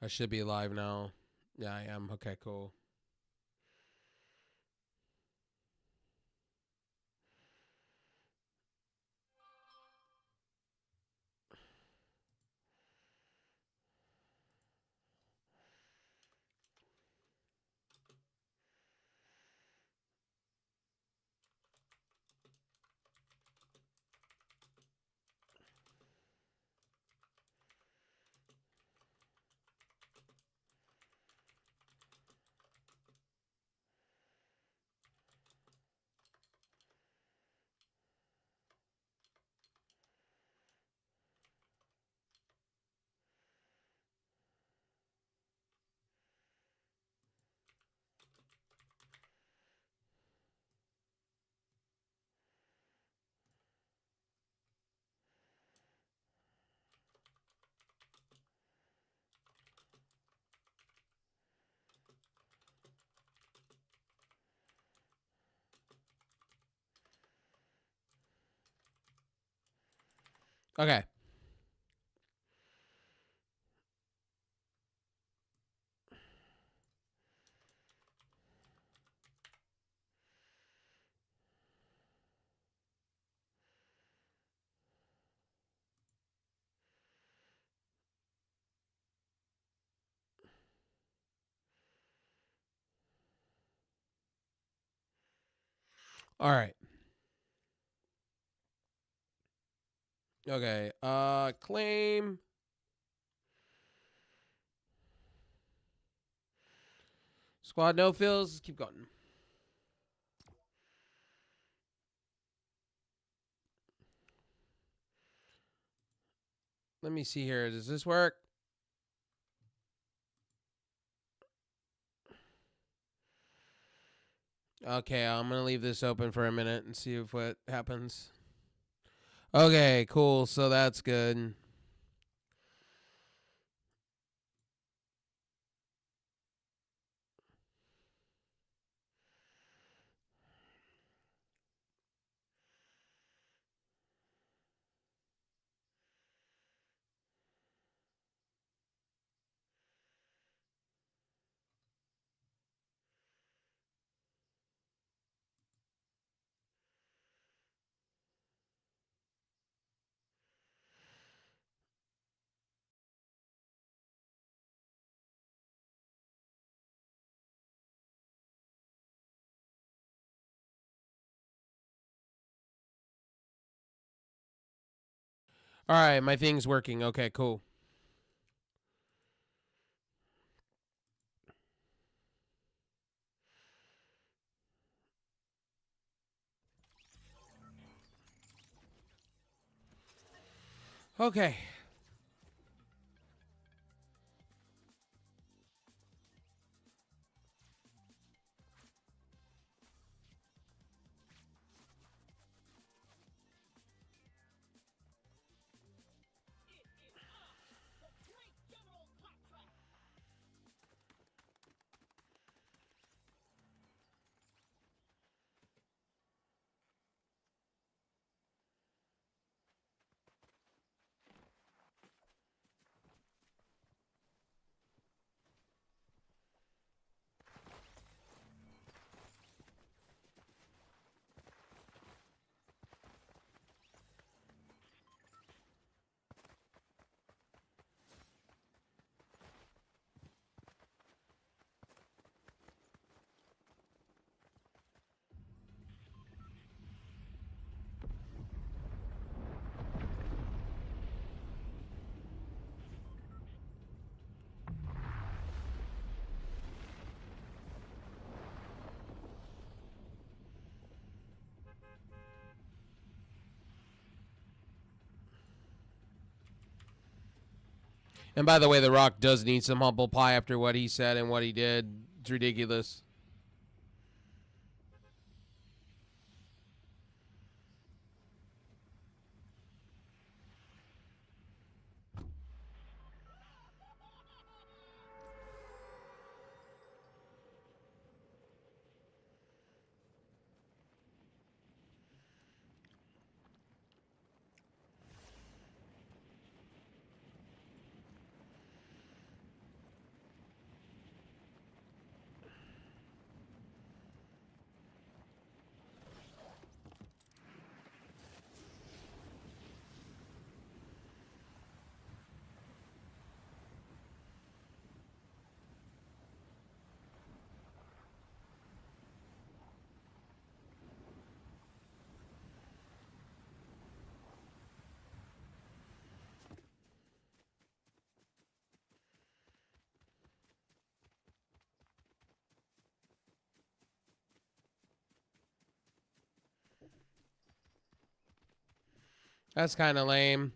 I should be live now. Yeah, I am. Okay, cool. Okay. All right. Okay. Claim. Squad no fills. Keep going. Let me see here. Does this work? Okay, I'm gonna leave this open for a minute and see if what happens. Okay, cool. So that's good. All right, my thing's working. Okay, cool. Okay. And by the way, The Rock does need some humble pie after what he said and what he did. It's ridiculous. That's kind of lame.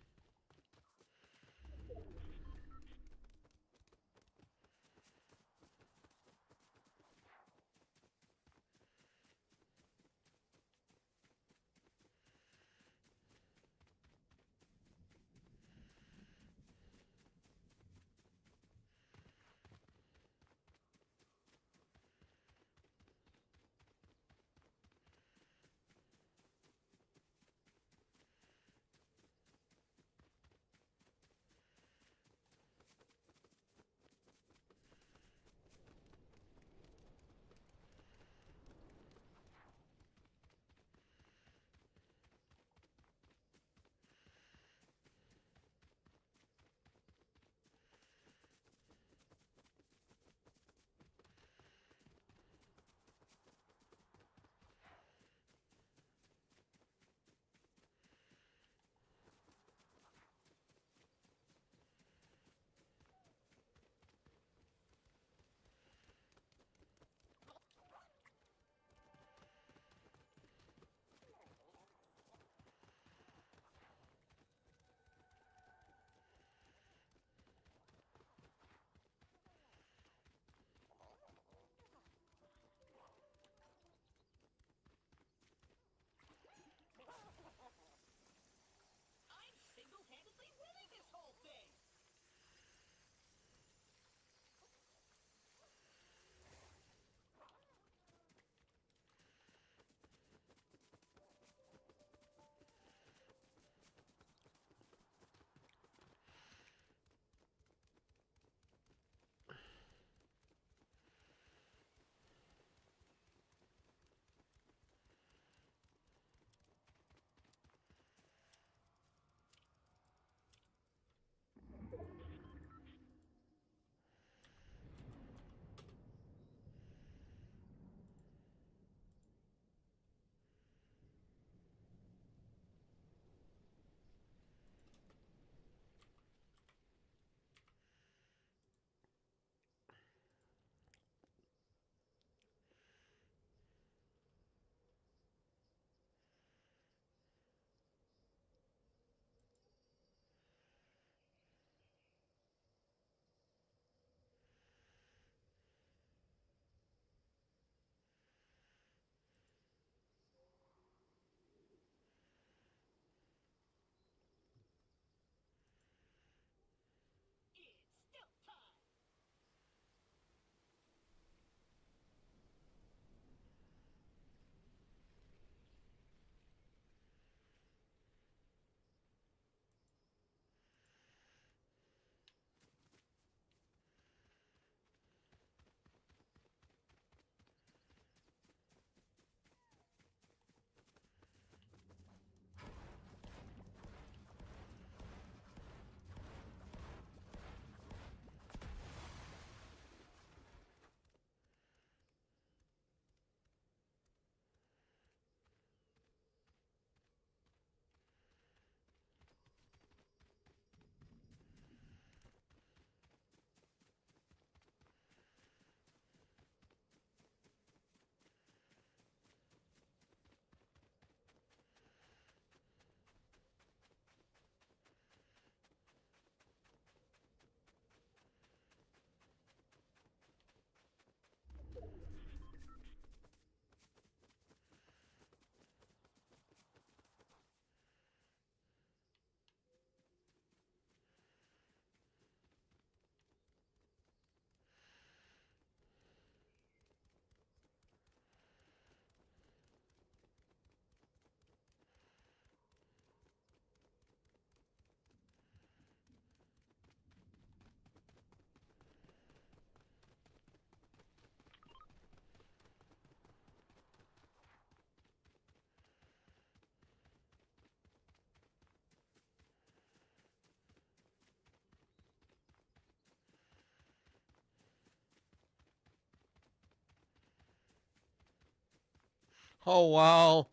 Oh, wow.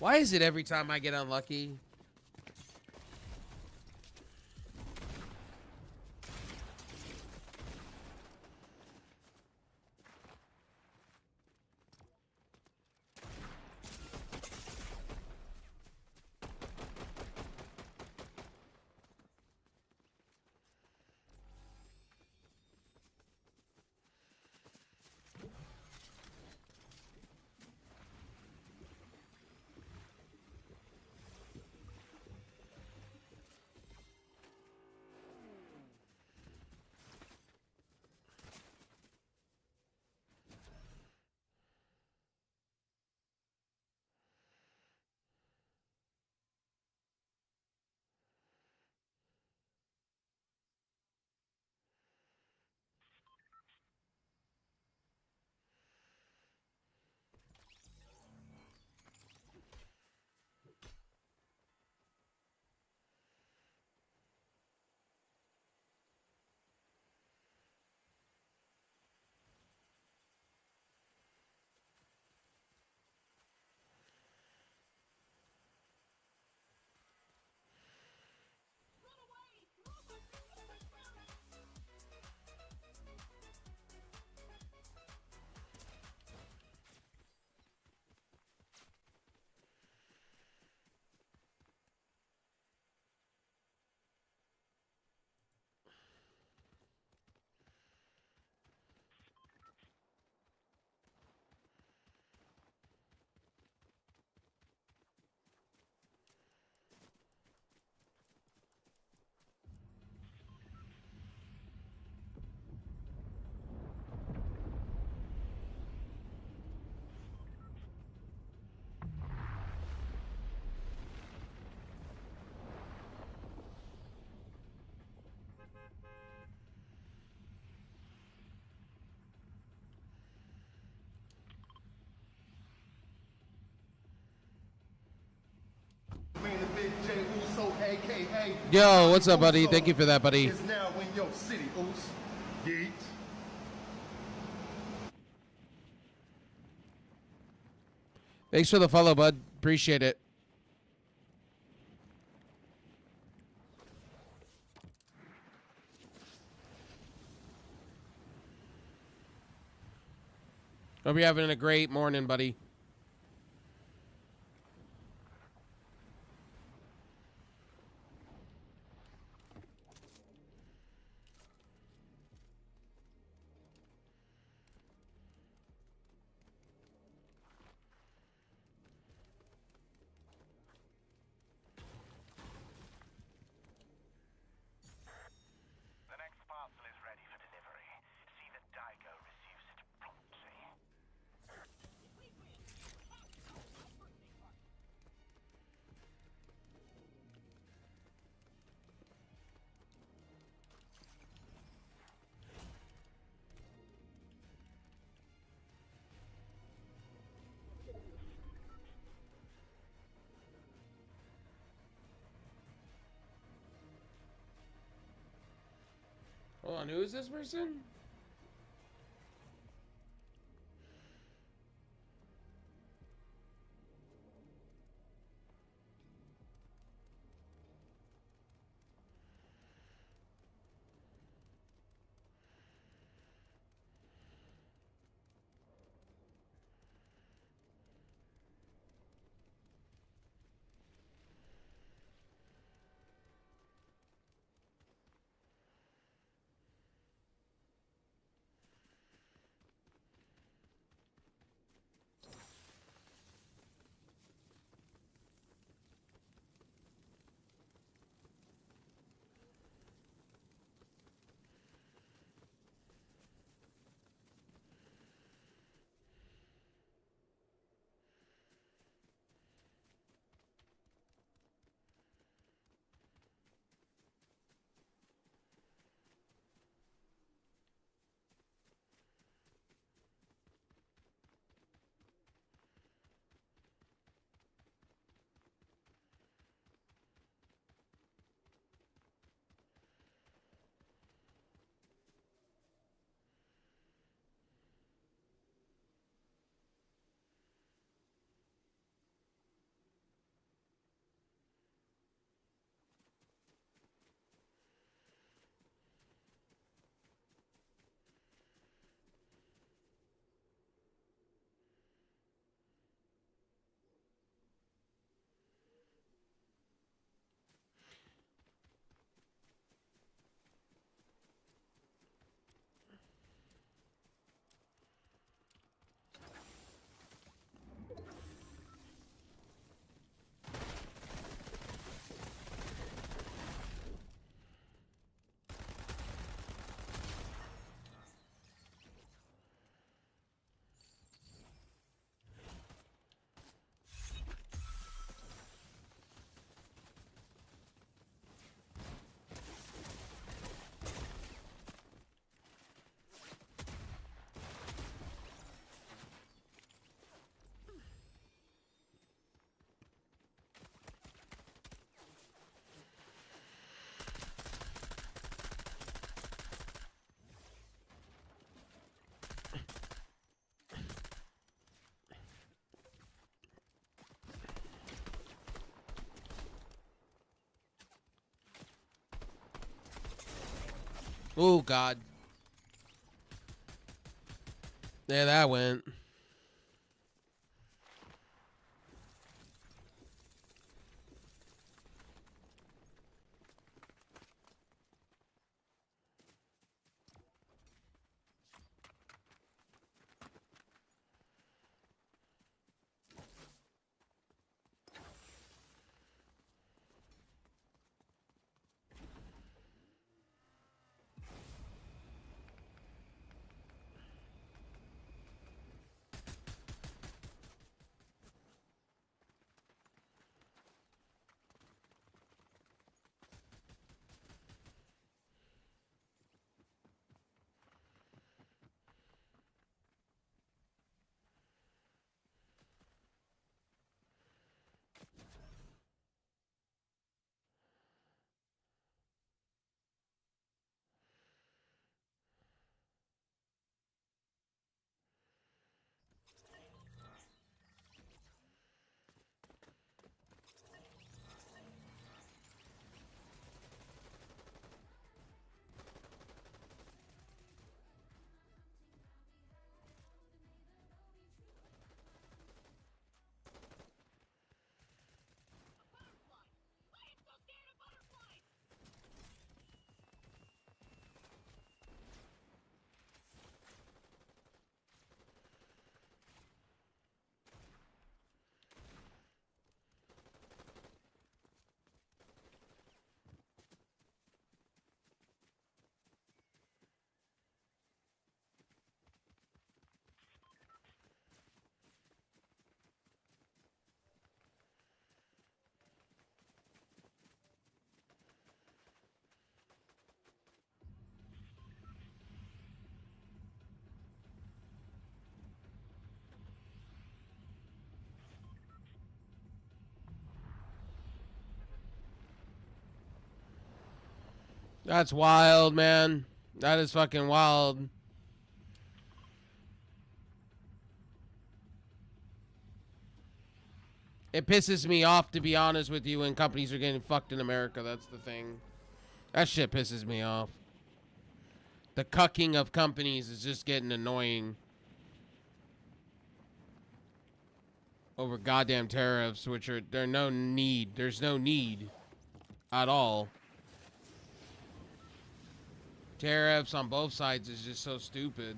Why is it every time I get unlucky? Yo, what's up, buddy? Thank you for that, buddy. Is now in your city, Uso. Yeet. Thanks for the follow, bud. Appreciate it. Hope you're having a great morning, buddy. Hold on, who is this person? Oh, God. There that went. That's wild, man. That is fucking wild. It pisses me off, to be honest with you, when companies are getting fucked in America. That's the thing. That shit pisses me off. The cucking of companies is just getting annoying. Over goddamn tariffs, which are, there's no need at all. Tariffs on both sides is just so stupid.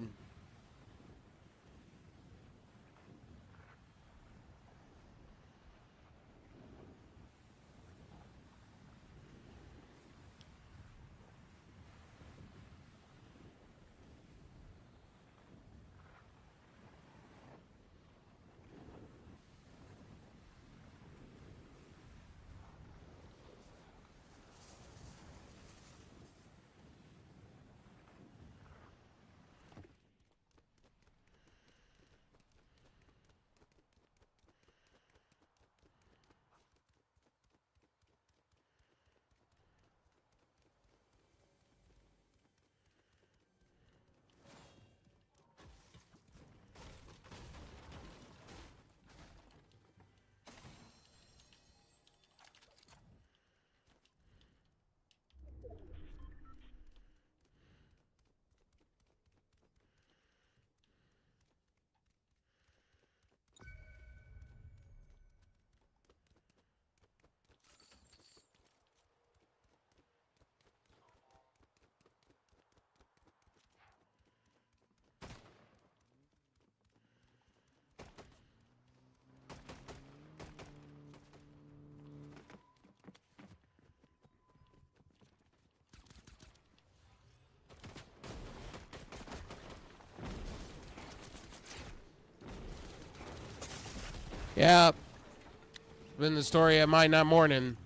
Yeah. Been the story of mine that morning.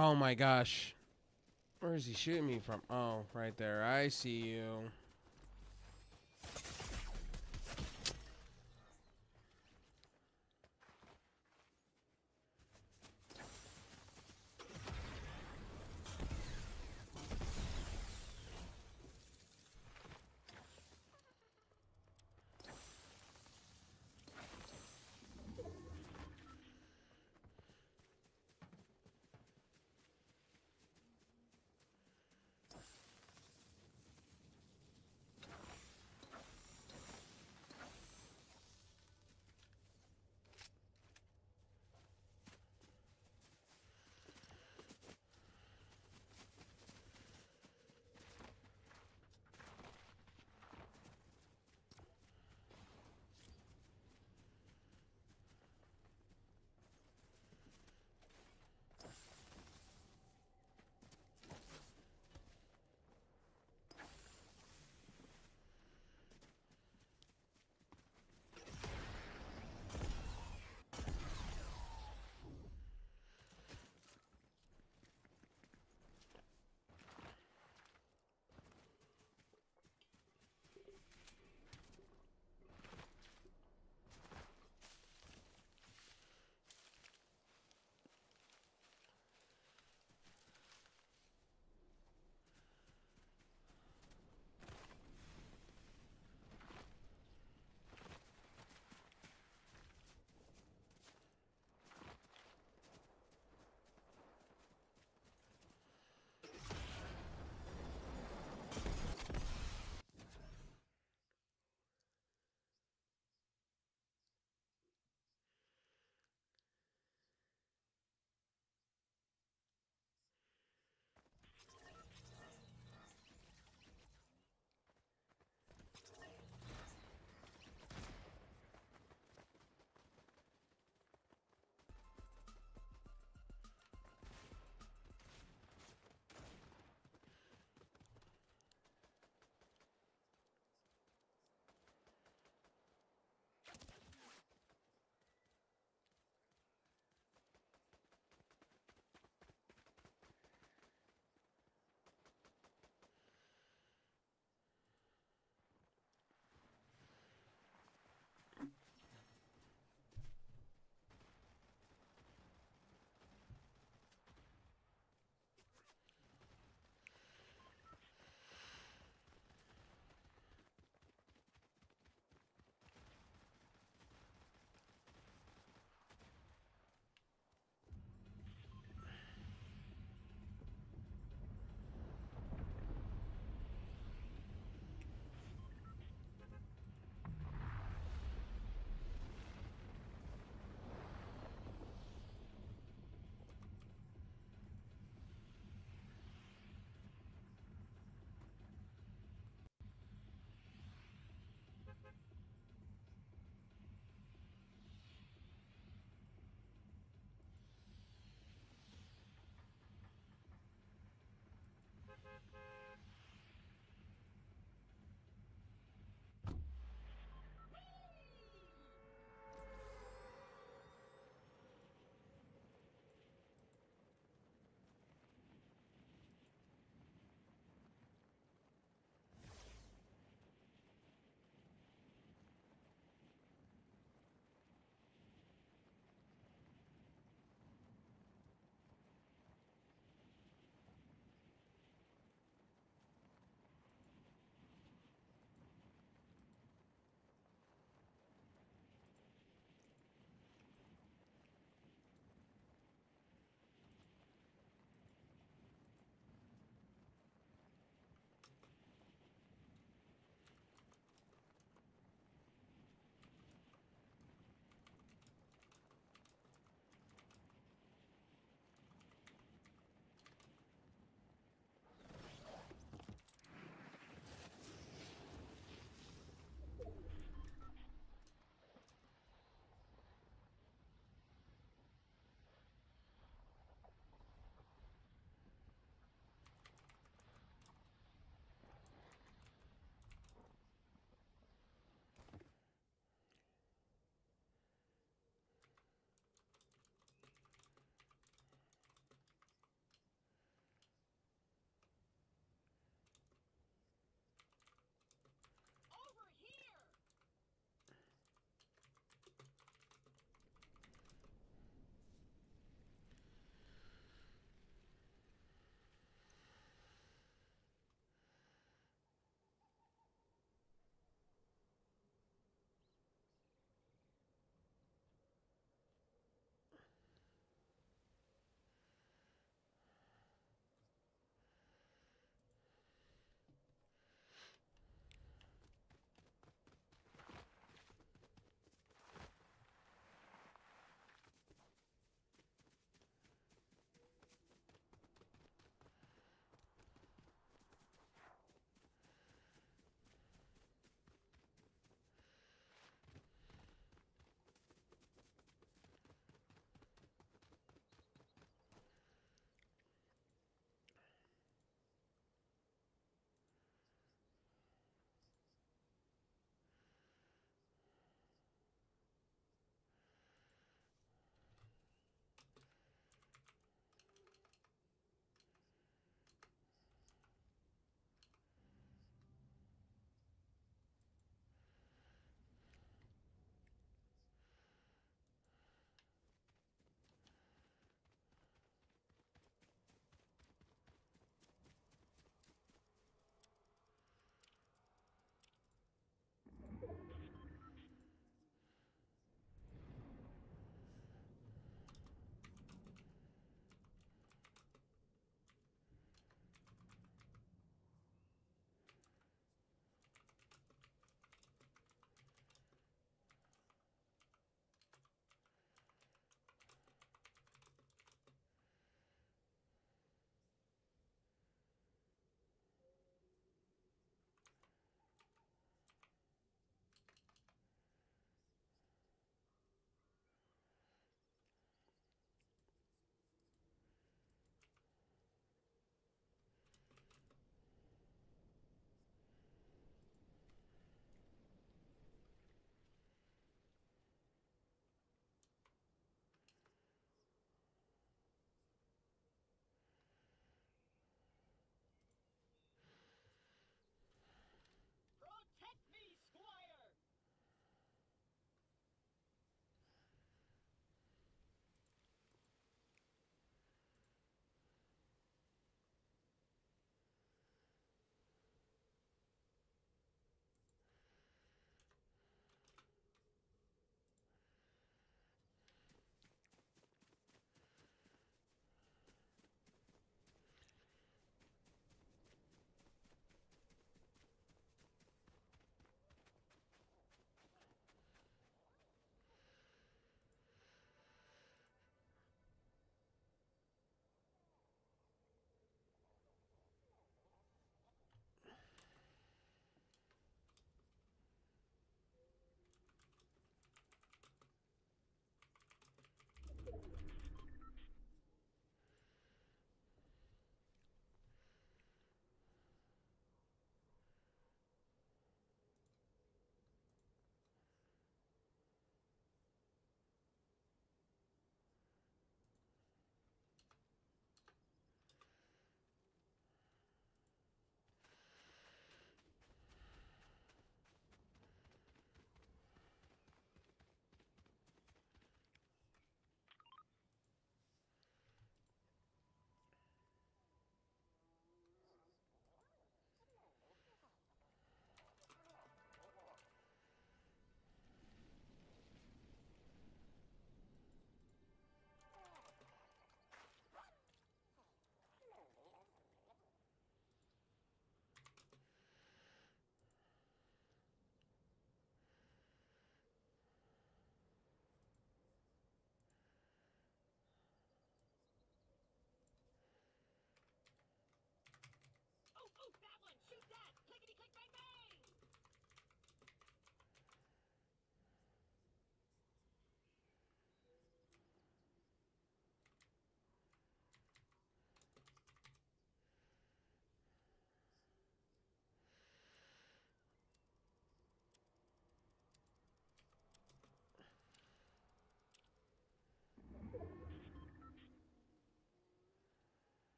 Oh my gosh. Where is he shooting me from? Oh, right there. I see you.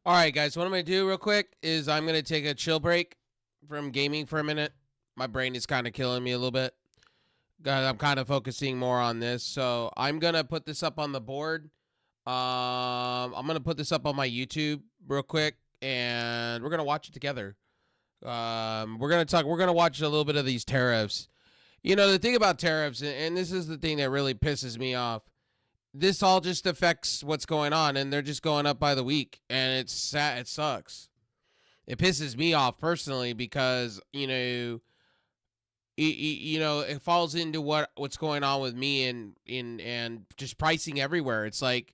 All right, guys. What I'm gonna do real quick is I'm gonna take a chill break from gaming for a minute. My brain is kind of killing me a little bit. I'm kind of focusing more on this, so I'm gonna put this up on the board. I'm gonna put this up on my YouTube real quick, and we're gonna watch it together. We're gonna talk. We're gonna watch a little bit of these tariffs. You know, the thing about tariffs, and this is the thing that really pisses me off. This all just affects what's going on, and they're just going up by the week, and it's sad. It sucks. It pisses me off personally because it falls into what's going on with me and just pricing everywhere. It's like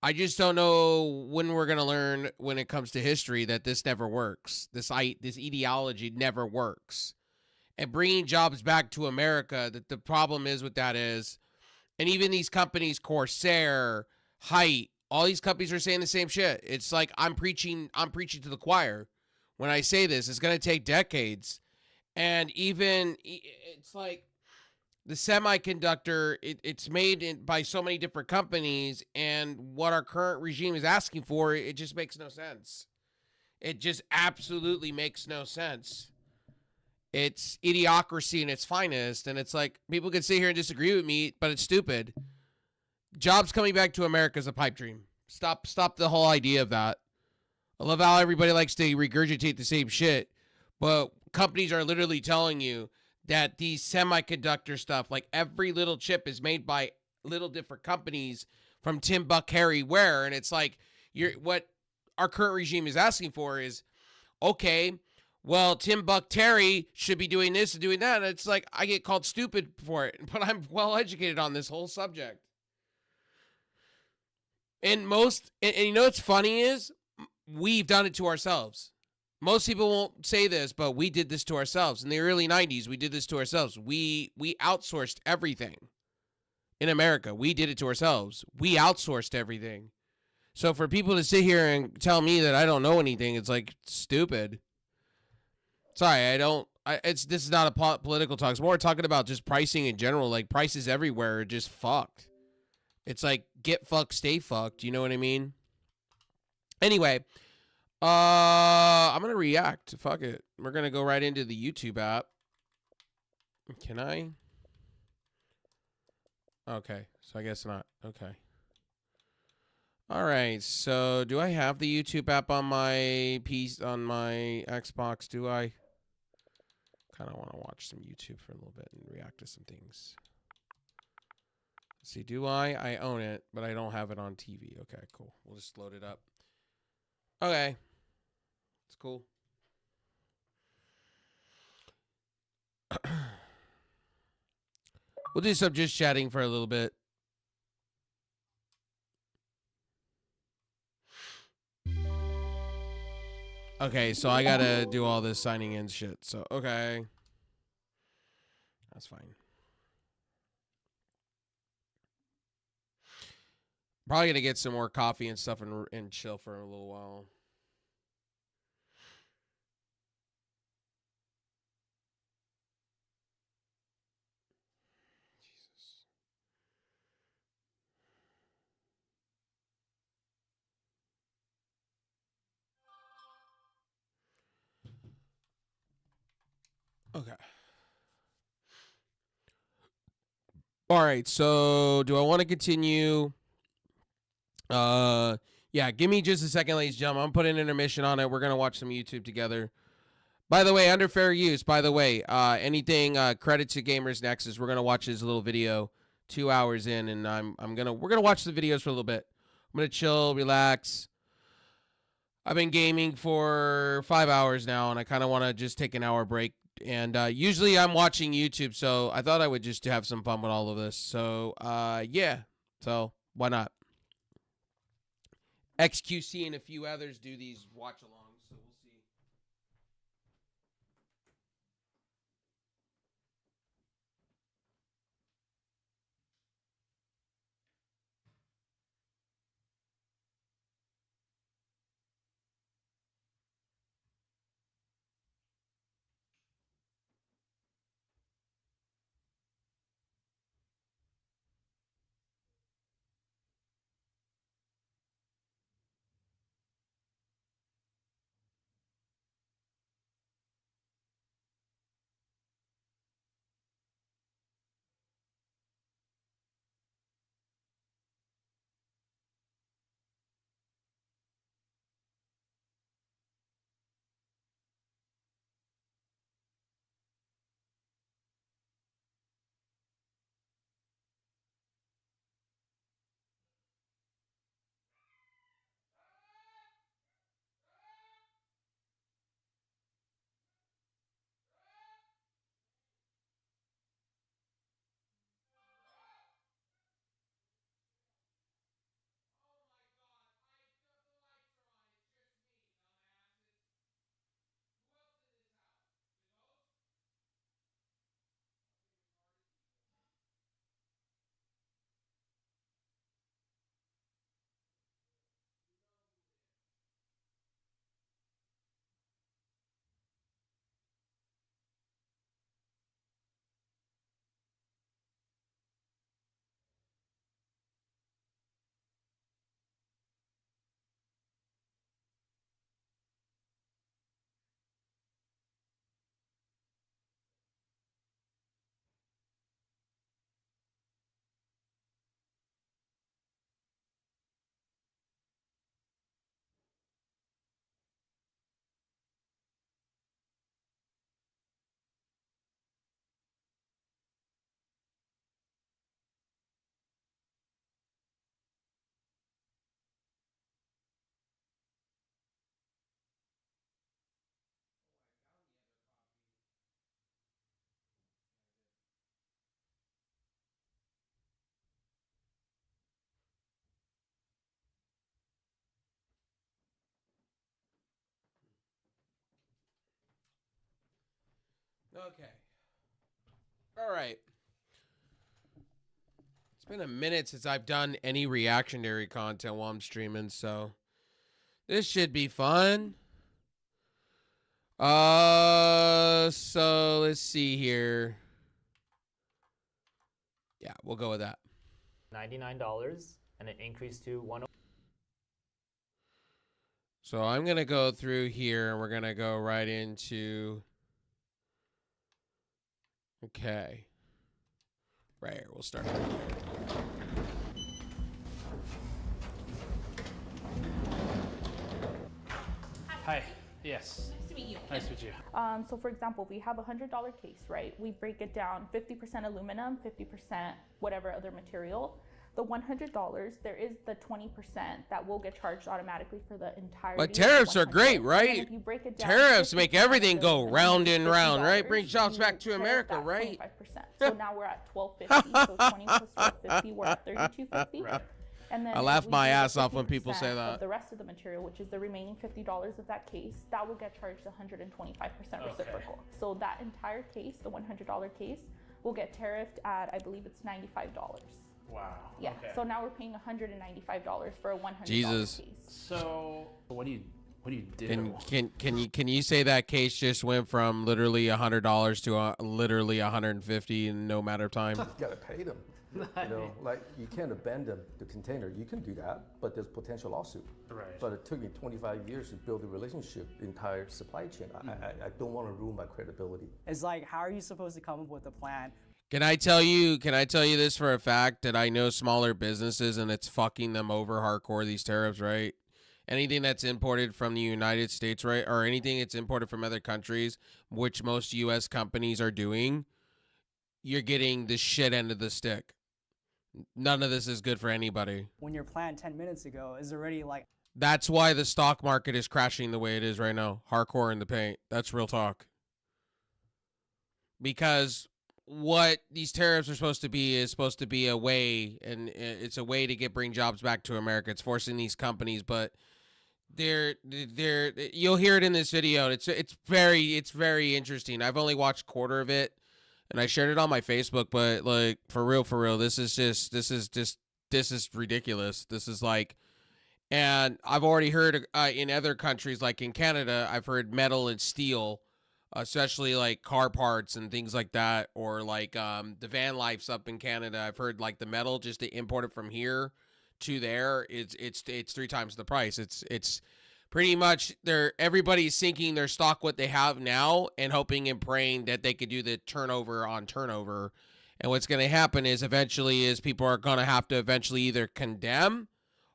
I just don't know when we're gonna learn when it comes to history that this never works. This ideology never works. And bringing jobs back to America, that the problem is with that is, and even these companies, Corsair, Height, all these companies are saying the same shit. It's like I'm preaching to the choir when I say this. It's gonna take decades, and even it's like the semiconductor. It's made by so many different companies, and what our current regime is asking for, it just makes no sense. It just absolutely makes no sense. It's idiocracy in its finest, and it's like people can sit here and disagree with me, but it's stupid. Jobs coming back to America is a pipe dream. Stop the whole idea of that. I love how everybody likes to regurgitate the same shit, but companies are literally telling you that these semiconductor stuff, like every little chip is made by little different companies from Timbuk Ware, and it's like what our current regime is asking for is, okay, well, Timbuk should be doing this and doing that. And it's like I get called stupid for it, but I'm well educated on this whole subject. And you know what's funny is we've done it to ourselves. Most people won't say this, but we did this to ourselves. In the early 90s, we did this to ourselves. We outsourced everything in America. We did it to ourselves. We outsourced everything. So for people to sit here and tell me that I don't know anything, it's like stupid. Sorry, I don't. This is not a political talk. It's more talking about just pricing in general. Like prices everywhere are just fucked. It's like get fucked, stay fucked. You know what I mean? Anyway, I'm gonna react. Fuck it. We're gonna go right into the YouTube app. Can I? Okay, so I guess not. Okay. All right. So do I have the YouTube app on my on my Xbox? Do I? Kind of want to watch some YouTube for a little bit and react to some things. Let's see, do I? I own it, but I don't have it on TV. Okay, cool. We'll just load it up. Okay. It's cool. We'll do some just chatting for a little bit. Okay, so I gotta do all this signing in shit. So, okay. That's fine. Probably gonna get some more coffee and stuff and chill for a little while. Jesus. Okay. All right, so do I want to continue? Yeah, give me just a second, ladies and gentlemen. I'm putting an intermission on it. We're gonna watch some YouTube together. By the way, under fair use, by the way, anything credit to Gamers Nexus. We're gonna watch his little video 2 hours in, and we're gonna watch the videos for a little bit. I'm gonna chill, relax. I've been gaming for 5 hours now, and I kind of want to just take an hour break. And usually I'm watching YouTube, so I thought I would just have some fun with all of this. So yeah, so why not? XQC and a few others do these watch alongs, so we'll see. Okay. All right. It's been a minute since I've done any reactionary content while I'm streaming, so this should be fun. So let's see here. Yeah, we'll go with that. $99 and it increased to $100. So I'm going to go through here and we're going to go right into. Okay. Right here. We'll start right here. Hi. Yes. Nice to meet you. Nice to meet you. So for example, if we have a $100 case, right? We break it down 50% aluminum, 50% whatever other material. The $100, there is the 20% that will get charged automatically for the entire. But tariffs are great, right? If you break it down, Tariffs make 50% everything go of the round and round, right? $50, Bring jobs you back to tariff America, that right? 25%. So now we're at $12.50. So 20 plus $12.50, we're at $32.50. Right. And then I laugh we my do the ass off when people 50% say that. of the rest of the material, which is the remaining $50 of that case, that will get charged 125% reciprocal. So that entire case, the $100 case, will get tariffed at, I believe it's $95. Wow. Yeah. Okay. So now we're paying $195 for a $100 Jesus. case. So what do you do? Can you say that case just went from literally $100 to literally $150 in no matter of time? You gotta pay them. You know, like you can't abandon the container. You can do that, but there's potential lawsuit. Right. But it took me 25 years to build a relationship, the entire supply chain. I don't want to ruin my credibility. It's like, how are you supposed to come up with a plan? Can I tell you this for a fact that I know smaller businesses and it's fucking them over hardcore, these tariffs, right? Anything that's imported from the United States, right? Or anything that's imported from other countries, which most US companies are doing, you're getting the shit end of the stick. None of this is good for anybody. When your plan 10 minutes ago is already like, That's why the stock market is crashing the way it is right now. Hardcore in the paint. That's real talk. Because what these tariffs are supposed to be is supposed to be a way, and it's a way to bring jobs back to America. It's forcing these companies, but they're you'll hear it in this video. It's very interesting. I've only watched a quarter of it, and I shared it on my Facebook. But like for real, this is ridiculous. This is like, and I've already heard in other countries, like in Canada, I've heard metal and steel, especially like car parts and things like that, or like the van life's up in Canada. I've heard like the metal just to import it from here to there, it's 3 times the price. It's pretty much everybody's sinking their stock what they have now and hoping and praying that they could do the turnover on turnover. And what's going to happen is eventually is people are going to have to eventually either condemn,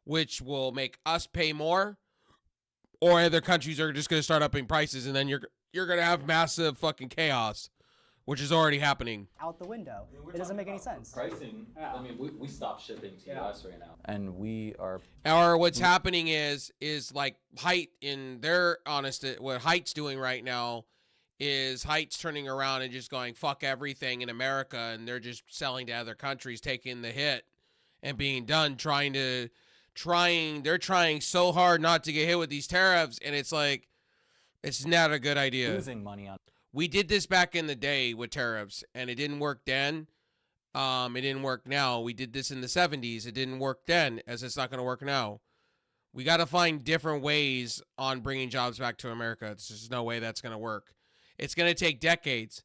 which will make us pay more, or other countries are just going to start upping prices, and then you're going to have massive fucking chaos, which is already happening. out the window. It doesn't make any sense. Pricing, I mean, we stopped shipping to US right now. And we are... Or what's happening is like Height in their what Height's doing right now is Height's turning around and just going, fuck everything in America, and they're just selling to other countries, taking the hit and being done, they're trying so hard not to get hit with these tariffs, and it's like, it's not a good idea. losing money on... We did this back in the day with tariffs, and it didn't work then. It didn't work now. We did this in the 70s. It didn't work then, as it's not going to work now. We got to find different ways on bringing jobs back to America. There's just no way that's going to work. It's going to take decades.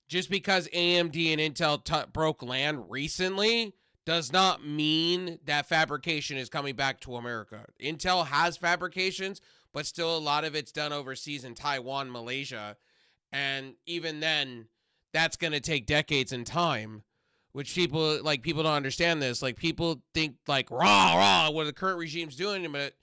Just because AMD and Intel broke land recently does not mean that fabrication is coming back to America. Intel has fabrications, but still a lot of it's done overseas in Taiwan, Malaysia. And even then, that's going to take decades in time, which people don't understand this. Like, people think like, rah, what the current regime's doing, but at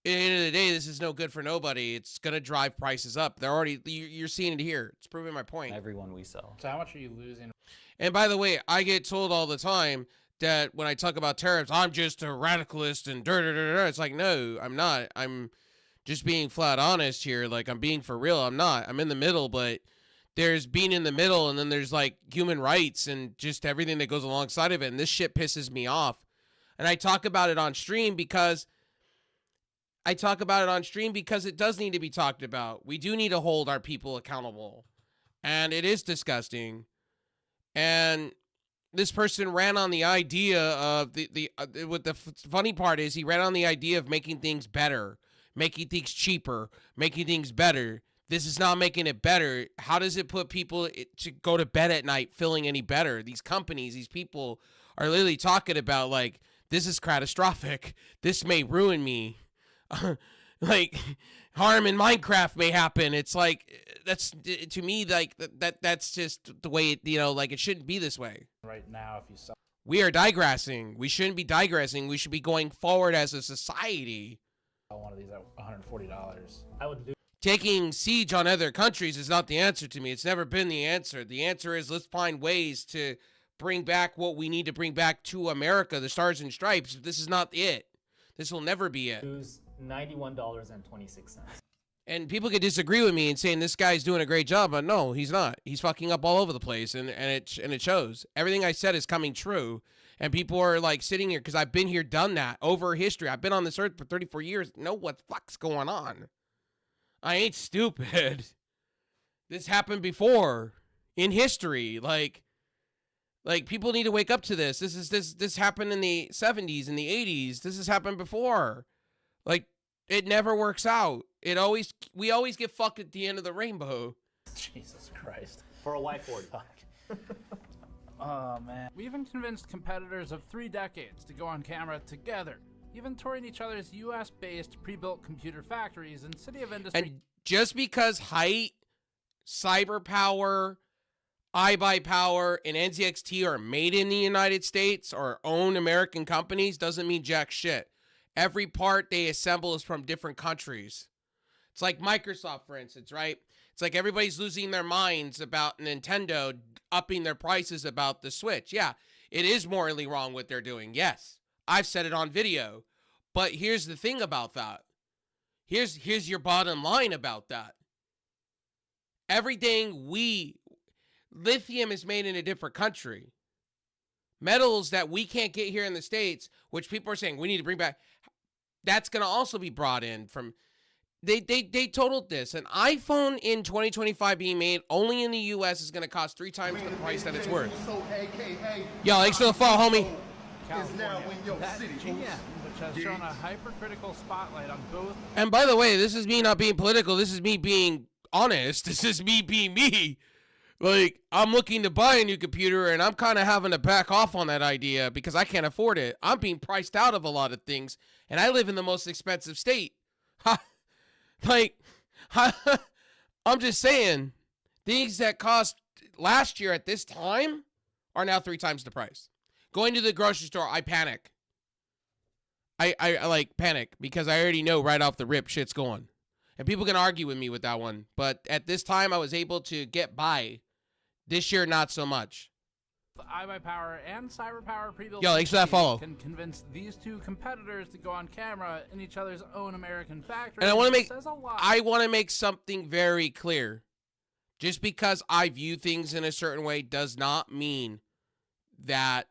the end of the day, this is no good for nobody. It's going to drive prices up. You're seeing it here. It's proving my point. Everyone we sell. So how much are you losing? And by the way, I get told all the time that when I talk about tariffs, I'm just a radicalist and It's like, no, I'm not. I'm just being flat honest here. Like, I'm being for real. I'm not. I'm in the middle, but there's being in the middle, and then there's like human rights and just everything that goes alongside of it. And this shit pisses me off. And I talk about it on stream because it does need to be talked about. We do need to hold our people accountable. and it is disgusting. And this person ran on the idea of what the funny part is, he ran on the idea of making things better, making things cheaper, making things better. This is not making it better. How does it put people to go to bed at night feeling any better? These companies, these people are literally talking about, like, this is catastrophic. This may ruin me. Like, harm in Minecraft may happen. It's like, that's, to me, like, that's just the way it, you know, like, it shouldn't be this way. Right now, if you sell We are digressing. We shouldn't be digressing. We should be going forward as a society. one of these at $140, I would lose. Taking siege on other countries is not the answer to me. It's never been the answer. The answer is, let's find ways to bring back what we need to bring back to America, the Stars and Stripes. This is not it. This will never be it. Lose $91.26. And people could disagree with me and saying this guy's doing a great job, but no, he's not. He's fucking up all over the place, and it shows. Everything I said is coming true, and people are like sitting here because I've been here, done that over history. I've been on this earth for 34 years. Know what the fuck's going on? I ain't stupid. This happened before in history. Like people need to wake up to this. This happened in the 70s, in the 80s. This has happened before. Like, it never works out. We always get fucked at the end of the rainbow. Jesus Christ. For a whiteboard. Oh, man. We even convinced competitors of 3 decades to go on camera together, even touring each other's US-based pre-built computer factories and City of Industry. And just because Height, CyberPower, iBuyPower, and NZXT are made in the United States or own American companies doesn't mean jack shit. Every part they assemble is from different countries. It's like Microsoft, for instance, right? It's like everybody's losing their minds about Nintendo upping their prices about the Switch. Yeah, it is morally wrong what they're doing. Yes, I've said it on video. But here's the thing about that. Here's your bottom line about that. Lithium is made in a different country. Metals that we can't get here in the States, which people are saying we need to bring back, that's going to also be brought in from, they totaled this. An iPhone in 2025 being made only in the U.S. is going to cost 3 times the price that it's worth. Yo, thanks for the follow, homie. Is now in your That city, GM, Oos. which has shown a hypercritical spotlight on both. And by the way, this is me not being political. This is me being honest. This is me being me. Like, I'm looking to buy a new computer, and I'm kind of having to back off on that idea because I can't afford it. I'm being priced out of a lot of things, and I live in the most expensive state. I'm just saying, things that cost last year at this time are now 3 times the price. Going to the grocery store, I panic. I like panic because I already know right off the rip shit's going. And people can argue with me with that one. But at this time, I was able to get by. This year, not so much. The iBuyPower and CyberPower pre-built Yo, thanks for that follow. can convince these 2 competitors to go on camera in each other's own American factories. And I want to Says a lot. make something very clear. Just because I view things in a certain way does not mean that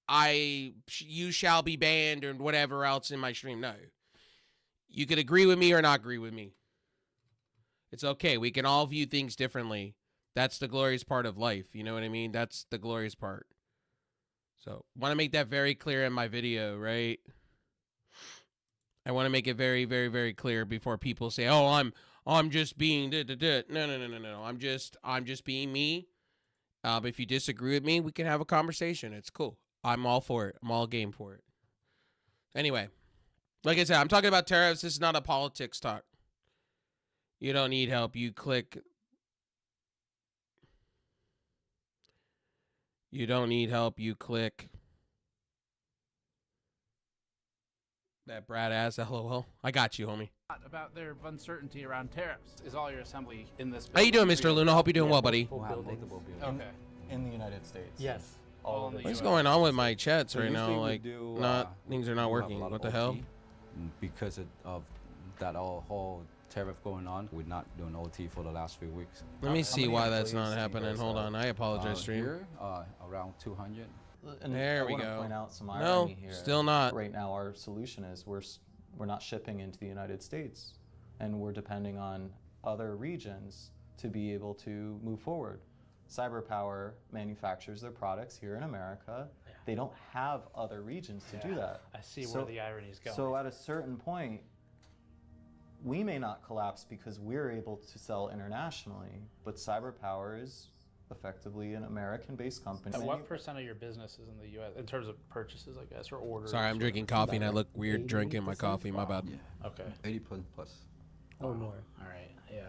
you shall be banned or whatever else in my stream. No. You could agree with me or not agree with me. It's okay. We can all view things differently. That's the glorious part of life. You know what I mean? That's the glorious part. So, want to make that very clear in my video, right? I want to make it very, very, very clear before people say, "Oh, I'm just being No. I'm just being me. If you disagree with me, we can have a conversation. It's cool. I'm all for it. I'm all game for it. Anyway, like I said, I'm talking about tariffs. This is not a politics talk. You don't need help. You click. You don't need help. You click. That Brad ass, LOL. I got you, homie. About their uncertainty around tariffs. Is all your assembly in this How you doing, building? Mr. Luna? Hope you're doing well, buddy. Full buildings. Okay. In the United States. Yes. All in the What's US. going on with my chats So right now? usually we Like, do, things are not we have a working. lot What of the hell? OT, because of that whole tariff going on, we're not doing OT for the last few weeks. Let me How see many why that's employees not do you happening. guys Hold have? on. I apologize, stream. Here, around 200. And There I we wanna go. Point out some No, irony here. still not. Right now, our solution is we're not shipping into the United States, and we're depending on other regions to be able to move forward. CyberPower manufactures their products here in America. They don't have other regions to do that. I see where the irony is going. So at a certain point, we may not collapse because we're able to sell internationally, but CyberPower is effectively an American-based company. And what % of your business is in the U.S. in terms of purchases, I guess, or orders? Sorry, I'm drinking coffee and I look weird drinking my coffee. My bad. Yeah. Okay. 80 plus. Or more. All right. Yeah.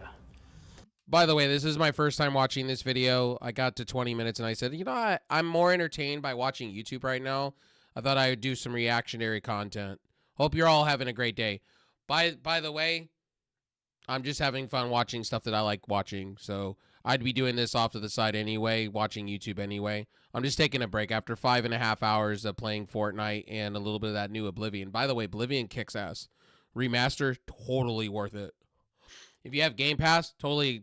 By the way, this is my first time watching this video. I got to 20 minutes and I said, you know, I'm more entertained by watching YouTube right now. I thought I would do some reactionary content. Hope you're all having a great day. By the way, I'm just having fun watching stuff that I like watching. So I'd be doing this off to the side anyway, watching YouTube anyway. I'm just taking a break after 5.5 hours of playing Fortnite and a little bit of that new Oblivion. By the way, Oblivion kicks ass. Remaster, totally worth it. If you have Game Pass, totally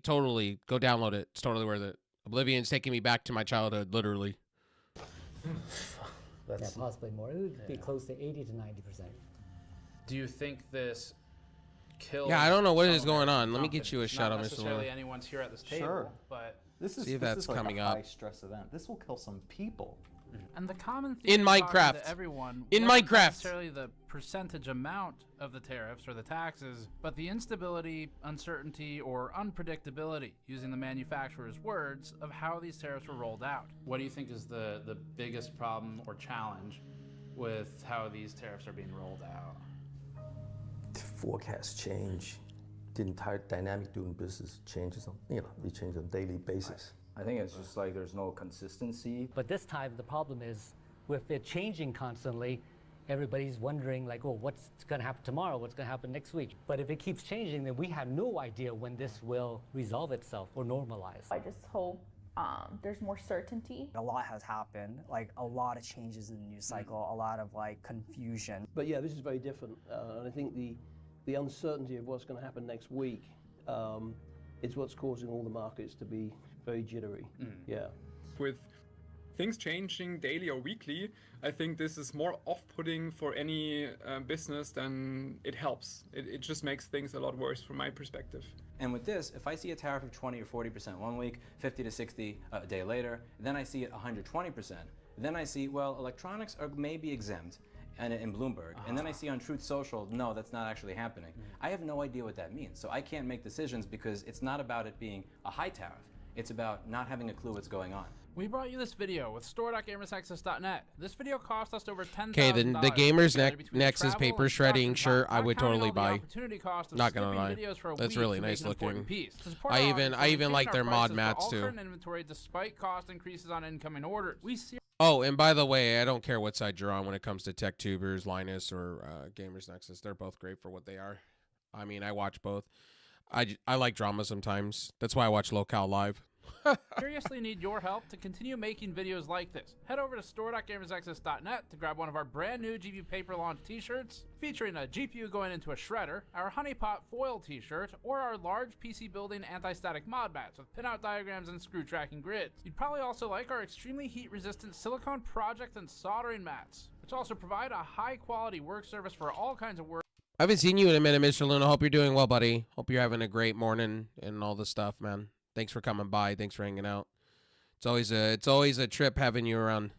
go download it. It's totally worth it. Oblivion's taking me back to my childhood, literally. Yeah, possibly more. It would be close to 80 to 90%. Do you think this kills? Yeah, I don't know what is going on. Let me get you a shot on Not Mr. necessarily Lily. anyone's here at this table, Sure. but This is, See if this that's is like coming a up. high-stress event. This will kill some people. and the common theme In talking Minecraft. to everyone In wasn't Minecraft. necessarily the percentage amount of the tariffs or the taxes, but the instability, uncertainty, or unpredictability, using the manufacturer's words, of how these tariffs were rolled out. What do you think is the biggest problem or challenge with how these tariffs are being rolled out? Forecasts change. The entire dynamic doing business changes on, they change on a daily basis. I think it's just like there's no consistency. But this time, the problem is with it changing constantly, everybody's wondering like, oh, what's going to happen tomorrow? What's going to happen next week? But if it keeps changing, then we have no idea when this will resolve itself or normalize. I just hope there's more certainty. A lot has happened, like a lot of changes in the news cycle, a lot of like confusion. But yeah, this is very different. And I think the uncertainty of what's going to happen next week is what's causing all the markets to be very jittery. Yeah. With things changing daily or weekly, I think this is more off-putting for any business than it helps. It just makes things a lot worse from my perspective. And with this, if I see a tariff of 20 or 40% one week, 50 to 60 a day later, then I see it 120%. Then I see, well, electronics are maybe exempt and in Bloomberg. And then I see on Truth Social, no, that's not actually happening. I have no idea what that means. So I can't make decisions because it's not about it being a high tariff. It's about not having a clue what's going on. We brought you this video with store.gamersaccess.net. This video cost us over $10,000. Okay, then the Gamers Nexus travel paper and shredding truck shirt and I would not counting totally all the buy. opportunity cost of Not gonna skipping lie. videos for a That's week really to make nice an important looking. piece. To support I our even audience, we're like maintaining their our mod prices for mats all too. current inventory despite cost increases on incoming orders. Oh, and by the way, I don't care what side you're on when it comes to TechTubers, Linus, or Gamers Nexus. They're both great for what they are. I mean, I watch both. I like drama sometimes. That's why I watch Locale Live. Seriously need your help to continue making videos like this. Head over to store.gamersaccess.net to grab one of our brand new GPU Paper Launch t-shirts featuring a GPU going into a shredder, our Honeypot foil t-shirt, or our large PC building anti-static mod mats with pinout diagrams and screw tracking grids. You'd probably also like our extremely heat-resistant silicone project and soldering mats, which also provide a high-quality work surface for all kinds of work. I haven't seen you in a minute, Mr. Luna. Hope you're doing well, buddy. Hope you're having a great morning and all this stuff, man. Thanks for coming by. Thanks for hanging out. It's always a trip having you around.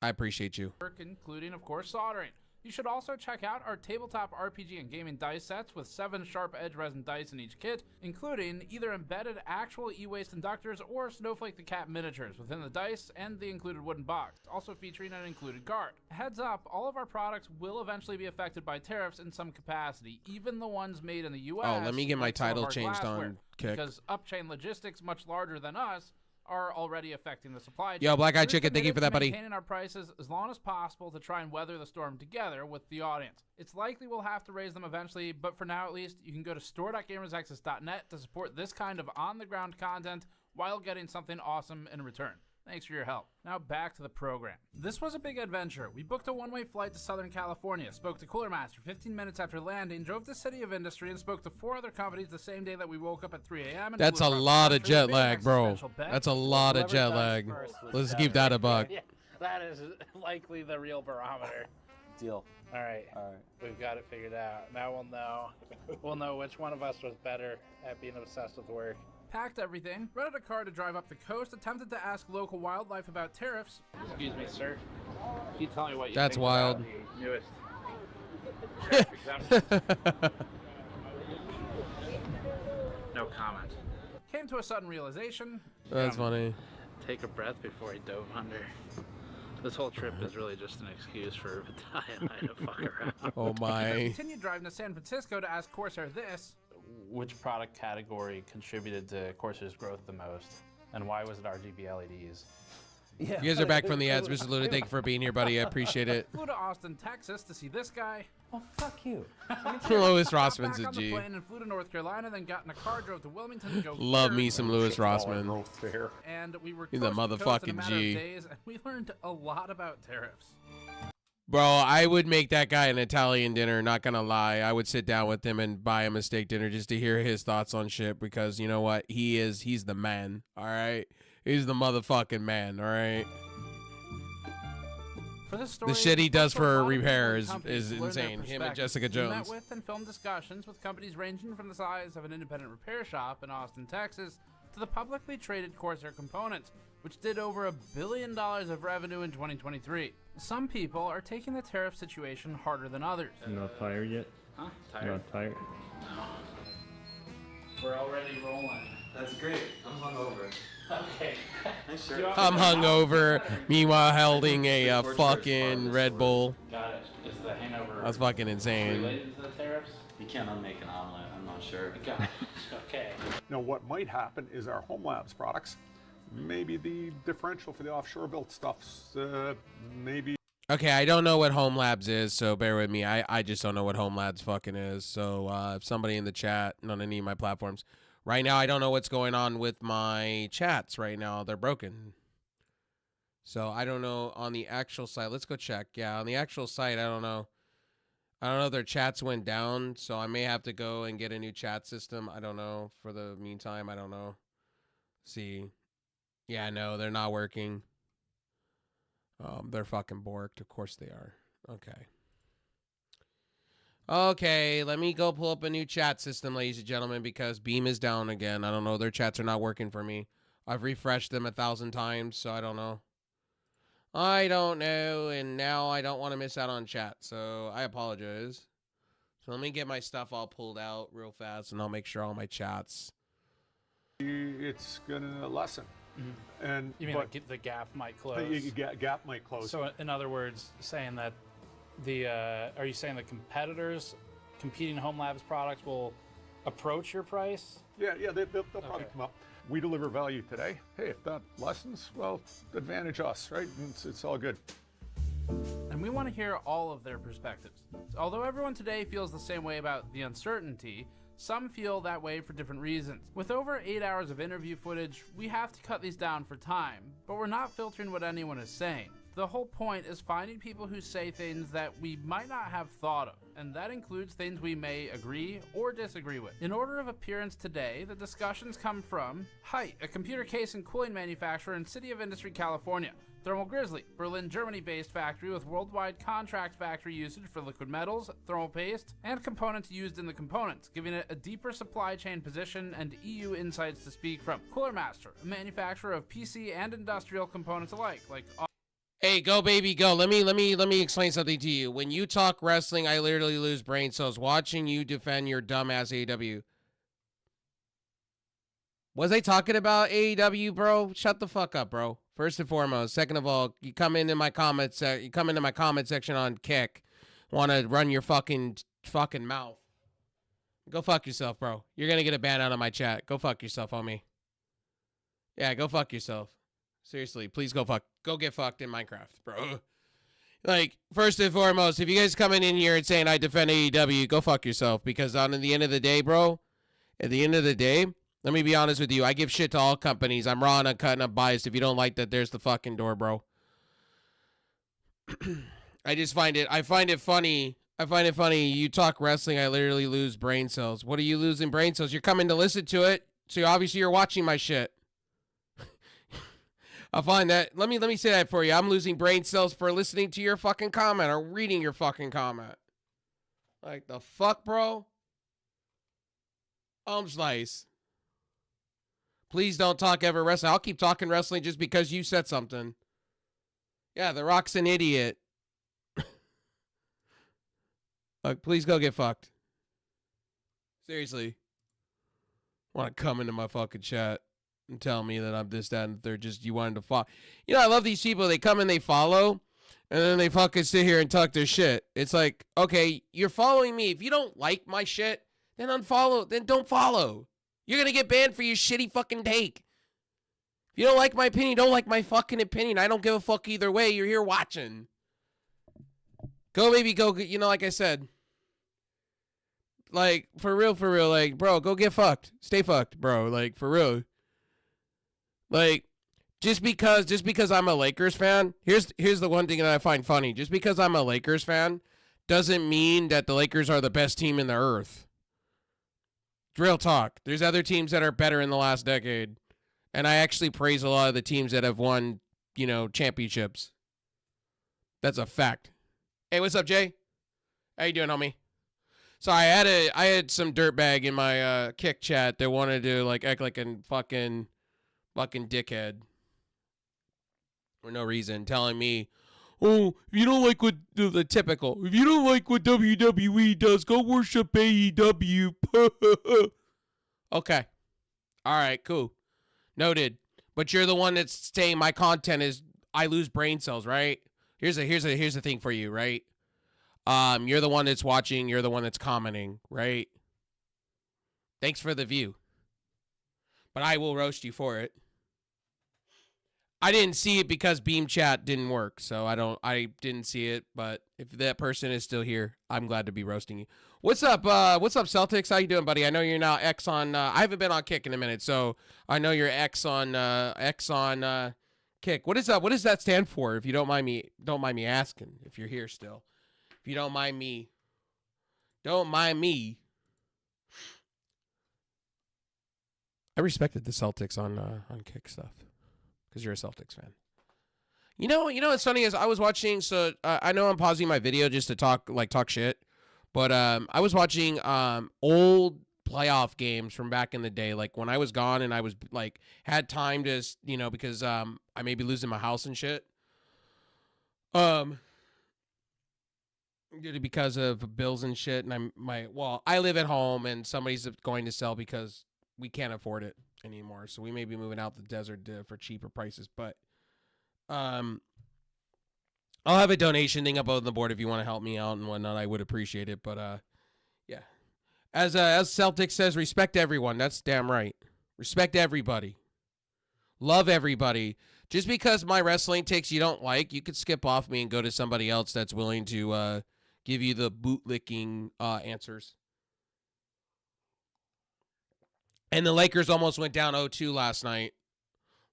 I appreciate you. Including, of course, soldering. You should also check out our tabletop RPG and gaming dice sets with 7 sharp edge resin dice in each kit, including either embedded actual e-waste inductors or Snowflake the Cat miniatures within the dice and the included wooden box, also featuring an included card. Heads up, all of our products will eventually be affected by tariffs in some capacity, even the ones made in the US. Oh, let me get my like some of title our changed glassware, on Kick. because Upchain Logistics, much larger than us, are already affecting the supply chain. Yo, Black Eye We're Chicken, thank you committed for that, to buddy. Maintaining our prices as long as possible to try and weather the storm together with the audience. It's likely we'll have to raise them eventually, but for now at least, you can go to store.gamersaccess.net to support this kind of on-the-ground content while getting something awesome in return. Thanks for your help. Now back to the program. This was a big adventure. We booked a one-way flight to Southern California, spoke to Cooler Master 15 minutes after landing, drove to City of Industry, and spoke to 4 other companies the same day that we woke up at 3 a.m. That's a lot of jet lag, bro. That's a lot of jet lag. Let's keep that a buck. Yeah, that is likely the real barometer. Deal. All right. We've got it figured out. Now we'll know. We'll know which one of us was better at being obsessed with work. Packed everything, rented a car to drive up the coast, attempted to ask local wildlife about tariffs. Excuse me, sir. Can you tell me what you That's think wild. about the newest tariff exemption? No comment. Came to a sudden realization. That's funny. Take a breath before he dove under. This whole trip is really just an excuse for Vitalia and I to fuck around. Oh my. Continued driving to San Francisco to ask Corsair this. Which product category contributed to Corsair's growth the most? And why was it RGB LEDs? Yeah. You guys are back from the ads, Mr. Luna. Thank you for being here, buddy. I appreciate it. Flew to Austin, Texas to see this guy. Oh, fuck you. Louis Got Rossman's back a on the G. plane and flew to North Carolina, then got in a car, drove to Wilmington to go Love here. me some Louis Rossman. And we were He's a coast to coast in motherfucking matter of G. days, and we learned a lot about tariffs. Bro, I would make that guy an Italian dinner, not gonna lie. I would sit down with him and buy him a steak dinner just to hear his thoughts on shit because you know what? He's the man, all right? He's the motherfucking man, all right? For this story, The shit he does spoke to a for lot of repair different companies is to learn their insane. Him and perspectives. Jessica We Jones. met with and filmed discussions with companies ranging from the size of an independent repair shop in Austin, Texas, to the publicly traded Corsair Components, which did over $1 billion of revenue in 2023. Some people are taking the tariff situation harder than others. You're not tired yet? Huh? You're Tired? not tired? We're already rolling. That's great. I'm hungover. Okay. Sure. I'm hungover, meanwhile holding a fucking Red Bull. Got it. Is the hangover That's fucking insane. related to the tariffs? You can't unmake an omelet. I'm not sure. Got it. Okay. Now, what might happen is our Home Labs products, maybe the differential for the offshore built stuff's maybe. Okay, I don't know what Home Labs is, so bear with me. I just don't know what Home Labs fucking is. So if somebody in the chat on any of my platforms. Right now, I don't know what's going on with my chats right now. They're broken. So I don't know on the actual site. Let's go check. Yeah, on the actual site, I don't know. I don't know if their chats went down, so I may have to go and get a new chat system. I don't know. For the meantime, I don't know. See. Yeah, no, they're not working. They're fucking borked. Of course they are. Okay. Okay, let me go pull up a new chat system, ladies and gentlemen, because Beam is down again. I don't know. Their chats are not working for me. I've refreshed them 1,000 times, so I don't know. I don't know, and now I don't want to miss out on chat, so I apologize. So let me get my stuff all pulled out real fast, and I'll make sure all my chats. It's gonna lessen. And You mean but like the gap might close? the gap might close. So in other words, saying that are you saying the competitors competing Home Labs products will approach your price? Yeah, they'll probably come up. We deliver value today. Hey, if that lessens, well, advantage us, right? It's all good. And we want to hear all of their perspectives. Although everyone today feels the same way about the uncertainty, some feel that way for different reasons. With over 8 hours of interview footage, we have to cut these down for time, but we're not filtering what anyone is saying. The whole point is finding people who say things that we might not have thought of, and that includes things we may agree or disagree with. In order of appearance today, the discussions come from Height, a computer case and cooling manufacturer in City of Industry, California. Thermal Grizzly, Berlin, Germany-based factory with worldwide contract factory usage for liquid metals, thermal paste, and components used in the components, giving it a deeper supply chain position and EU insights to speak from. Cooler Master, a manufacturer of PC and industrial components alike, like Hey, go baby, go. Let me explain something to you. When you talk wrestling, I literally lose brain cells watching you defend your dumbass AEW. Was I talking about AEW, bro? Shut the fuck up, bro. First and foremost. Second of all, you come into my comment section on Kick, want to run your fucking mouth. Go fuck yourself, bro. You're gonna get a ban out of my chat. Go fuck yourself, homie. Yeah, go fuck yourself. Seriously, please go get fucked in Minecraft, bro. Like, first and foremost, if you guys coming in here and saying I defend AEW, go fuck yourself. Because at the end of the day, bro, at the end of the day, let me be honest with you. I give shit to all companies. I'm raw and uncut and unbiased. If you don't like that, there's the fucking door, bro. I find it funny. You talk wrestling, I literally lose brain cells. What are you losing brain cells? You're coming to listen to it, so obviously you're watching my shit. I'll find that. Let me say that for you. I'm losing brain cells for listening to your fucking comment or reading your fucking comment. Like the fuck, bro? Slice. Please don't talk ever wrestling. I'll keep talking wrestling just because you said something. Yeah, The Rock's an idiot. Look, please go get fucked. Seriously. Want to come into my fucking chat and tell me that I'm this, that, and they're just, you wanted to follow. You know, I love these people. They come and they follow, and then they fucking sit here and talk their shit. It's like, okay, you're following me. If you don't like my shit, then unfollow. Then don't follow. You're going to get banned for your shitty fucking take. If you don't like my opinion, don't like my fucking opinion. I don't give a fuck either way. You're here watching. Go, baby, go. You know, like I said. Like, for real, like, bro, go get fucked. Stay fucked, bro. Like, for real. Like, just because I'm a Lakers fan, here's the one thing that I find funny. Just because I'm a Lakers fan doesn't mean that the Lakers are the best team in the earth. Real talk. There's other teams that are better in the last decade. And I actually praise a lot of the teams that have won, you know, championships. That's a fact. Hey, what's up, Jay? How you doing, homie? Sorry, I had some dirtbag in my kick chat that wanted to like act like a fucking dickhead for no reason, telling me, "Oh, if you don't like what the typical, if you don't like what WWE does, go worship AEW." Okay, all right, cool, noted. But you're the one that's saying my content is I lose brain cells, right? Here's the thing for you, right? You're the one that's watching, you're the one that's commenting, right? Thanks for the view. But I will roast you for it. I didn't see it because Beam Chat didn't work, so I didn't see it, but if that person is still here, I'm glad to be roasting you. What's up, Celtics? How you doing, buddy? I know you're now X on I haven't been on Kick in a minute, so I know you're X on Kick. What does that stand for? If you don't mind me asking, if you're here still. If you don't mind me. I respected the Celtics on Kick stuff because you're a Celtics fan. You know what's funny is I was watching. So I know I'm pausing my video just to talk shit, but I was watching old playoff games from back in the day, like when I was gone and I was like had time to because I may be losing my house and shit. Because of bills and shit, and I live at home and somebody's going to sell because we can't afford it anymore, so we may be moving out the desert for cheaper prices. But I'll have a donation thing up on the board if you want to help me out and whatnot. I would appreciate it. But yeah, as Celtics says, respect everyone. That's damn right. Respect everybody. Love everybody. Just because my wrestling takes you don't like, you could skip off me and go to somebody else that's willing to give you the bootlicking answers. And the Lakers almost went down 0-2 last night.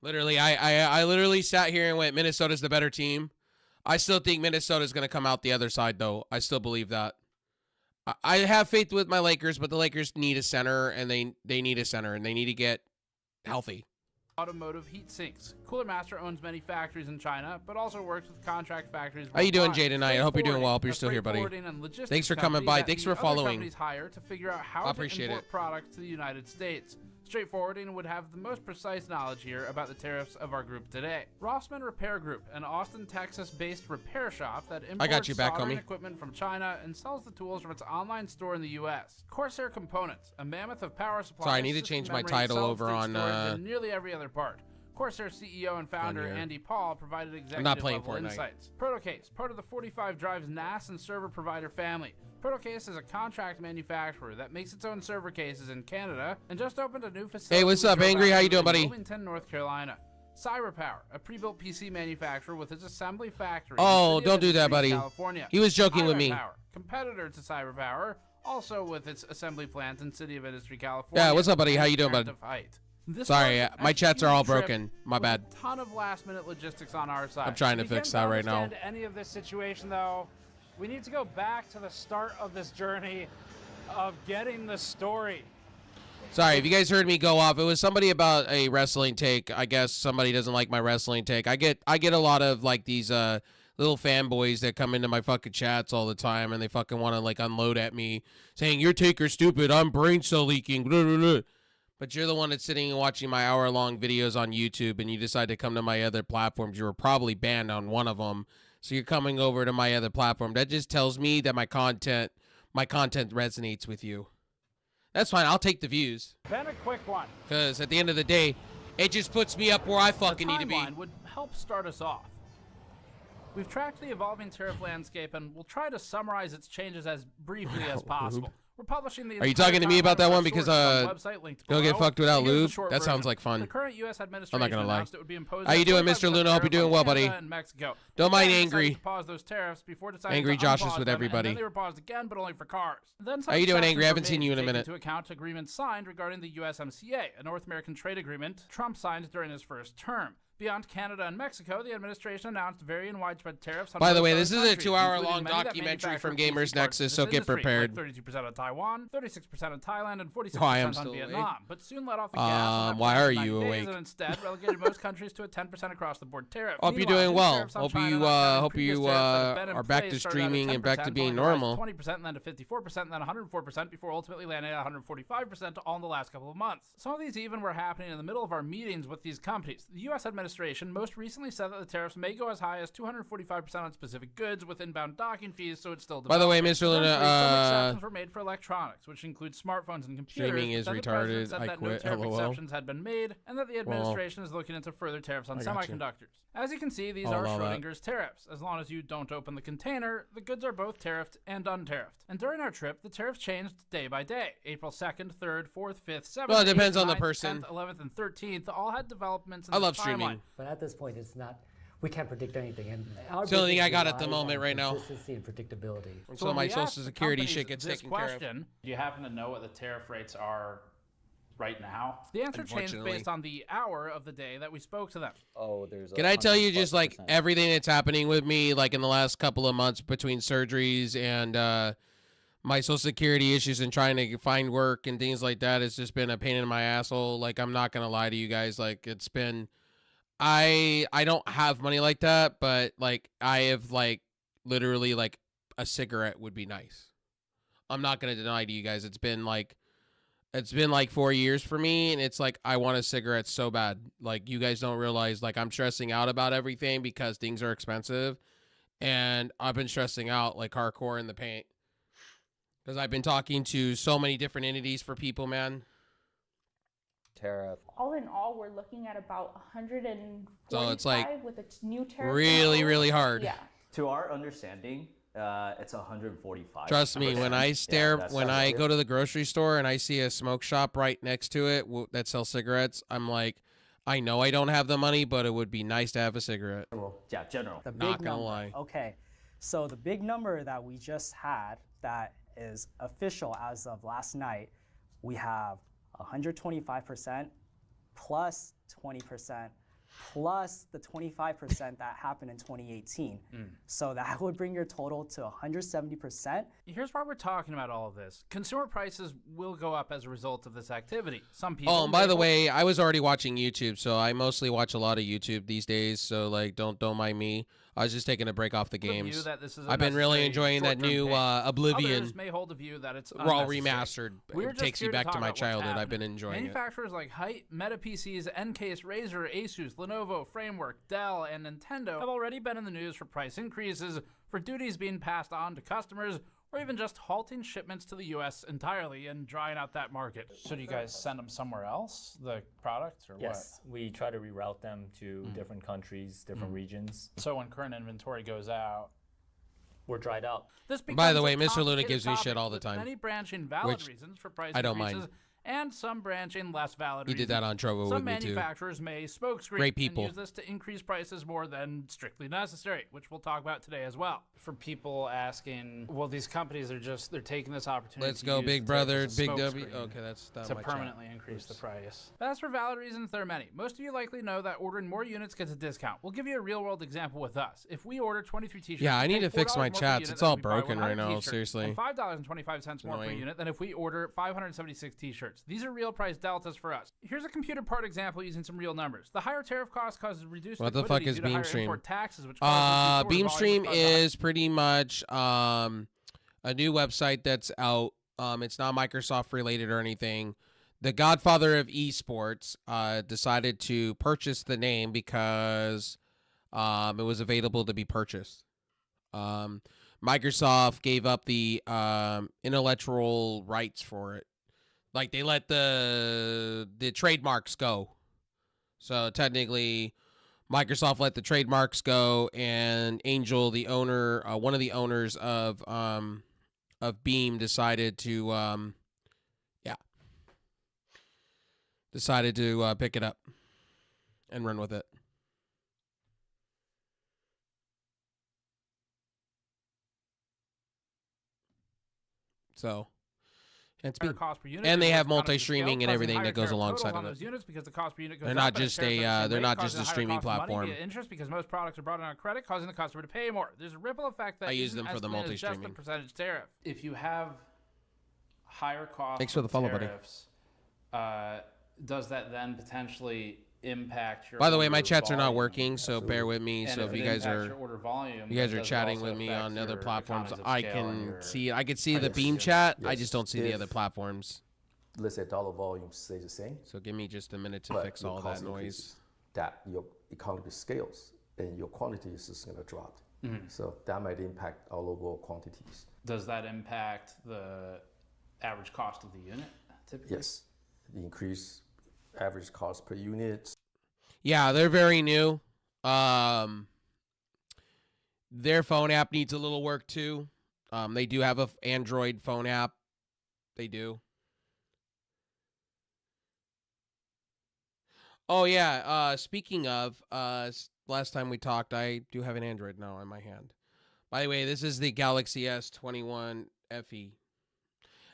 Literally, I literally sat here and went, Minnesota's the better team. I still think Minnesota's going to come out the other side, though. I still believe that. I have faith with my Lakers, but the Lakers need a center, and they need a center, and they need to get healthy. Automotive heat sinks. Cooler Master owns many factories in China, but also works with contract factories. How you doing, Jay, tonight? I hope you're doing well. Hope you're still here, buddy. Thanks for coming by. Thanks for following. Hire to figure out how to import products to the United States. Straight Forwarding would have the most precise knowledge here about the tariffs of our group today. Rossman Repair Group, an Austin, Texas-based repair shop that imports soldering equipment from China and sells the tools from its online store in the U.S. Corsair Components, a mammoth of power supplies. Sorry, I need to change my title over on nearly every other part. Corsair CEO and founder Andy Paul provided executive-level insights. Protocase, part of the 45 Drives NAS and server provider family. Protocase is a contract manufacturer that makes its own server cases in Canada and just opened a new facility. Hey, what's up, Angry? How you doing, buddy? Wilmington, North Carolina. CyberPower, a pre-built PC manufacturer with its assembly factory. Oh, don't do that, buddy. California. He was joking with me. Competitor to CyberPower, also with its assembly plant in City of Industry, California. Yeah, what's up, buddy? How you doing, bud? Sorry, my chats are all broken. My bad. A ton of last-minute logistics on our side. I'm trying to fix that right now. Any of this situation, though, we need to go back to the start of this journey of getting the story. Sorry, if you guys heard me go off, it was somebody about a wrestling take. I guess somebody doesn't like my wrestling take. I get a lot of like these little fanboys that come into my fucking chats all the time, and they fucking want to like unload at me saying your take are stupid. I'm brain cell leaking. Blah, blah, blah. But you're the one that's sitting and watching my hour-long videos on YouTube, and you decide to come to my other platforms. You were probably banned on one of them, so you're coming over to my other platform. That just tells me that my content resonates with you. That's fine. I'll take the views. Then a quick one. Because at the end of the day, it just puts me up where I fucking need to be. The timeline would help start us off. We've tracked the evolving tariff landscape, and we'll try to summarize its changes as briefly as possible. We're publishing the. Are you talking to me about that one? Because go get fucked without lube. That sounds like fun. The current U.S. administration I'm not gonna lie. announced it would be imposed. How you doing, Mr. Luna? Hope you're doing well, buddy. Don't mind Angry. To pause those tariffs before deciding Angry to Josh is unpause with them, everybody. And then they were paused again, but only for cars. Then How you doing, Angry? I haven't seen you in a take minute. into account agreements signed regarding the USMCA, a North American trade agreement Trump signed during his first term. Beyond Canada and Mexico, the administration announced very and widespread tariffs on By the way, most this other is a countries, 2-hour-long including many that documentary from manufacture Gamers PC parts Nexus, in so this get industry, prepared. Like 32% on Taiwan, 36% on Thailand, and 46% I am on still Vietnam. awake. But soon let off the gas. Why are 9 you days awake? And instead relegated most countries to a 10% across-the-board tariff. Hope you're Meanwhile, doing new well. tariffs on Hope China you not counting hope previous you tariffs that have been in are back place to started out at streaming and back to 10%, being going to rise normal. 20%, and then to 54%, and then 104% before ultimately landing at 145% all in the last couple of months. Some of these even were happening in the middle of our meetings with these companies. The U.S. administration most recently said that the tariffs may go as high as 245% on specific goods with inbound docking fees, so it's still By the way, developing. Mr. Luna, Eventually, some exceptions were made for electronics, which includes smartphones and computers. Streaming is but then the president retarded. said I that quit. no tariff LOL. exceptions had been made, and that the administration is looking into further tariffs on I got you. semiconductors. As you can see, these I'll are allow that. Schrodinger's tariffs. As long as you don't open the container, the goods are both tariffed and untariffed. And during our trip, the tariffs changed day by day. April 2nd, 3rd, 4th, 5th, 7th, Well, it depends 8th, on the 9th, person. 10th, 11th, and 13th all had developments in I the love timeline. streaming. But at this point, it's not. We can't predict anything, and our It's the only thing I business got at the relies moment on right now. Consistency and predictability. So when my we Social asked the Security companies shit gets this taken care of. question, Do you happen to know what the tariff rates are right now? The answer changed Unfortunately. based on the hour of the day that we spoke to them. Oh, there's. Can I tell you just like everything that's happening with me, like in the last couple of months between surgeries and my Social Security issues and trying to find work and things like that? It's just been a pain in my asshole. Like, I'm not gonna lie to you guys. Like, it's been, I don't have money like that, but like I have like literally like a cigarette would be nice. I'm not gonna deny to you guys. It's been like 4 years for me, and it's like I want a cigarette so bad. Like, you guys don't realize, like, I'm stressing out about everything because things are expensive, and I've been stressing out like hardcore in the paint because I've been talking to so many different entities for people, man. Tariff. All in all, we're looking at about 145 So it's like with a new tariff. really, really hard. Yeah. To our understanding, it's 145. Trust me, when I when I go to the grocery store and I see a smoke shop right next to it that sells cigarettes, I'm like, I know I don't have the money, but it would be nice to have a cigarette. Yeah, general. The big Not gonna number. lie. Okay, so the big number that we just had that is official as of last night, we have 125% plus 20% plus the 25% that happened in 2018. So that would bring your total to 170%. Here's why we're talking about all of this. Consumer prices will go up as a result of this activity. Some people. Oh, and by may the hold- way, I was already watching YouTube, so I mostly watch a lot of YouTube these days. So like, don't mind me. I was just taking a break off the view games. that this is a I've been really necessary enjoying that short-term new pain. Oblivion. Others may hold the view that it's Raw unnecessary. remastered. We're It just takes you here to back to talk my about what's childhood. I've happening. been enjoying it. Manufacturers like Height, Meta PCs, Encase, Razer, Asus, Lenovo, Framework, Dell, and Nintendo have already been in the news for price increases, for duties being passed on to customers, or even just halting shipments to the U.S. entirely and drying out that market. So do you guys send them somewhere else, the product, or Yes, we try to reroute them to different countries, different regions. what? So when current inventory goes out, We're dried out. This By the becomes way, a Mr. Luna complicated gives me shit topic all the with time, Many branching valid which reasons for price I don't increases, mind. and some branching less valid He reasons. did that on Trovo Some with me too. manufacturers may smokescreen Great people. and use this to increase prices more than strictly necessary, which we'll talk about today as well. for people asking, well, these companies are they're taking this opportunity. Let's to go, use Big the Brother, tariffs as a Big W. smokescreen Okay, that's not to my chat. permanently increase the price. As for valid reasons, there are many. Most of you likely know that ordering more units gets a discount. We'll give you a real-world example with us. If we order 23 t-shirts, Yeah, I we need pay to fix $4 my more per chats. unit It's than all if we buy broken 100 right now, t-shirts, seriously. and $5.25 more per Annoying. unit than if we order 576 t-shirts. differs. These are real price deltas for us. Here's a computer part example using some real numbers. The higher tariff cost causes reduced What the liquidity fuck is due to higher Beamstream? import taxes, which causes reduced order volume, Beamstream which causes is pretty much a new website that's out. It's not Microsoft related or anything. The godfather of esports decided to purchase the name because it was available to be purchased. Microsoft gave up the intellectual rights for it. Like, they let the trademarks go. So technically, Microsoft let the trademarks go, and Angel, the owner, one of the owners of Beam, decided to pick it up and run with it. So, it's higher cost per unit, and they as have well as economies of scale, multi-streaming and causing everything higher that goes tariff alongside totals on of those it. units because the cost per unit goes They're up, not and the just tariff a, at the same they're rate, not just causing a higher streaming cost of money platform. via interest because most products are brought in on credit, causing the customer to pay more. There's a ripple effect that I use isn't them for the estimated as just the multi-streaming. percentage tariff. If you have higher costs, Thanks for the follow, buddy. tariffs, does that then potentially impact your? By the way, my order chats are not volume? working, so bear with me. And So if it you guys impacts are your order volume, you guys then are does it chatting also with me affect on other your platforms, economies of I scale and can your- see I can see the Yes. Beam chat. I Yes. just don't see the If- other platforms. Let's say dollar volume stays the same. So give me just a minute to but fix your all that cost noise. increases. That your economy scales and your quantity is just going to drop. Mhm. So that might impact our overall quantities. Does that impact the average cost of the unit? Typically? Yes, the increase average cost per unit. Yeah, they're very new. Their phone app needs a little work too. They do have a Android phone app. They do. Oh yeah. Speaking of, last time we talked, I do have an Android now in my hand. By the way, this is the Galaxy S21 FE.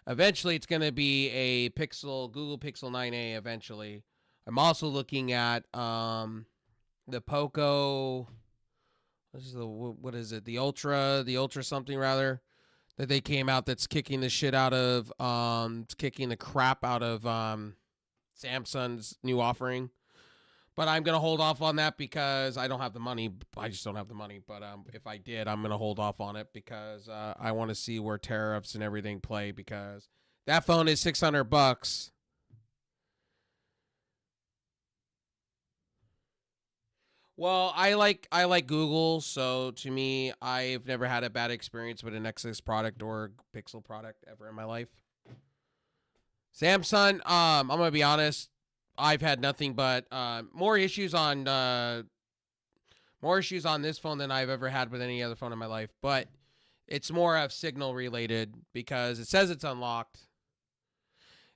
Eventually, it's going to be a Google Pixel 9a. Eventually, I'm also looking at the Poco. What is it? The Ultra something rather, that they came out that's kicking the shit out of it's kicking the crap out of Samsung's new offering. But I'm gonna hold off on that because I don't have the money. I just don't have the money. But if I did, I'm gonna hold off on it because I want to see where tariffs and everything play, because that phone is $600. Well, I like Google, so to me, I've never had a bad experience with an Nexus product or Pixel product ever in my life. Samsung, I'm gonna be honest, I've had nothing but more issues on this phone than I've ever had with any other phone in my life. But it's more of signal related because it says it's unlocked.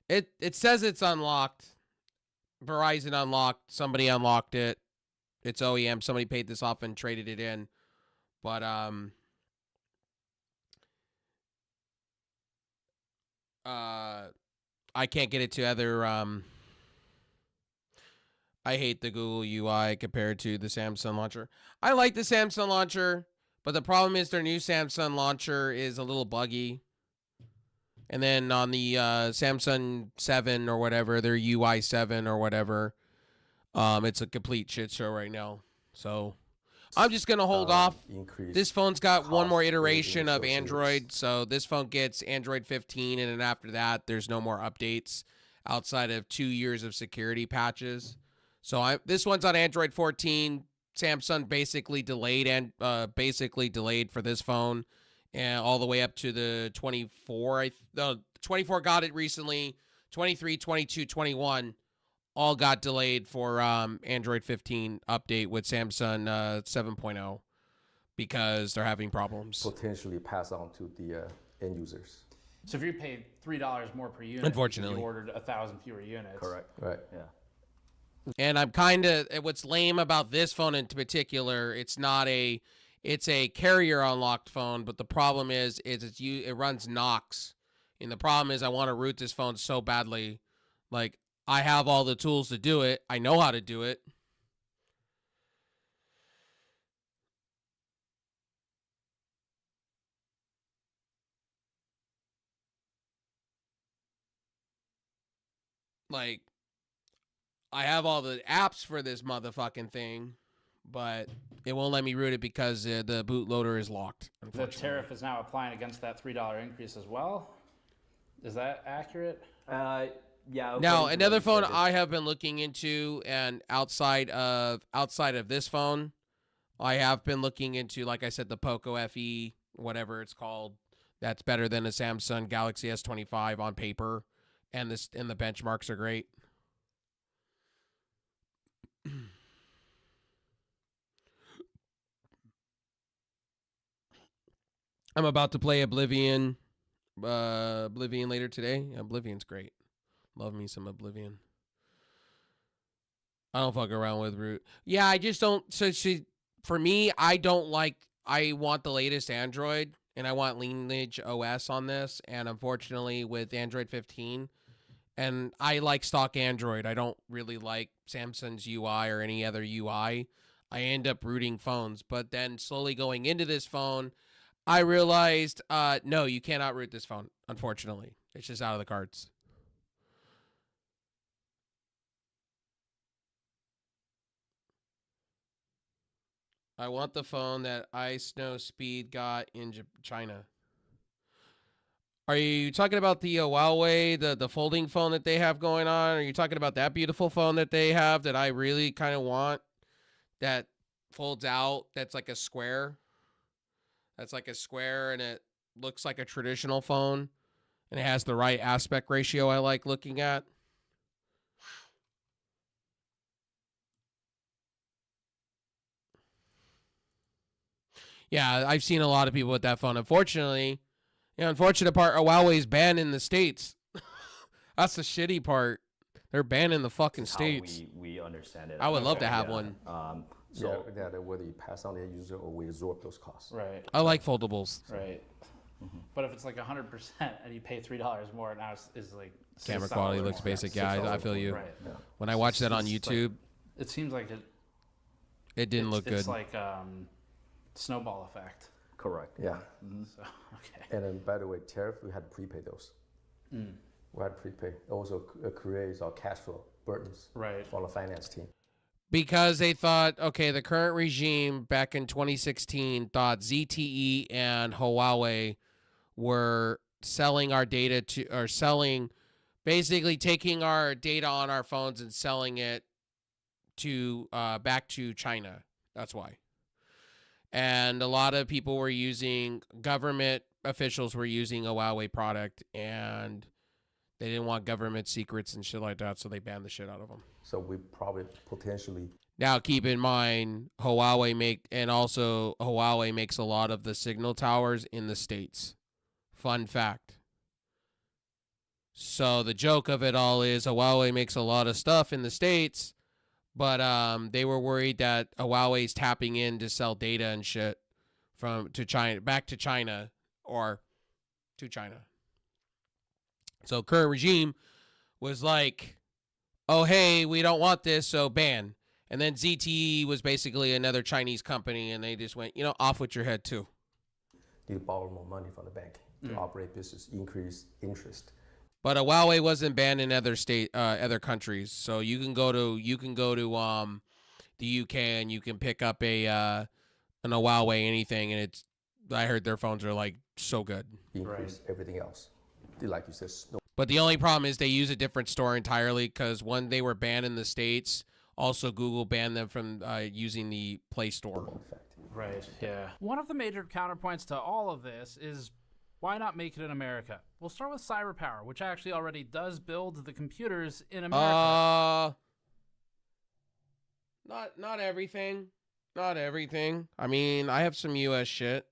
It says it's unlocked. Verizon unlocked. Somebody unlocked it. It's OEM. Somebody paid this off and traded it in. But I can't get it to other I hate the Google UI compared to the Samsung launcher. I like the Samsung launcher, but the problem is their new Samsung launcher is a little buggy. And then on the Samsung 7 or whatever, their UI 7 or whatever, it's a complete shit show right now. So I'm just going to hold off. This phone's got one more iteration of Android. So this phone gets Android 15, and then after that, there's no more updates outside of 2 years of security patches. So this one's on Android 14. Samsung basically delayed for this phone, and all the way up to the 24. The 24 got it recently. 23, 22, 21 all got delayed for Android 15 update with Samsung 7.0 because they're having problems. Potentially pass on to the end users. So if you paid $3 more per unit, Unfortunately. you ordered 1,000 fewer units. Correct. Right. Yeah. And I'm what's lame about this phone in particular, it's a carrier unlocked phone, but the problem is it runs Knox. And the problem is I want to root this phone so badly. Like, I have all the tools to do it. I know how to do it. Like, I have all the apps for this motherfucking thing, but it won't let me root it because the bootloader is locked. The tariff is now applying against that $3 increase as well. Is that accurate? Yeah. Now, another phone I have been looking into, and outside of this phone, I have been looking into, like I said, the Poco FE, whatever it's called. That's better than a Samsung Galaxy S25 on paper, and the benchmarks are great. I'm about to play Oblivion later today. Oblivion's great. Love me some Oblivion. I don't fuck around with root. Yeah, I just don't. For me, I want the latest Android, and I want Lineage OS on this. And unfortunately, with Android 15, and I like stock Android. I don't really like Samsung's UI or any other UI. I end up rooting phones. But then slowly going into this phone, I realized, no, you cannot root this phone, unfortunately. It's just out of the cards. I want the phone that iSnowSpeed got in China. Are you talking about the Huawei, the folding phone that they have going on? Are you talking about that beautiful phone that they have that I really kind of want, that folds out, that's like a square? That's like a square, and it looks like a traditional phone, and it has the right aspect ratio I like looking at. Yeah, I've seen a lot of people with that phone. Unfortunately, unfortunate part, Huawei's banned in the States. That's the shitty part. They're banned in the fucking States. We understand it. I would love to have one. So whether you pass on the end user or we absorb those costs. Right. I like foldables. Right. But if it's like 100% and you pay $3 more, now it's like Camera quality looks basic. Yeah, I feel you. Right. Yeah. When I watched that on YouTube, it seems like it didn't look good. It's like snowball effect. Correct. Yeah. So, okay. And then, by the way, tariff, we had to prepay those. We had to prepay. It also creates our cash flow burdens for the finance team. Because they thought, okay, the current regime back in 2016 thought ZTE and Huawei were selling our data basically taking our data on our phones and selling it to back to China. That's why. And a lot of people were using, government officials were using a Huawei product, and they didn't want government secrets and shit like that, so they banned the shit out of them. So we probably potentially. Now, keep in mind, Huawei makes a lot of the signal towers in the States. Fun fact. So the joke of it all is Huawei makes a lot of stuff in the States, but they were worried that Huawei's tapping in to sell data and shit to China, back to China, or to China. So current regime was like, oh, hey, we don't want this, so ban. And then ZTE was basically another Chinese company, and they just went, off with your head, too. Need to borrow more money from the bank to operate business, increase interest. But Huawei wasn't banned in other countries, so you can go to the UK and you can pick up an Huawei anything, and I heard their phones are like so good. Increase everything else, like you said. But the only problem is they use a different store entirely, because when they were banned in the States, also Google banned them from using the Play Store. Right. Yeah. One of the major counterpoints to all of this is, why not make it in America? We'll start with CyberPower, which actually already does build the computers in America. Not everything. Not everything. I mean, I have some US shit.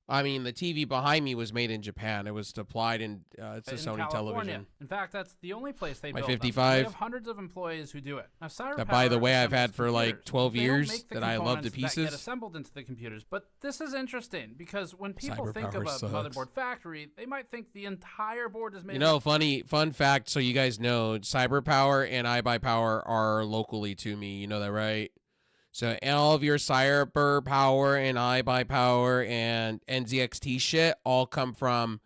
I mean, the TV behind me was made in Japan. It was supplied it's a Sony California. television. In fact, that's the only place they My build 55. They have hundreds of employees who do it. Now, CyberPower, that, by the way, I've had for like 12 They don't years make the that I love to components pieces. that get assembled into the computers. But this is interesting, because when people think of CyberPower a sucks. motherboard factory, they might think the entire board is made Fun fact, so you guys know, CyberPower and iBuyPower are locally to me. You know that, right? So all of your CyberPower and iBuyPower and NZXT shit all come from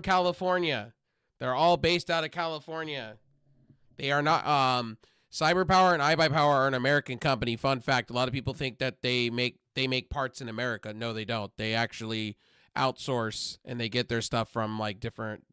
California. They're all based out of California. They are not. CyberPower and iBuyPower are an American company. Fun fact: a lot of people think that they make parts in America. No, they don't. They actually outsource and they get their stuff from like different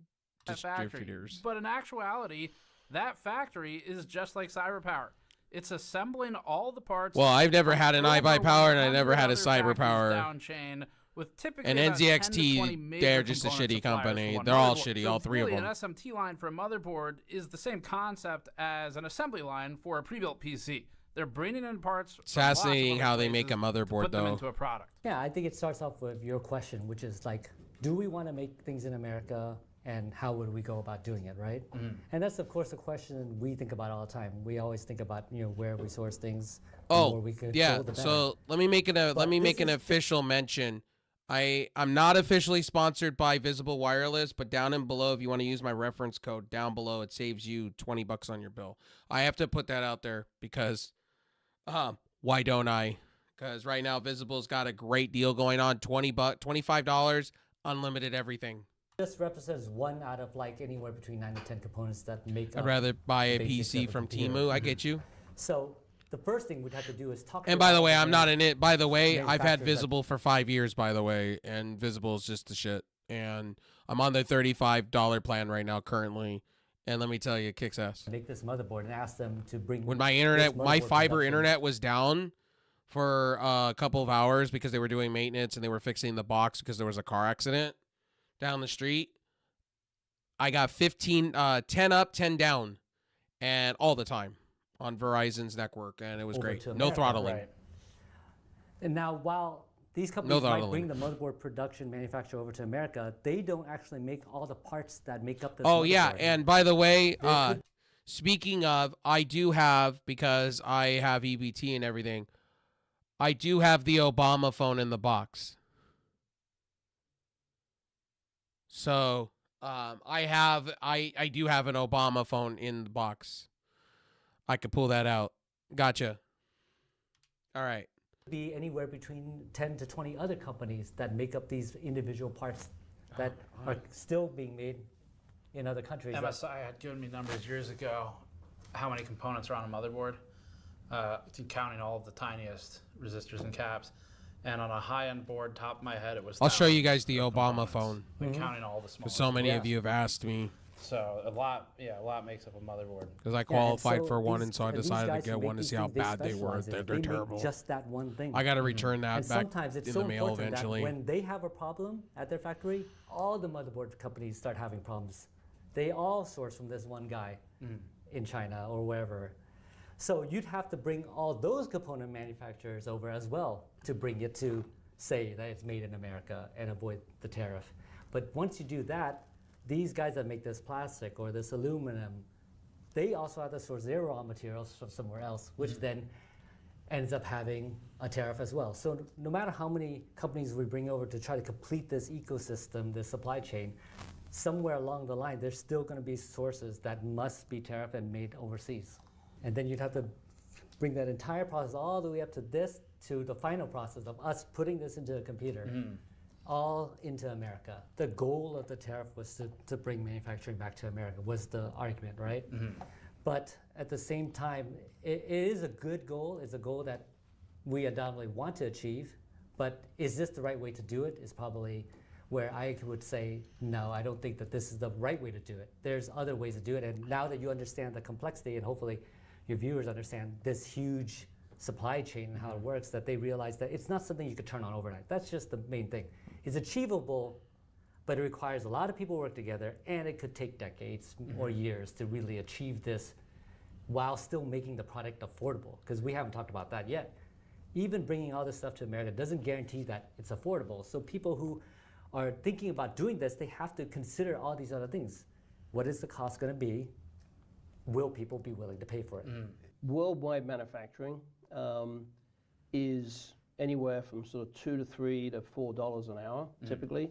distributors. But in actuality, that factory is just like CyberPower. It's assembling all the parts. Well, I've never had an iBuyPower and I never had a CyberPower. CyberPower. Down chain with typically and about 10 to 20 NZXT, major they're just a component shitty suppliers company. for one They're all motherboard. shitty, So all three really, of them. An SMT line for a motherboard is the same concept as an assembly line for a pre-built PC. They're bringing in parts. It's fascinating how they make a motherboard, put them though. into a product. Yeah, I think it starts off with your question, which is like, do we want to make things in America, and how would we go about doing it, right? And that's of course a question we think about all the time. We always think about where we source things. The more we could yeah. build, the better. So let me make an official mention. I'm not officially sponsored by Visible Wireless, but down and below, if you want to use my reference code down below, it saves you $20 on your bill. I have to put that out there because, why don't I? Because right now Visible's got a great deal going on, $25, unlimited everything. Just represents one out of like anywhere between 9 to 10 components that make. I'd rather buy a the basics PC of a from computer. Temu. I get you. So the first thing we'd have to do is talk. And to by the all way, the I'm not in it. By the way, I've had manufacturers that- Visible for 5 years, by the way, and Visible is just the shit. And I'm on the $35 plan right now currently, and let me tell you, it kicks ass. Make this motherboard and ask them to bring. When my this internet, my motherboard fiber production. internet was down for a couple of hours because they were doing maintenance and they were fixing the box because there was a car accident down the street. I got 10 up, 10 down, and all the time on Verizon's network, and it was Over great. to No America, throttling. right. And now, while these companies No might throttling. bring the motherboard production manufacturer over to America, they don't actually make all the parts that make up this. Oh yeah, motherboard. and by the way, They could- speaking of, I do have, because I have EBT and everything, I do have the Obama phone in the box. So I do have an Obama phone in the box. I could pull that out. Gotcha. All right. Be anywhere between 10 to 20 other companies that make up these individual parts that are still being made in other countries. MSI had given me numbers years ago, how many components are on a motherboard, counting all of the tiniest resistors and caps. And on a high-end board, top of my head, it was. I'll show you guys the thousands of Obama components, phone. like counting all the small. So many of you have asked me. So a lot makes up a motherboard. Because I qualified for one, and so I decided to get one to see how bad they were. They're terrible. Just that one thing. I got to return that And back sometimes it's in so the mail important eventually. that when they have a problem at their factory, all the motherboard companies start having problems. They all source from this one guy in China or wherever. So you'd have to bring all those component manufacturers over as well to bring it to say that it's made in America and avoid the tariff. But once you do that, these guys that make this plastic or this aluminum, they also have to source their raw materials from somewhere else, which then ends up having a tariff as well. So no matter how many companies we bring over to try to complete this ecosystem, this supply chain, somewhere along the line, there's still going to be sources that must be tariff and made overseas. And then you'd have to bring that entire process all the way up to this, to the final process of us putting this into a computer, all into America. The goal of the tariff was to bring manufacturing back to America, was the argument, right? But at the same time, it is a good goal. It's a goal that we undoubtedly want to achieve, but is this the right way to do it is probably where I would say, no, I don't think that this is the right way to do it. There's other ways to do it, and now that you understand the complexity, and hopefully your viewers understand this huge supply chain and how it works, that they realize that it's not something you could turn on overnight. That's just the main thing. It's achievable, but it requires a lot of people work together, and it could take decades or years to really achieve this while still making the product affordable, because we haven't talked about that yet. Even bringing all this stuff to America doesn't guarantee that it's affordable. So people who are thinking about doing this, they have to consider all these other things. What is the cost going to be? Will people be willing to pay for it? Worldwide manufacturing is anywhere from sort of $2 to $3 to $4 an hour, typically.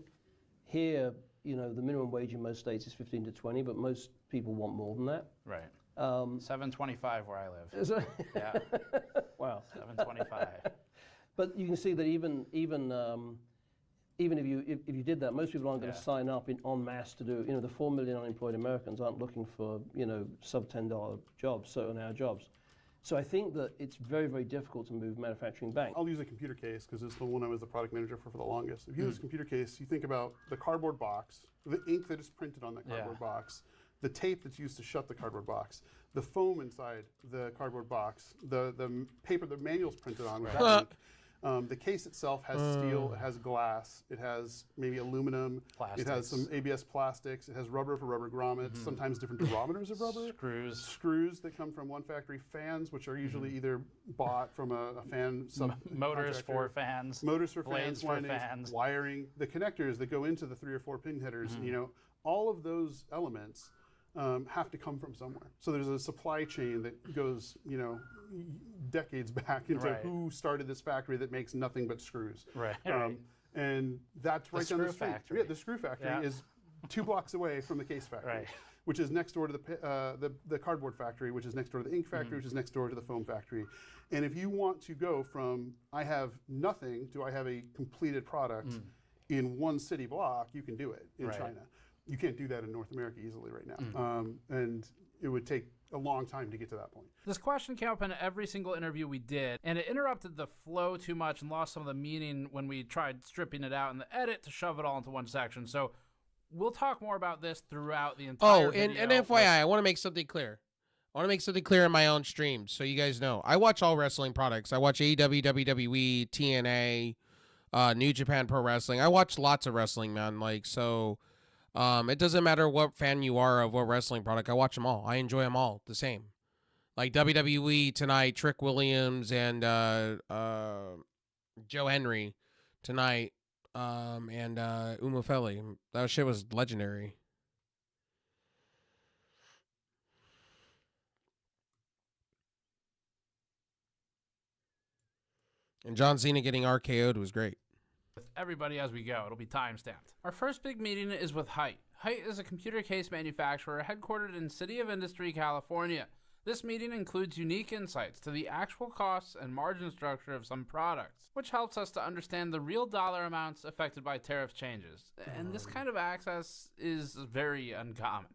Here, the minimum wage in most states is 15 to 20, but most people want more than that. Right. $7.25 where I live. Yeah. Wow. $7.25. But you can see that even even if you did that, most people aren't going to sign up en masse to do. The 4 million unemployed Americans aren't looking for sub $10 jobs, certain-hour jobs. So I think that it's very, very difficult to move manufacturing back. I'll use a computer case because it's the one I was the product manager for the longest. If you use a computer case, you think about the cardboard box, the ink that is printed on that cardboard box, the tape that's used to shut the cardboard box, the foam inside the cardboard box, the paper the manual's printed on with that ink. The case itself has steel, it has glass, it has maybe aluminum, it has some ABS plastics, it has rubber for rubber grommets, sometimes different durometers of rubber. Screws that come from one factory, fans, which are usually either bought from a fan motors for fans, blades for fans, wiring, the connectors that go into the 3 or 4 pin headers, all of those elements have to come from somewhere. So there's a supply chain that goes, decades back into who started this factory that makes nothing but screws. And that's right down the street. Yeah, the screw factory is 2 blocks away from the case factory, which is next door to the cardboard factory, which is next door to the ink factory, which is next door to the foam factory. And if you want to go from I have nothing to I have a completed product in one city block, you can do it in China. You can't do that in North America easily right now. And it would take a long time to get to that point. This question came up in every single interview we did, and it interrupted the flow too much and lost some of the meaning when we tried stripping it out in the edit to shove it all into one section. So we'll talk more about this throughout the entire video. And FYI, I want to make something clear. I want to make something clear in my own streams so you guys know. I watch all wrestling products. I watch AEW, WWE, TNA, New Japan Pro Wrestling. I watch lots of wrestling, man. It doesn't matter what fan you are of what wrestling product. I watch them all. I enjoy them all the same. Like WWE tonight, Trick Williams and Joe Henry tonight, and Umofeli. That shit was legendary. And John Cena getting RKO'd was great. With everybody as we go. It'll be time-stamped. Our first big meeting is with Height. Height is a computer case manufacturer headquartered in City of Industry, California. This meeting includes unique insights to the actual costs and margin structure of some products, which helps us to understand the real dollar amounts affected by tariff changes. And this kind of access is very uncommon.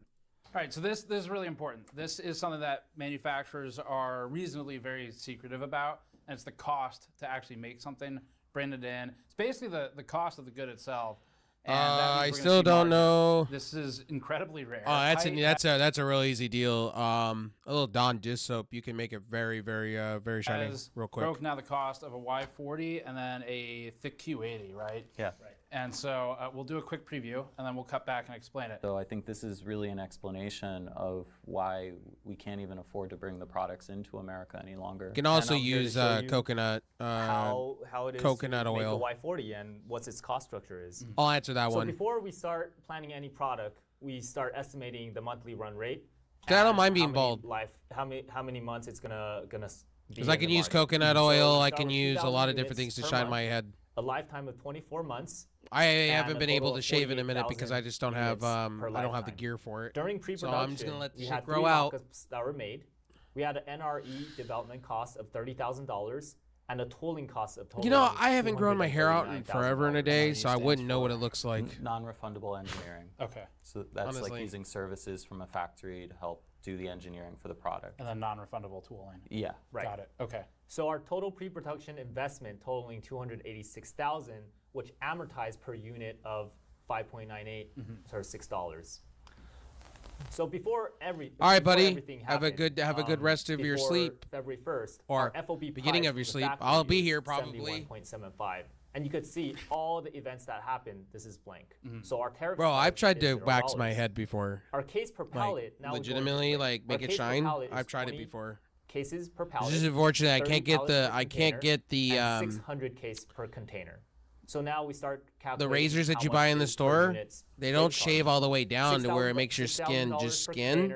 All right, so this is really important. This is something that manufacturers are reasonably very secretive about, and it's the cost to actually make something, bring it in. It's basically the cost of the good itself. And I still don't know. This is incredibly rare. Oh, that's a real easy deal. A little Dawn dish soap, you can make it very, very, very shiny, real quick. Broke now the cost of a Y40 and then a thick Q80, right? Yeah. Right. And so we'll do a quick preview, and then we'll cut back and explain it. So I think this is really an explanation of why we can't even afford to bring the products into America any longer. You can also use coconut how it is coconut to oil. make a Y40 and what its cost structure is. I'll answer that one. So before we start planning any product, we start estimating the monthly run rate. I don't mind being bald. How many months it's gonna be. Because I can use coconut oil. I can use a lot of different things to shine my head. A lifetime of 24 months. I haven't been able to shave in a minute because I just don't have I don't have the gear for it. During pre-production, so I'm just gonna let the shit grow out. That were made. We had an NRE development cost of $30,000 and a tooling cost of I haven't grown my hair out in forever and a day, so I wouldn't know what it looks like. Non-refundable engineering. Okay. So that's like using services from a factory to help do the engineering for the product. And then non-refundable tooling. Yeah. Right. Got it. Okay. So our total pre-production investment totaling $286,000, which amortized per unit of 5.98, so $6. So before all right, buddy. Everything happened, have a good rest of your sleep. February 1st, or our FOB beginning of your sleep. I'll be here probably. 71.75. And you could see all the events that happened. This is blank. So our tariff. Bro, I've tried to wax my head before. Our case per pallet now legitimately make it shine. I've tried it before. Cases per pallet. This is unfortunate. I can't get the 600 case per container. So now we start calculating the razors that you buy in the store. They don't shave all the way down to where it makes your skin just skin.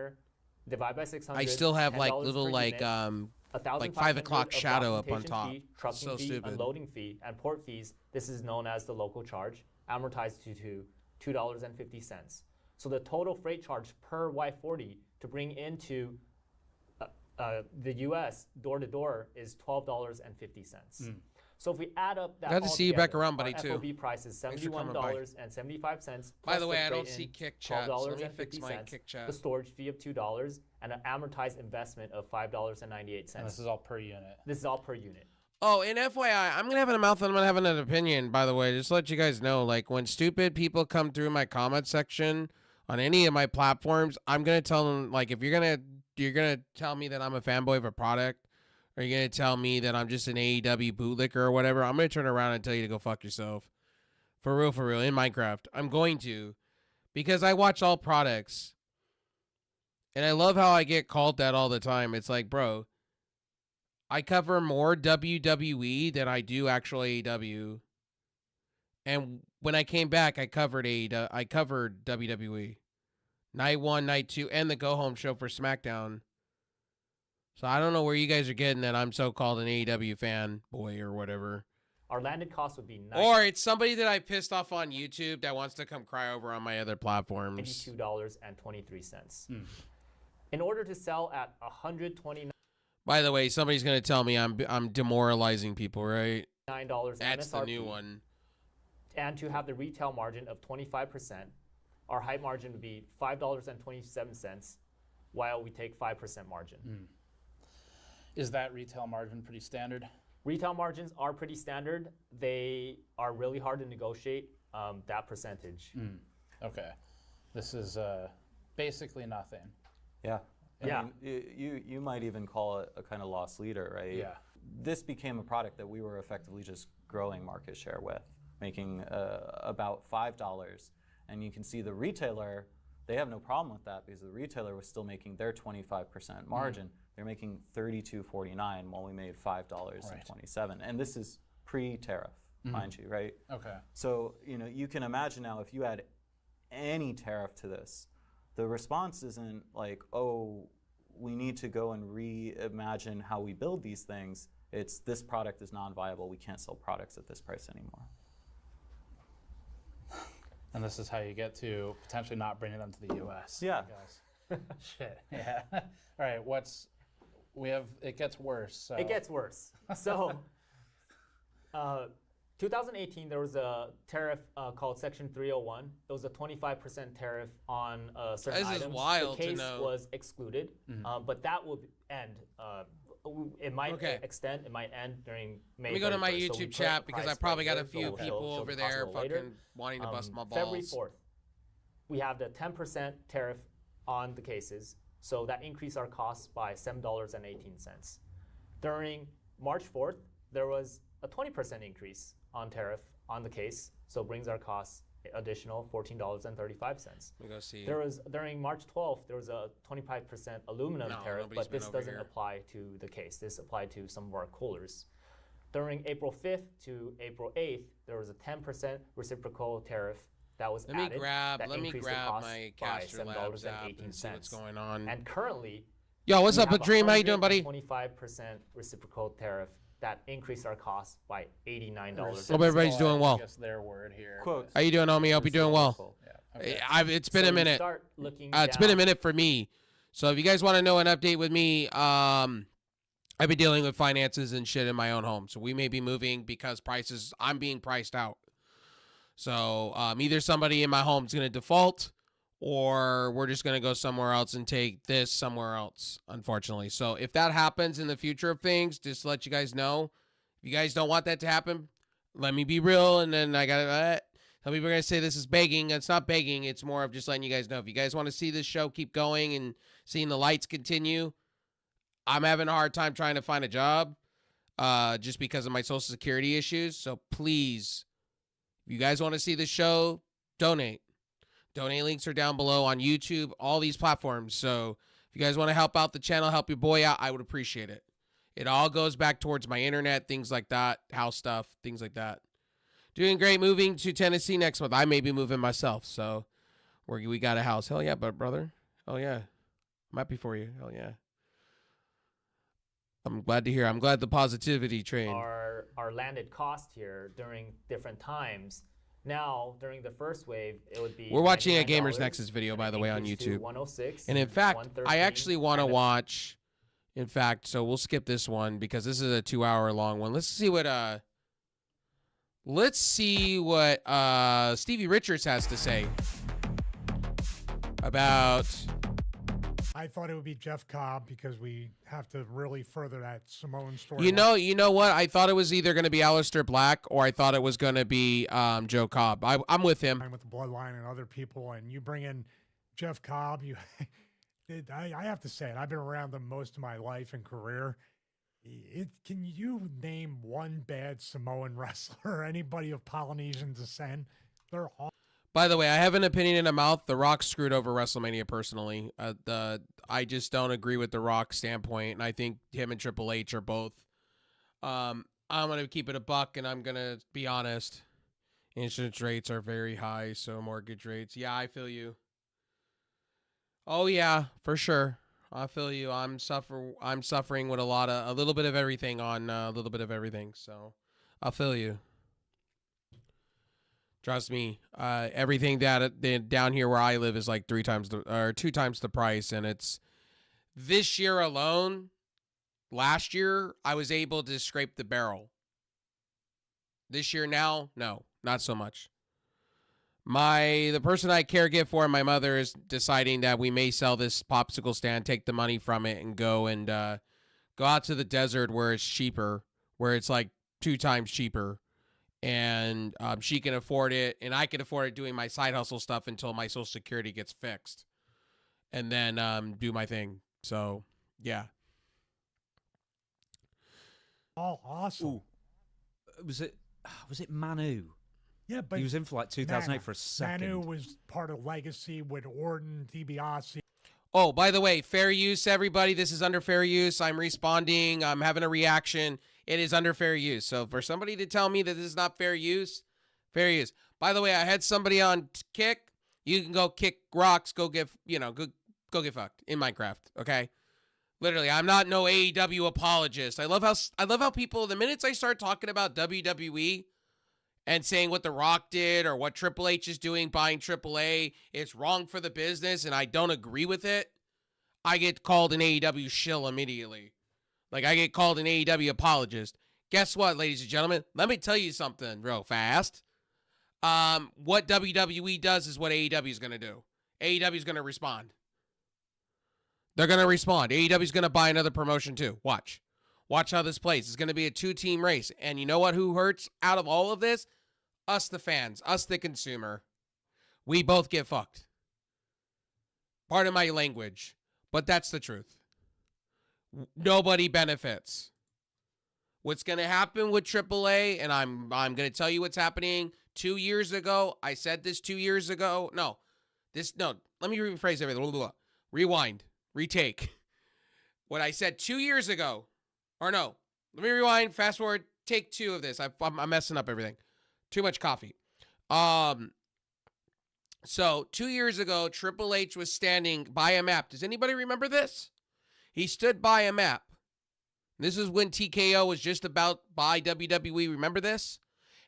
Divide by 600. I still have like little like 5 o'clock shadow up on top. Fee, trucking so fee, stupid. Unloading fee, and port fees. This is known as the local charge, amortized to $2.50. So the total freight charge per Y40 to bring into the U.S. door to door is $12.50. So if we add up that, Glad to see you back altogether, around, buddy, our too. FOB price is Thanks for coming by. $71.75. By the plus way, I don't freight see in kick chat, so let me $12.50, fix my kick chat. the storage fee of $2, and an amortized investment of $5.98. And this is all per unit. This is all per unit. Oh, and FYI, I'm gonna have a mouth and I'm gonna have an opinion, by the way. Just to let you guys know, like when stupid people come through my comment section on any of my platforms, I'm gonna tell them, like, if you're gonna tell me that I'm a fanboy of a product, or you're gonna tell me that I'm just an AEW bootlicker or whatever, I'm gonna turn around and tell you to go fuck yourself. For real, in Minecraft. I'm going to. Because I watch all products. And I love how I get called that all the time. It's like, bro, I cover more WWE than I do actual AEW. And when I came back, I covered WWE. Night 1, Night 2, and the Go Home show for SmackDown. So I don't know where you guys are getting that I'm so-called an AEW fan boy or whatever. Our landed cost would be Or it's somebody that I pissed off on YouTube that wants to come cry over on my other platforms. $92.23. In order to sell at $129. By the way, somebody's going to tell me I'm demoralizing people, right? $9 That's MSRP, the new one. And to have the retail margin of 25%, our height margin would be $5.27, while we take 5% margin. Is that retail margin pretty standard? Retail margins are pretty standard. They are really hard to negotiate, that percentage. Okay. This is basically nothing. Yeah. Yeah. I mean, you might even call it a kind of loss leader, right? Yeah. This became a product that we were effectively just growing market share with, making about $5. And you can see the retailer, they have no problem with that because the retailer was still making their 25% margin. They're making $32.49 while we made $5.27. And this is pre-tariff, mind you, right? Okay. So, you can imagine now if you add any tariff to this, the response isn't like, oh, we need to go and reimagine how we build these things. It's this product is non-viable. We can't sell products at this price anymore. And this is how you get to potentially not bringing them to the U.S. Yeah. Shit. Yeah. All right. It gets worse. So. It gets worse. So, 2018, there was a tariff called Section 301. It was a 25% tariff on certain items. This is wild the case to know. was excluded, but that will end. It might extend. It might end during May. Let me go to my 31st. So we YouTube put chat a because price I probably got a right few there. people Show over the cost there a little later. fucking wanting to bust my balls. February 4th, we have the 10% tariff on the cases. So that increased our costs by $7.18. During March 4th, there was a 20% increase on tariff on the case, so brings our costs additional $14.35. Let me go see. There was during March 12th, there was a 25% aluminum tariff, but this doesn't apply to the case. This applied to some of our coolers. During April 5th to April 8th, there was a 10% reciprocal tariff that was added. Let me grab my Caster Labs app and see what's going on. And currently, yo, what's we up, have Dream? How you doing, buddy? 25% reciprocal tariff that increased our cost by $89. Hope everybody's doing well. I guess their word here. Quotes. How you doing, homie? Hope you're doing well. Okay. It's been a minute. Start looking It's been a minute for me. So if you guys want to know an update with me, I've been dealing with finances and shit in my own home. So we may be moving because I'm being priced out. So either somebody in my home is going to default or we're just going to go somewhere else and take this somewhere else, unfortunately. So if that happens in the future of things, just to let you guys know, if you guys don't want that to happen, let me be real. And then I got to, some people are going to say this is begging. It's not begging. It's more of just letting you guys know. If you guys want to see this show keep going and seeing the lights continue, I'm having a hard time trying to find a job just because of my Social Security issues. So please, if you guys want to see the show, donate. Donate links are down below on YouTube, all these platforms. So if you guys want to help out the channel, help your boy out, I would appreciate it. It all goes back towards my internet, things like that, house stuff, things like that. Doing great, moving to Tennessee next month. I may be moving myself, so we got a house. Hell yeah, brother. Hell yeah. I'm happy for you. Hell yeah. I'm glad to hear. I'm glad the positivity train. Our landed cost here during different times. Now, during the first wave, it would be We're watching a Gamers Nexus video, by the way, on YouTube. 106, and in fact, I actually want to watch, so we'll skip this one because this is a 2-hour long one. Let's see what Let's see what Stevie Richards has to say about. I thought it would be Jeff Cobb because we have to really further that Samoan story. You know what? I thought it was either going to be Aleister Black or I thought it was going to be Joe Cobb. I'm with him. With the Bloodline and other people, and you bring in Jeff Cobb. I have to say it. I've been around them most of my life and career. Can you name one bad Samoan wrestler or anybody of Polynesian descent? They're all. By the way, I have an opinion in a mouth. The Rock screwed over WrestleMania personally. I just don't agree with The Rock's standpoint, and I think him and Triple H are both. I'm going to keep it a buck, and I'm going to be honest. Insurance rates are very high, so mortgage rates. Yeah, I feel you. Oh, yeah, for sure. I feel you. I'm suffering with a little bit of everything on a little bit of everything, so I feel you. Trust me, everything that down here where I live is like 2 times the price, and it's this year alone. Last year, I was able to scrape the barrel. This year now, no, not so much. The person I caregive for, my mother, is deciding that we may sell this popsicle stand, take the money from it, and go out to the desert where it's cheaper, where it's like 2 times cheaper. And she can afford it, and I can afford it doing my side hustle stuff until my Social Security gets fixed. And then do my thing. So, yeah. Oh, awesome. Ooh. Was it Manu? Yeah, but he was in for like 2008 for a second. Manu was part of Legacy with Orton, DiBiase. Oh, by the way, fair use, everybody. This is under fair use. I'm responding. I'm having a reaction. It is under fair use. So for somebody to tell me that this is not fair use, fair use. By the way, I had somebody on Kick. You can go kick rocks. Go get get fucked in Minecraft. Okay. Literally, I'm not no AEW apologist. I love how people, the minutes I start talking about WWE and saying what The Rock did or what Triple H is doing, buying AAA, it's wrong for the business, and I don't agree with it, I get called an AEW shill immediately. Like, I get called an AEW apologist. Guess what, ladies and gentlemen? Let me tell you something real fast. What WWE does is what AEW is going to do. AEW is going to respond. They're going to respond. AEW is going to buy another promotion too. Watch. Watch how this plays. It's going to be a 2-team race. And you know what? Who hurts out of all of this? Us, the fans. Us, the consumer. We both get fucked. Pardon my language. But that's the truth. Nobody benefits. What's going to happen with AAA, and I'm going to tell you what's happening 2 years ago. I said this 2 years ago. No, let me rephrase everything. Rewind. Retake. What I said 2 years ago. Or no, let me rewind, fast forward, take 2 of this. I'm messing up everything. Too much coffee. So 2 years ago, Triple H was standing by a map. Does anybody remember this? He stood by a map. This is when TKO was just about by WWE. Remember this?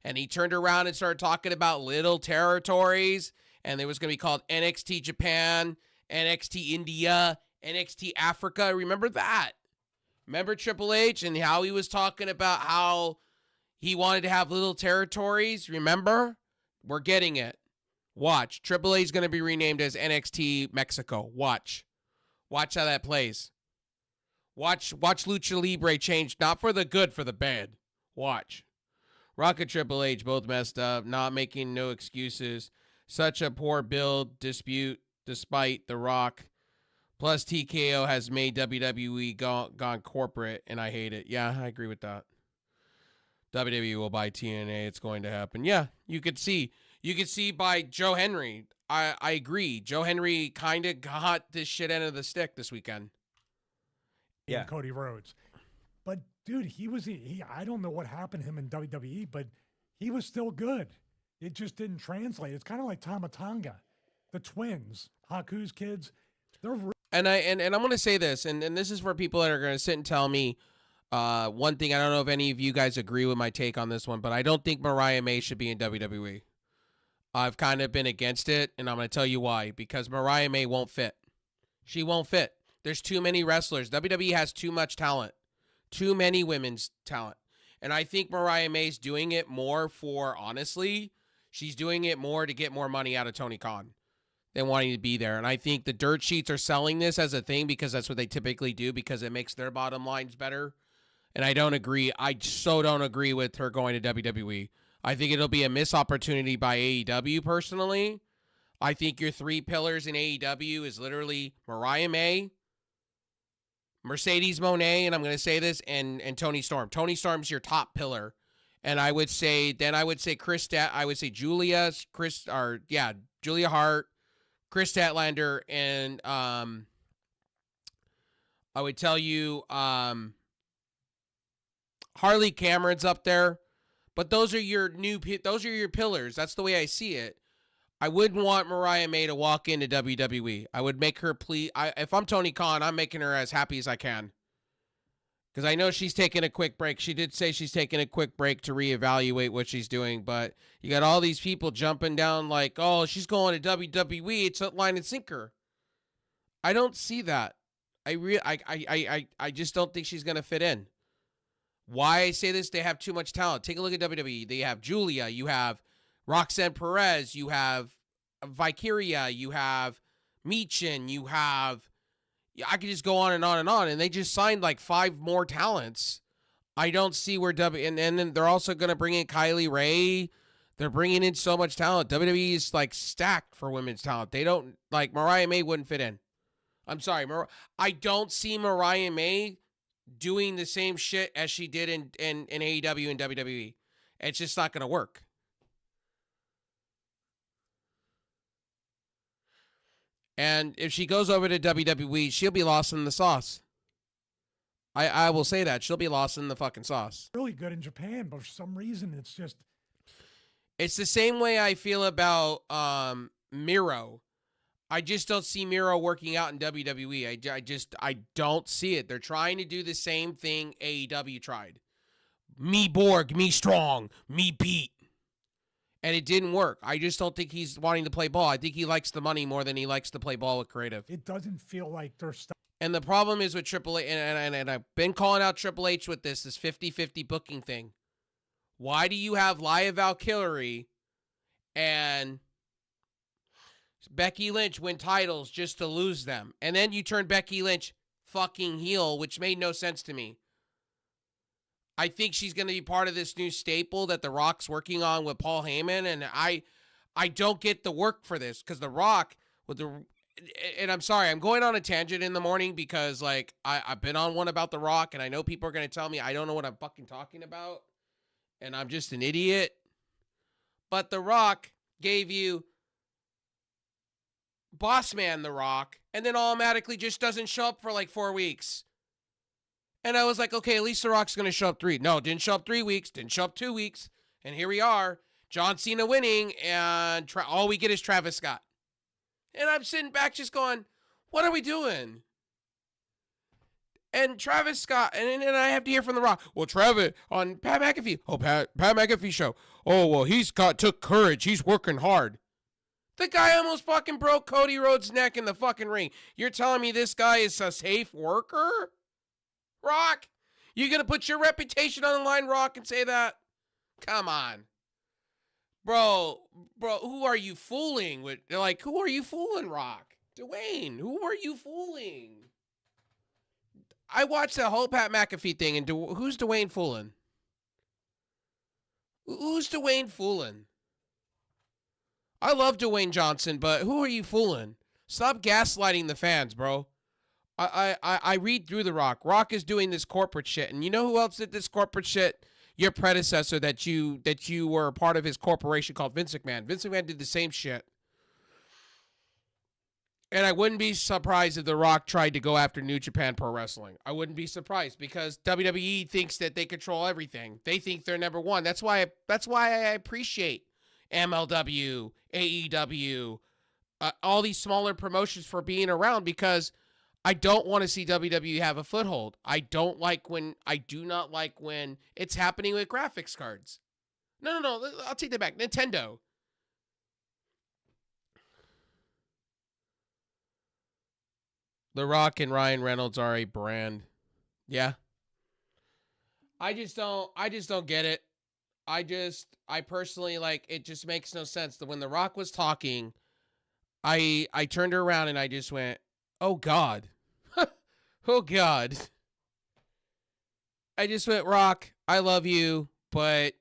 And he turned around and started talking about little territories. And it was going to be called NXT Japan, NXT India, NXT Africa. Remember that? Remember Triple H and how he was talking about how he wanted to have little territories? Remember? We're getting it. Watch. Triple H is going to be renamed as NXT Mexico. Watch. Watch how that plays. Watch Lucha Libre change, not for the good, for the bad. Watch. Rock and Triple H both messed up, not making no excuses. Such a poor build dispute despite The Rock. Plus, TKO has made WWE gone corporate, and I hate it. Yeah, I agree with that. WWE will buy TNA. It's going to happen. Yeah, you could see. You could see by Joe Henry. I agree. Joe Henry kind of got this shit end of the stick this weekend. Yeah, Cody Rhodes. But dude, I don't know what happened to him in WWE, but he was still good. It just didn't translate. It's kind of like Tama Tonga, the twins, Haku's kids. They're and I'm going to say this, and this is for people that are going to sit and tell me one thing. I don't know if any of you guys agree with my take on this one, but I don't think Mariah May should be in WWE. I've kind of been against it, and I'm going to tell you why. Because Mariah May won't fit. She won't fit. There's too many wrestlers. WWE has too much talent. Too many women's talent. And I think Mariah May's doing it more for, honestly, she's doing it more to get more money out of Tony Khan than wanting to be there. And I think the dirt sheets are selling this as a thing because that's what they typically do because it makes their bottom lines better. And I don't agree. I so don't agree with her going to WWE. I think it'll be a missed opportunity by AEW personally. I think your 3 pillars in AEW is literally Mariah May, Mercedes Moné, and I'm going to say this, and Toni Storm. Toni Storm's your top pillar. And I would say Julia Hart, Chris Statlander, and I would tell you Harley Cameron's up there. But those are your pillars. That's the way I see it. I wouldn't want Mariah May to walk into WWE. I would make her if I'm Tony Khan, I'm making her as happy as I can. Because I know she's taking a quick break. She did say she's taking a quick break to reevaluate what she's doing. But you got all these people jumping down like, oh, she's going to WWE. It's a line and sinker. I don't see that. I just don't think she's going to fit in. Why I say this, they have too much talent. Take a look at WWE. They have Julia, you have Roxanne Perez, you have Valkyria, you have Michin, you have, I could just go on and on and on. And they just signed like 5 more talents. I don't see where and then they're also going to bring in Kylie Ray. They're bringing in so much talent. WWE is like stacked for women's talent. They don't, like Mariah May wouldn't fit in. I'm sorry. I don't see Mariah May doing the same shit as she did in AEW and WWE. It's just not going to work. And if she goes over to WWE, she'll be lost in the sauce. I will say that. She'll be lost in the fucking sauce. Really good in Japan, but for some reason it's just... It's the same way I feel about Miro. I just don't see Miro working out in WWE. I don't see it. They're trying to do the same thing AEW tried. Me Borg, me strong, me beat. And it didn't work. I just don't think he's wanting to play ball. I think he likes the money more than he likes to play ball with creative. It doesn't feel like they're stuck. And the problem is with Triple H, and I've been calling out Triple H with this 50-50 booking thing. Why do you have Lia Valkyrie and Becky Lynch win titles just to lose them? And then you turn Becky Lynch fucking heel, which made no sense to me. I think she's going to be part of this new staple that The Rock's working on with Paul Heyman, and I don't get the work for this because The Rock with the... And I'm sorry, I'm going on a tangent in the morning because, like, I've been on one about The Rock, and I know people are going to tell me I don't know what I'm fucking talking about, and I'm just an idiot. But The Rock gave you Boss Man The Rock, and then automatically just doesn't show up for like 4 weeks. And I was like, okay, at least The Rock's going to show up 3. No, didn't show up 3 weeks, didn't show up 2 weeks, and here we are, John Cena winning, and all we get is Travis Scott. And I'm sitting back just going, what are we doing? And Travis Scott, and I have to hear from The Rock. Well, Travis, on Pat McAfee. Oh, Pat McAfee show. Oh, well, took courage. He's working hard. The guy almost fucking broke Cody Rhodes' neck in the fucking ring. You're telling me this guy is a safe worker? Rock? You gonna put your reputation on the line, Rock, and say that? Come on. Bro, who are you fooling with? Like, who are you fooling, Rock? Dwayne, who are you fooling? I watched the whole Pat McAfee thing, and who's Dwayne fooling? Who's Dwayne fooling? I love Dwayne Johnson, but who are you fooling? Stop gaslighting the fans, bro. I read through The Rock. Rock is doing this corporate shit, and you know who else did this corporate shit? Your predecessor that you were a part of his corporation called Vince McMahon. Vince McMahon did the same shit. And I wouldn't be surprised if The Rock tried to go after New Japan Pro Wrestling. I wouldn't be surprised because WWE thinks that they control everything. They think they're number one. That's why I appreciate MLW, AEW, all these smaller promotions for being around because I don't want to see WWE have a foothold. I do not like when it's happening with graphics cards. No. I'll take that back. Nintendo. The Rock and Ryan Reynolds are a brand. Yeah. I just don't get it. I personally, like, it just makes no sense that when The Rock was talking, I turned around and I just went, oh God. Oh God. I just went, Rock, I love you, but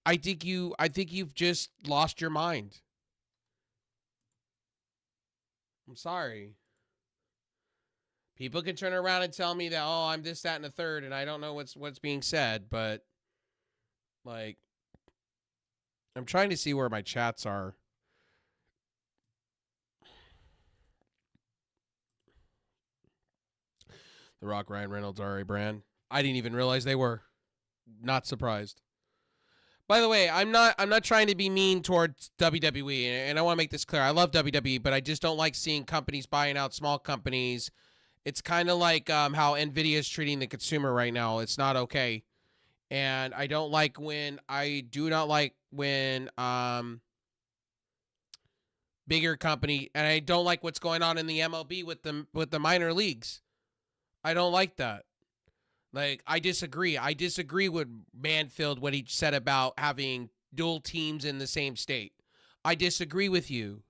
I think you've just lost your mind. I'm sorry. People can turn around and tell me that, oh, I'm this, that, and the third, and I don't know what's being said, but like, I'm trying to see where my chats are. The Rock, Ryan Reynolds, R.A. Brand. I didn't even realize they were. Not surprised. By the way, I'm not trying to be mean towards WWE, and I want to make this clear. I love WWE, but I just don't like seeing companies buying out small companies. It's kind of like how NVIDIA is treating the consumer right now. It's not okay. And I do not like when bigger company, and I don't like what's going on in the MLB with the minor leagues. I don't like that. Like, I disagree. I disagree with Manfield, what he said about having dual teams in the same state. I disagree with you.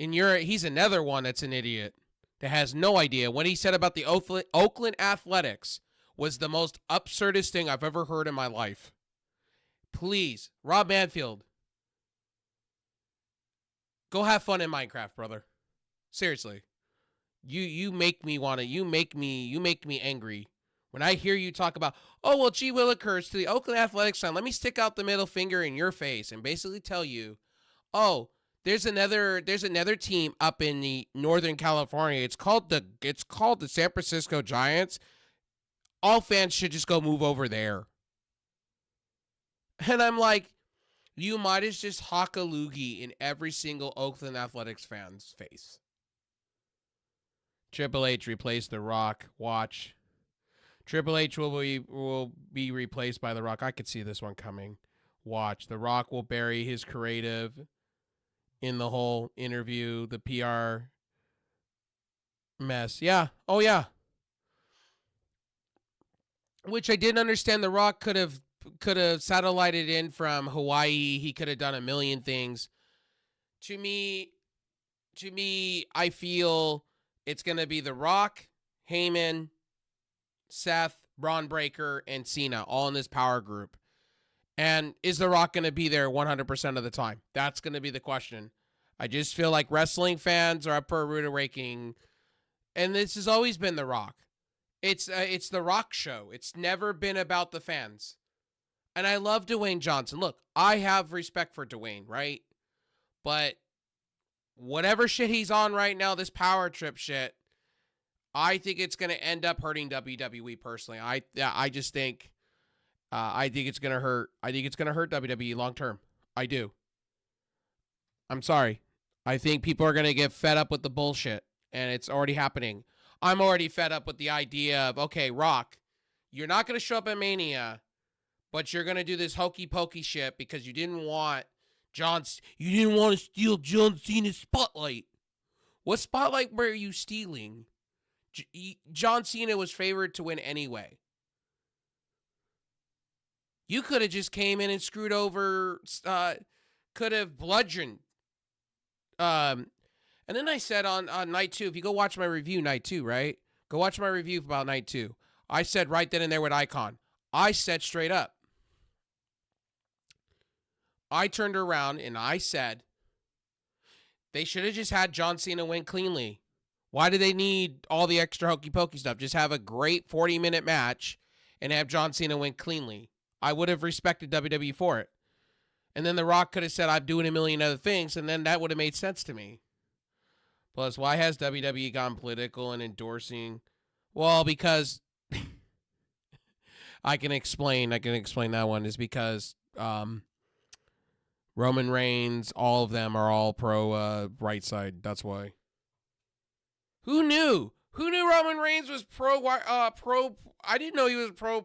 And he's another one that's an idiot that has no idea. What he said about the Oakland Athletics was the most absurdist thing I've ever heard in my life. Please, Rob Manfield, go have fun in Minecraft, brother. Seriously. You make me angry. When I hear you talk about, oh, well, gee willikers, to the Oakland Athletics fan, let me stick out the middle finger in your face and basically tell you, oh, there's another team up in the Northern California. It's called the San Francisco Giants. All fans should just go move over there. And I'm like, you might as just hawk a loogie in every single Oakland Athletics fan's face. Triple H replaced The Rock. Watch. Triple H will be replaced by The Rock. I could see this one coming. Watch. The Rock will bury his creative in the whole interview, the PR mess. Yeah. Oh, yeah. Which I didn't understand. The Rock could have satellited in from Hawaii. He could have done a million things. To me, I feel it's going to be The Rock, Heyman, Seth, Braun Breaker, and Cena, all in this power group. And is The Rock going to be there 100% of the time? That's going to be the question. I just feel like wrestling fans are up for a rude awakening. And this has always been The Rock. It's The Rock show. It's never been about the fans. And I love Dwayne Johnson. Look, I have respect for Dwayne, right? But whatever shit he's on right now, this power trip shit, I think it's going to end up hurting WWE personally. I just think I think it's going to hurt. I think it's going to hurt WWE long term. I do. I'm sorry. I think people are going to get fed up with the bullshit, and it's already happening. I'm already fed up with the idea of, okay, Rock, you're not going to show up at Mania, but you're going to do this hokey pokey shit because you didn't want to steal John Cena's spotlight. What spotlight were you stealing? John Cena was favored to win anyway. You could have just came in and screwed over, could have bludgeoned. And then I said on night 2, if you go watch my review, night 2, right? Go watch my review about night 2. I said right then and there with Icon. I said straight up. I turned around and I said, they should have just had John Cena win cleanly. Why do they need all the extra hokey pokey stuff? Just have a great 40-minute match and have John Cena win cleanly. I would have respected WWE for it. And then The Rock could have said, I'm doing a million other things, and then that would have made sense to me. Plus, why has WWE gone political and endorsing? Well, because I can explain that one is because Roman Reigns, all of them are all pro right side. That's why. Who knew? Who knew Roman Reigns was pro? I didn't know he was pro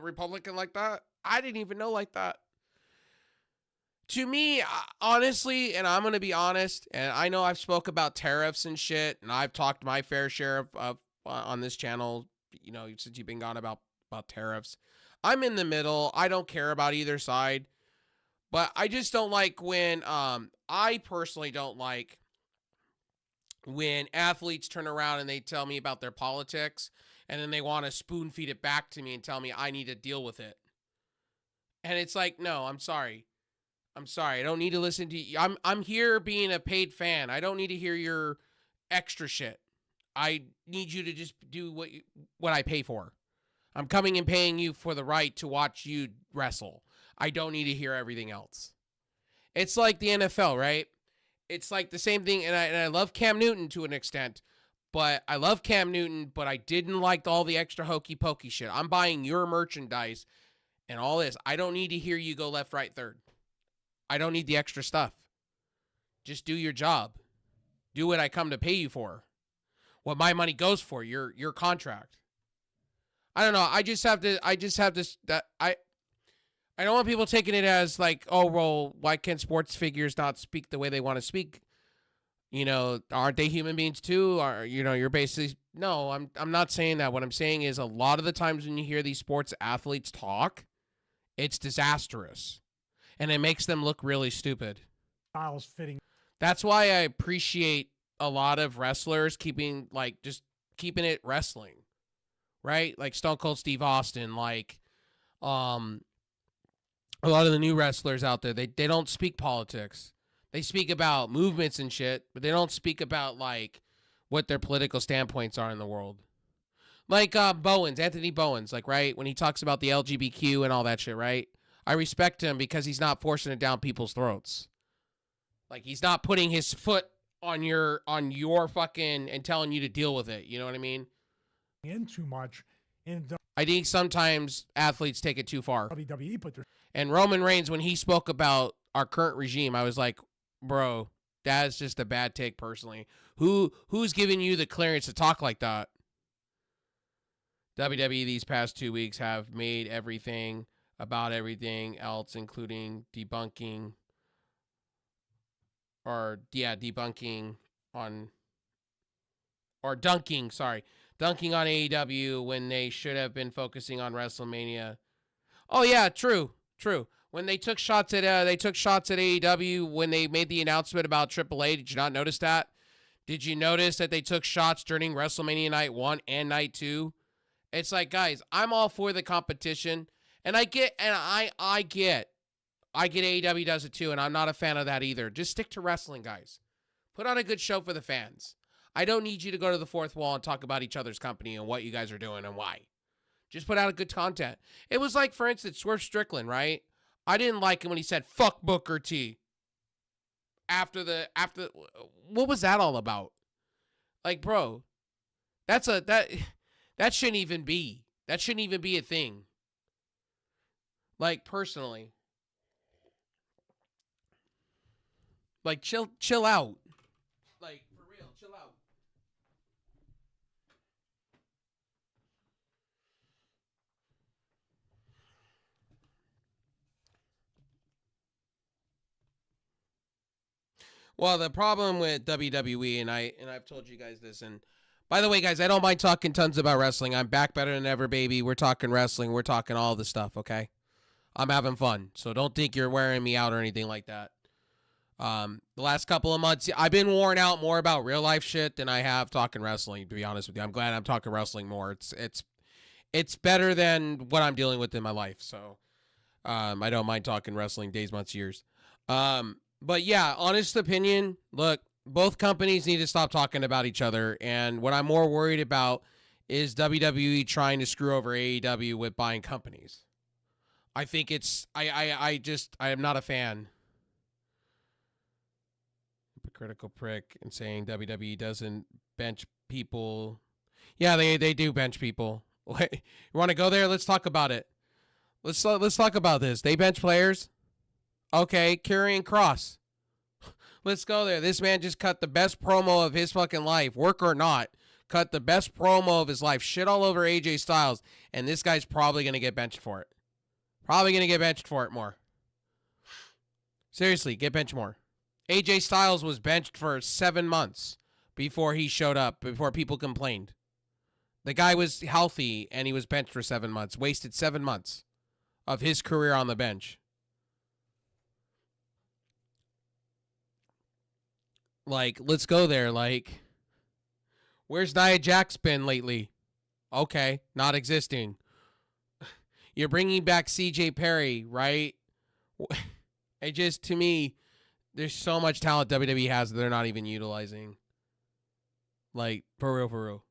Republican like that. I didn't even know like that. To me, honestly, and I'm going to be honest, and I know I've spoke about tariffs and shit, and I've talked my fair share of on this channel since you've been gone about tariffs. I'm in the middle. I don't care about either side. But I just don't like when, I personally don't like when athletes turn around and they tell me about their politics and then they want to spoon feed it back to me and tell me I need to deal with it. And it's like, no, I'm sorry. I don't need to listen to you. I'm here being a paid fan. I don't need to hear your extra shit. I need you to just do what I pay for. I'm coming and paying you for the right to watch you wrestle. I don't need to hear everything else. It's like the NFL, right? It's like the same thing, and I love Cam Newton to an extent, but I didn't like all the extra hokey pokey shit. I'm buying your merchandise and all this. I don't need to hear you go left, right, third. I don't need the extra stuff. Just do your job. Do what I come to pay you for. What my money goes for, your contract. I don't know. I don't want people taking it as like, oh, well, why can't sports figures not speak the way they want to speak? Aren't they human beings too? You're basically, no, I'm not saying that. What I'm saying is a lot of the times when you hear these sports athletes talk, it's disastrous. And it makes them look really stupid. Styles fitting. That's why I appreciate a lot of wrestlers keeping it wrestling, right? Like Stone Cold Steve Austin, like, a lot of the new wrestlers out there, they don't speak politics. They speak about movements and shit, but they don't speak about, like, what their political standpoints are in the world. Like Anthony Bowens, like, right? When he talks about the LGBTQ and all that shit, right? I respect him because he's not forcing it down people's throats. Like, he's not putting his foot on your fucking and telling you to deal with it. You know what I mean? In too much. I think sometimes athletes take it too far. WWE put their... And Roman Reigns, when he spoke about our current regime, I was like, bro, that's just a bad take personally. Who's giving you the clearance to talk like that? WWE these past 2 weeks have made everything about everything else, including debunking on, or dunking on AEW when they should have been focusing on WrestleMania. Oh yeah, true. When they took shots at AEW when they made the announcement about AAA, did you not notice that? Did you notice that they took shots during WrestleMania Night 1 and Night 2? It's like, guys, I'm all for the competition, and I get AEW does it too, and I'm not a fan of that either. Just stick to wrestling, guys. Put on a good show for the fans. I don't need you to go to the fourth wall and talk about each other's company and what you guys are doing and why. Just put out a good content. It was like, for instance, Swerve Strickland, right? I didn't like him when he said, fuck Booker T. After what was that all about? Like, bro, that shouldn't even be. That shouldn't even be a thing. Like, personally. Like, chill out. Like, for real, chill out. Well, the problem with WWE, and I've told you guys this, and by the way, guys, I don't mind talking tons about wrestling. I'm back better than ever, baby. We're talking wrestling. We're talking all the stuff, okay? I'm having fun, so don't think you're wearing me out or anything like that. The last couple of months, I've been worn out more about real life shit than I have talking wrestling, to be honest with you. I'm glad I'm talking wrestling more. It's better than what I'm dealing with in my life, so I don't mind talking wrestling days, months, years. But yeah, honest opinion, look, both companies need to stop talking about each other, and what I'm more worried about is WWE trying to screw over AEW with buying companies. I think I am not a fan. Hypocritical prick and saying WWE doesn't bench people. Yeah, they do bench people. You want to go there? Let's talk about it. Let's talk about this. They bench players. Okay, Karrion Kross. Let's go there. This man just cut the best promo of his fucking life, work or not. Cut the best promo of his life. Shit all over AJ Styles. And this guy's probably going to get benched for it. Probably going to get benched for it more. Seriously, get benched more. AJ Styles was benched for 7 months before he showed up, before people complained. The guy was healthy and he was benched for 7 months. Wasted 7 months of his career on the bench. Like, let's go there. Like, where's Nia Jax been lately? Okay, not existing. You're bringing back CJ Perry, right? It just, to me, there's so much talent WWE has that they're not even utilizing. Like, for real, for real.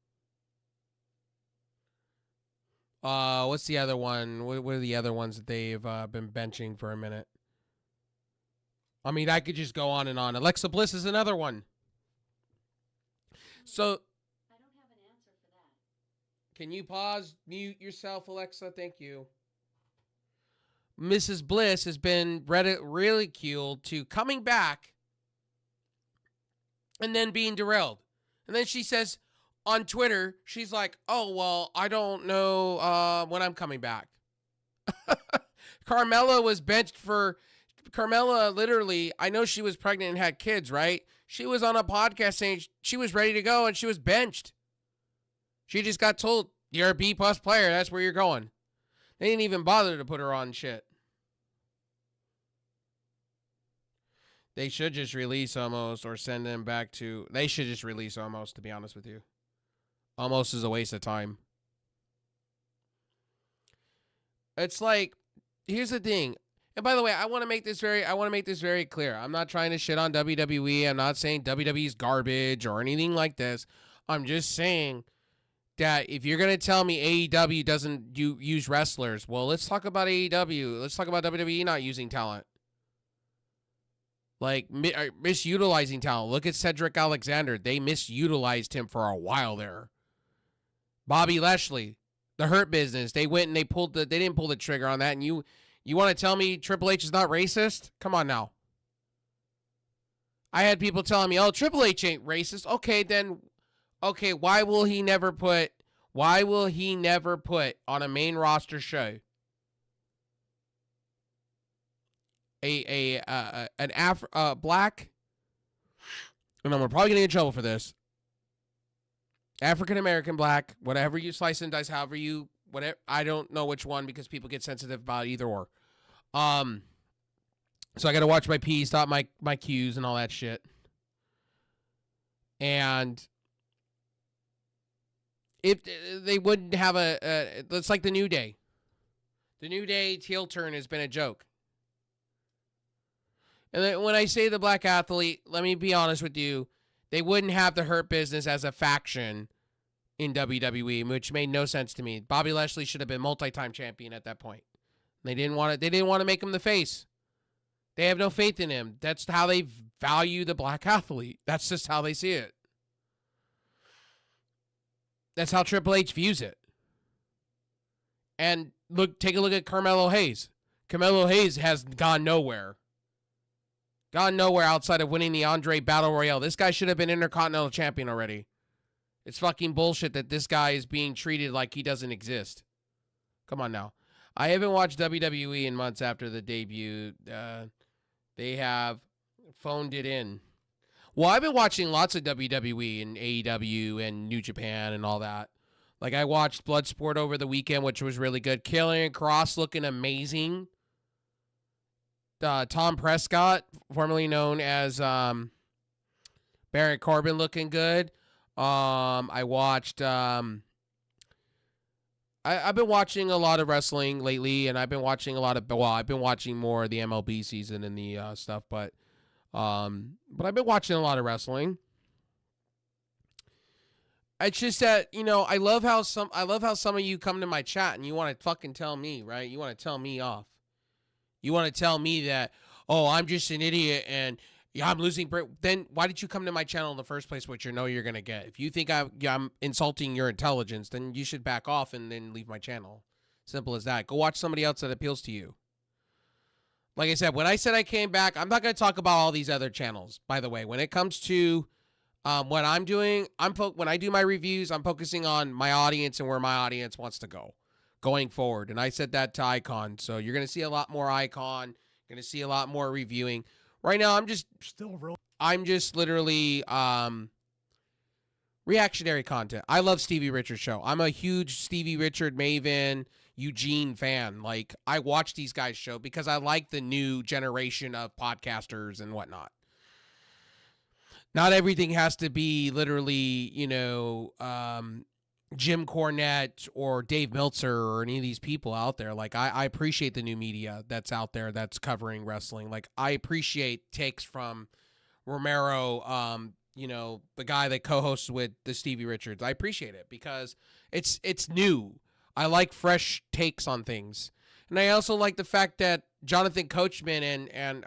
What's the other one? What are the other ones that they've been benching for a minute? I mean, I could just go on and on. Alexa Bliss is another one. So, I don't have an answer for that. Can you pause, mute yourself, Alexa? Thank you. Mrs. Bliss has been ridiculed to coming back and then being derailed. And then she says on Twitter, she's like, oh, well, I don't know when I'm coming back. Carmella was benched for... Carmella, literally, I know she was pregnant and had kids, right? She was on a podcast saying she was ready to go and she was benched. She just got told, you're a B-plus player. That's where you're going. They didn't even bother to put her on shit. They should just release Omos or send them back to... They should just release Omos, to be honest with you. Omos is a waste of time. It's like, here's the thing. And by the way, I want to make this very clear. I'm not trying to shit on WWE. I'm not saying WWE's garbage or anything like this. I'm just saying that if you're going to tell me AEW doesn't use wrestlers, well, let's talk about AEW. Let's talk about WWE not using talent. Like, misutilizing talent. Look at Cedric Alexander. They misutilized him for a while there. Bobby Lashley, the Hurt Business. They went and they didn't pull the trigger on that. And you want to tell me Triple H is not racist? Come on now. I had people telling me, oh, Triple H ain't racist. Okay, why will he never put on a main roster show an black, and I'm probably gonna get in trouble for this, African American black, whatever you slice and dice, however you, whatever, I don't know which one because people get sensitive about either or. So I got to watch my P's, stop my Q's and all that shit. And if they wouldn't have it's like the New Day. The New Day heel turn has been a joke. And then when I say the black athlete, let me be honest with you, they wouldn't have the Hurt Business as a faction in WWE, which made no sense to me. Bobby Lashley should have been multi-time champion at that point. They didn't want to make him the face. They have no faith in him. That's how they value the black athlete. That's just how they see it. That's how Triple H views it. And take a look at Carmelo Hayes. Carmelo Hayes has gone nowhere. Gone nowhere outside of winning the Andre Battle Royale. This guy should have been Intercontinental Champion already. It's fucking bullshit that this guy is being treated like he doesn't exist. Come on now. I haven't watched WWE in months after the debut. They have phoned it in. Well, I've been watching lots of WWE and AEW and New Japan and all that. Like, I watched Bloodsport over the weekend, which was really good. Karrion Kross looking amazing. Tom Prescott, formerly known as Baron Corbin, looking good. I watched... I've been watching a lot of wrestling lately, and I've been watching I've been watching more of the MLB season and the stuff, but I've been watching a lot of wrestling. It's just that, I love how some of you come to my chat and you want to fucking tell me, right? You want to tell me off. You want to tell me that, oh, I'm just an idiot and I'm losing. Then why did you come to my channel in the first place, which you know you're going to get? If you think I'm insulting your intelligence, then you should back off and then leave my channel. Simple as that. Go watch somebody else that appeals to you. Like I said, when I said I came back, I'm not going to talk about all these other channels, by the way. When it comes to what I'm doing, when I do my reviews, I'm focusing on my audience and where my audience wants to go going forward. And I said that to Icon. So you're going to see a lot more Icon. You're going to see a lot more reviewing. Right now, I'm just literally reactionary content. I love Stevie Richards show. I'm a huge Stevie Richard, Maven, Eugene fan. Like, I watch these guys' show because I like the new generation of podcasters and whatnot. Not everything has to be literally, you know, Jim Cornette or Dave Meltzer or any of these people out there. Like, I appreciate the new media that's out there that's covering wrestling. Like, I appreciate takes from Romero, you know, the guy that co-hosts with the Stevie Richards. I appreciate it because it's new. I like fresh takes on things. And I also like the fact that Jonathan Coachman and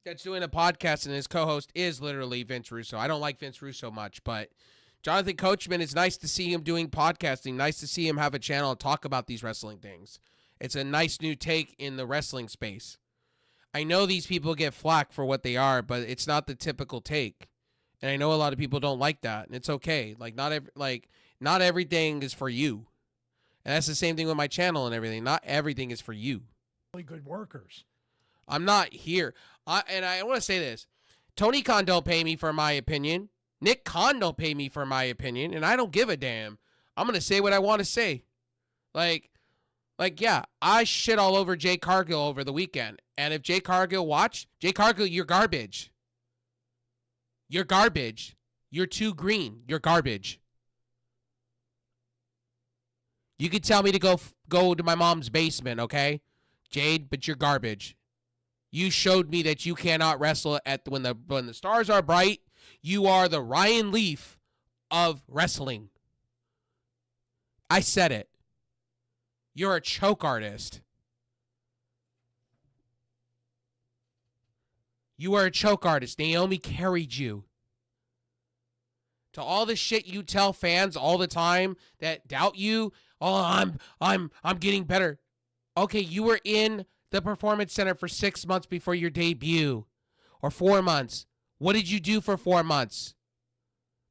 that's doing a podcast and his co-host is literally Vince Russo. I don't like Vince Russo much, but Jonathan Coachman, it's nice to see him doing podcasting. Nice to see him have a channel and talk about these wrestling things. It's a nice new take in the wrestling space. I know these people get flack for what they are, but it's not the typical take. And I know a lot of people don't like that, and it's okay. Like, not everything is for you. And that's the same thing with my channel and everything. Not everything is for you. Really good workers. I'm not here. And I want to say this. Tony Khan don't pay me for my opinion. Nick Khan don't pay me for my opinion. And I don't give a damn. I'm going to say what I want to say. Like, yeah, I shit all over Jay Cargill over the weekend. And if Jay Cargill watched, Jay Cargill, you're garbage. You're garbage. You're too green. You're garbage. You can tell me to go to my mom's basement, okay, Jade, but you're garbage. You showed me that you cannot wrestle when the stars are bright. You are the Ryan Leaf of wrestling. I said it. You're a choke artist. You are a choke artist. Naomi carried you. To all the shit you tell fans all the time that doubt you, oh, I'm getting better. Okay, you were in the Performance Center for 6 months before your debut. Or 4 months. What did you do for 4 months?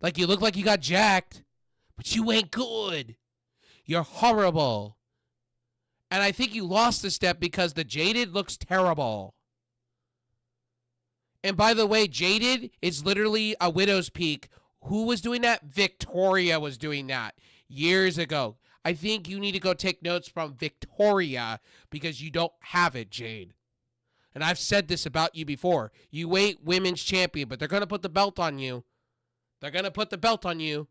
Like, you look like you got jacked, but you ain't good. You're horrible. And I think you lost a step because the Jaded looks terrible. And by the way, Jaded is literally a widow's peak. Who was doing that? Victoria was doing that years ago. I think you need to go take notes from Victoria because you don't have it, Jade. And I've said this about you before. You ain't women's champion, but they're going to put the belt on you. They're going to put the belt on you.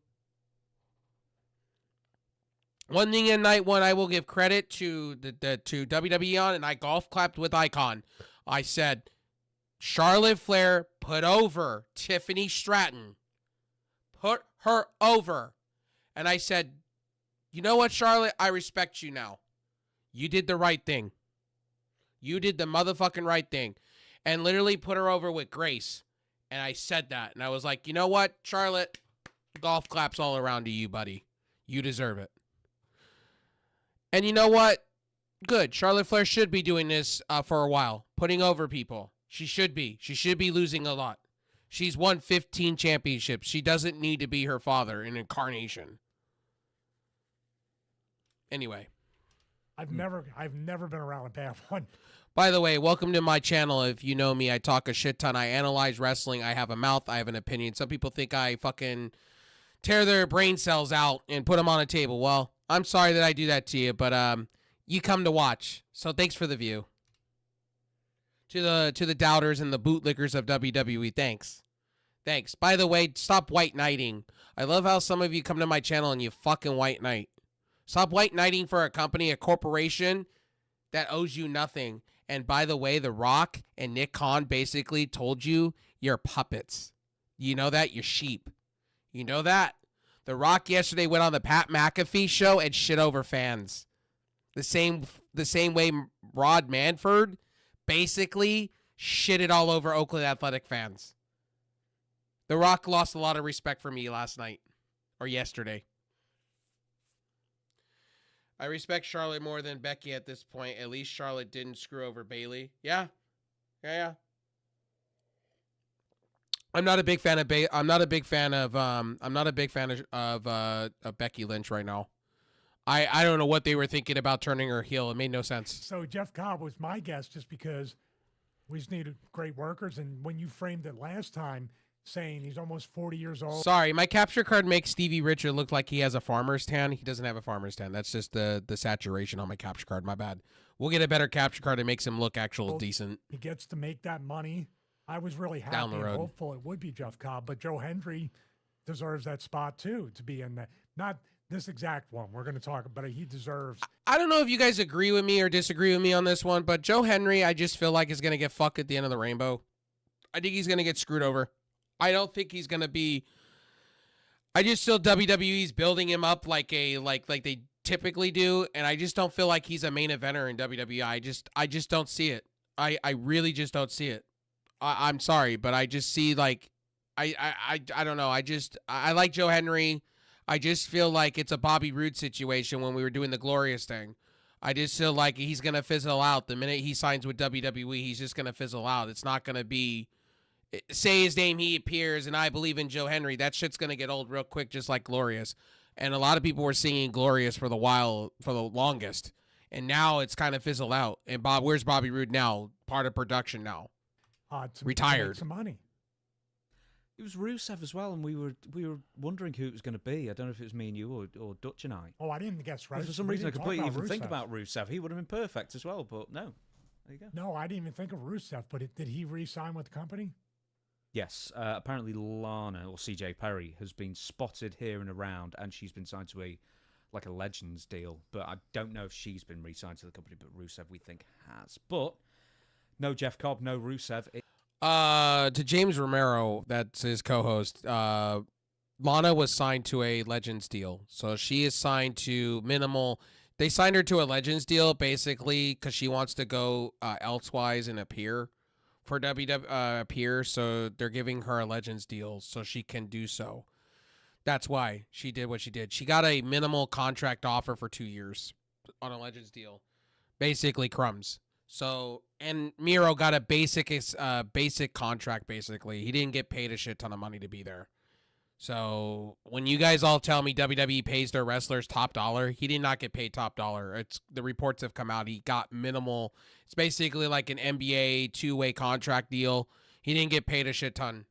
One thing in night one, I will give credit to to WWE on, and I golf clapped with Icon. I said, Charlotte Flair put over Tiffany Stratton. Put her over. And I said, you know what, Charlotte? I respect you now. You did the right thing. You did the motherfucking right thing. And literally put her over with grace. And I said that. And I was like, you know what, Charlotte? Golf claps all around to you, buddy. You deserve it. And you know what? Good. Charlotte Flair should be doing this for a while. Putting over people. She should be. She should be losing a lot. She's won 15 championships. She doesn't need to be her father in incarnation. Anyway. I've never been around a bad one. By the way, welcome to my channel. If you know me, I talk a shit ton. I analyze wrestling. I have a mouth. I have an opinion. Some people think I fucking tear their brain cells out and put them on a table. Well, I'm sorry that I do that to you, but you come to watch. So thanks for the view. To the doubters and the bootlickers of WWE, thanks. Thanks. By the way, stop white knighting. I love how some of you come to my channel and you fucking white knight. Stop white knighting for a company, a corporation that owes you nothing. And by the way, The Rock and Nick Khan basically told you you're puppets. You know that? You're sheep. You know that? The Rock yesterday went on the Pat McAfee show and shit over fans. The same way Rod Manford basically shitted all over Oakland Athletic fans. The Rock lost a lot of respect for me last night or yesterday. I respect Charlotte more than Becky at this point. At least Charlotte didn't screw over Bayley. Yeah. I'm not a big fan of Becky Lynch right now. I don't know what they were thinking about turning her heel. It made no sense. So Jeff Cobb was my guess just because we just needed great workers. And when you framed it last time, saying he's almost 40 years old. Sorry, my capture card makes Stevie Richard look like he has a farmer's tan. He doesn't have a farmer's tan. That's just the saturation on my capture card. My bad. We'll get a better capture card that makes him look actual decent. He gets to make that money. I was really happy Down the road. and hopeful it would be Jeff Cobb, but Joe Hendry deserves that spot too, to be in that. Not this exact one we're going to talk about, he deserves. I don't know if you guys agree with me or disagree with me on this one, but Joe Hendry, I just feel like is going to get fucked at the end of the rainbow. I think he's going to get screwed over. I don't think he's going to be. I just feel WWE's building him up like they typically do, and I just don't feel like he's a main eventer in WWE. I just don't see it. I really just don't see it. I'm sorry, but I just see like I don't know. I like Joe Hendry. I just feel like it's a Bobby Roode situation when we were doing the Glorious thing. I just feel like he's going to fizzle out. The minute he signs with WWE, he's just going to fizzle out. It's not going to be, say his name, he appears, and I believe in Joe Hendry. That shit's going to get old real quick, just like Glorious. And a lot of people were singing Glorious for the longest. And now it's kind of fizzled out. And where's Bobby Roode now? Part of production now. Retired. To make some money. It was Rusev as well, and we were wondering who it was going to be. I don't know if it was me and you or Dutch and I. Oh, I didn't guess right. For some reason, I completely even think about Rusev. He would have been perfect as well, but no. There you go. No, I didn't even think of Rusev, but did he re-sign with the company? Yes. Apparently, Lana, or CJ Perry, has been spotted here and around, and she's been signed to a Legends deal. But I don't know if she's been re-signed to the company, but Rusev, we think, has. But no Jeff Cobb, no Rusev. To James Romero, that's his co-host, Lana was signed to a Legends deal. So she is signed to minimal. They signed her to a Legends deal basically because she wants to go elsewise and appear for appear. So they're giving her a Legends deal so she can do so. That's why she did what she did. She got a minimal contract offer for 2 years on a Legends deal. Basically crumbs. So, and Miro got a basic contract, basically. He didn't get paid a shit ton of money to be there. So, when you guys all tell me WWE pays their wrestlers top dollar, he did not get paid top dollar. The reports have come out. He got minimal. It's basically like an NBA two-way contract deal. He didn't get paid a shit ton.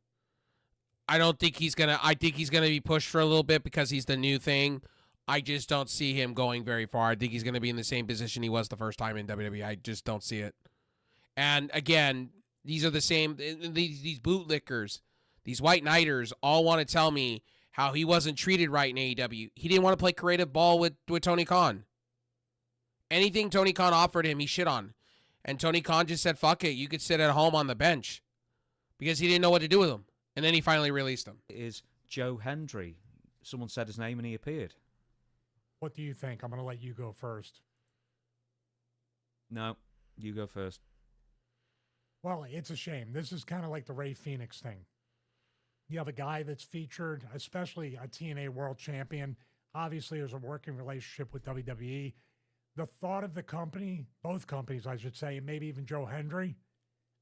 I think he's going to be pushed for a little bit because he's the new thing. I just don't see him going very far. I think he's going to be in the same position he was the first time in WWE. I just don't see it. And again, these are the same, these bootlickers, these white knighters all want to tell me how he wasn't treated right in AEW. He didn't want to play creative ball with Tony Khan. Anything Tony Khan offered him, he shit on. And Tony Khan just said, fuck it, you could sit at home on the bench. Because he didn't know what to do with him. And then he finally released him. It is Joe Hendry. Someone said his name and he appeared. What do you think? I'm going to let you go first. No, you go first. Well, it's a shame. This is kind of like the Ray Phoenix thing. You have a guy that's featured, especially a TNA World Champion. Obviously, there's a working relationship with WWE. The thought of the company, both companies, I should say, and maybe even Joe Hendry,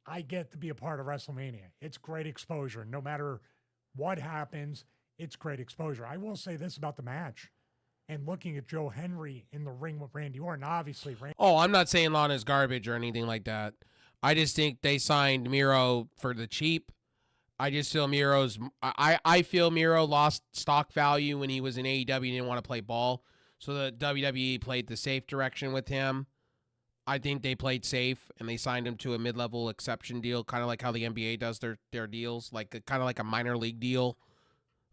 I get to be a part of WrestleMania. It's great exposure. No matter what happens, it's great exposure. I will say this about the match. And looking at Joe Hendry in the ring with Randy Orton, obviously. I'm not saying Lana's garbage or anything like that. I just think they signed Miro for the cheap. I just feel I feel Miro lost stock value when he was in AEW and didn't want to play ball. So the WWE played the safe direction with him. I think they played safe and they signed him to a mid-level exception deal, kind of like how the NBA does their deals, kind of like a minor league deal.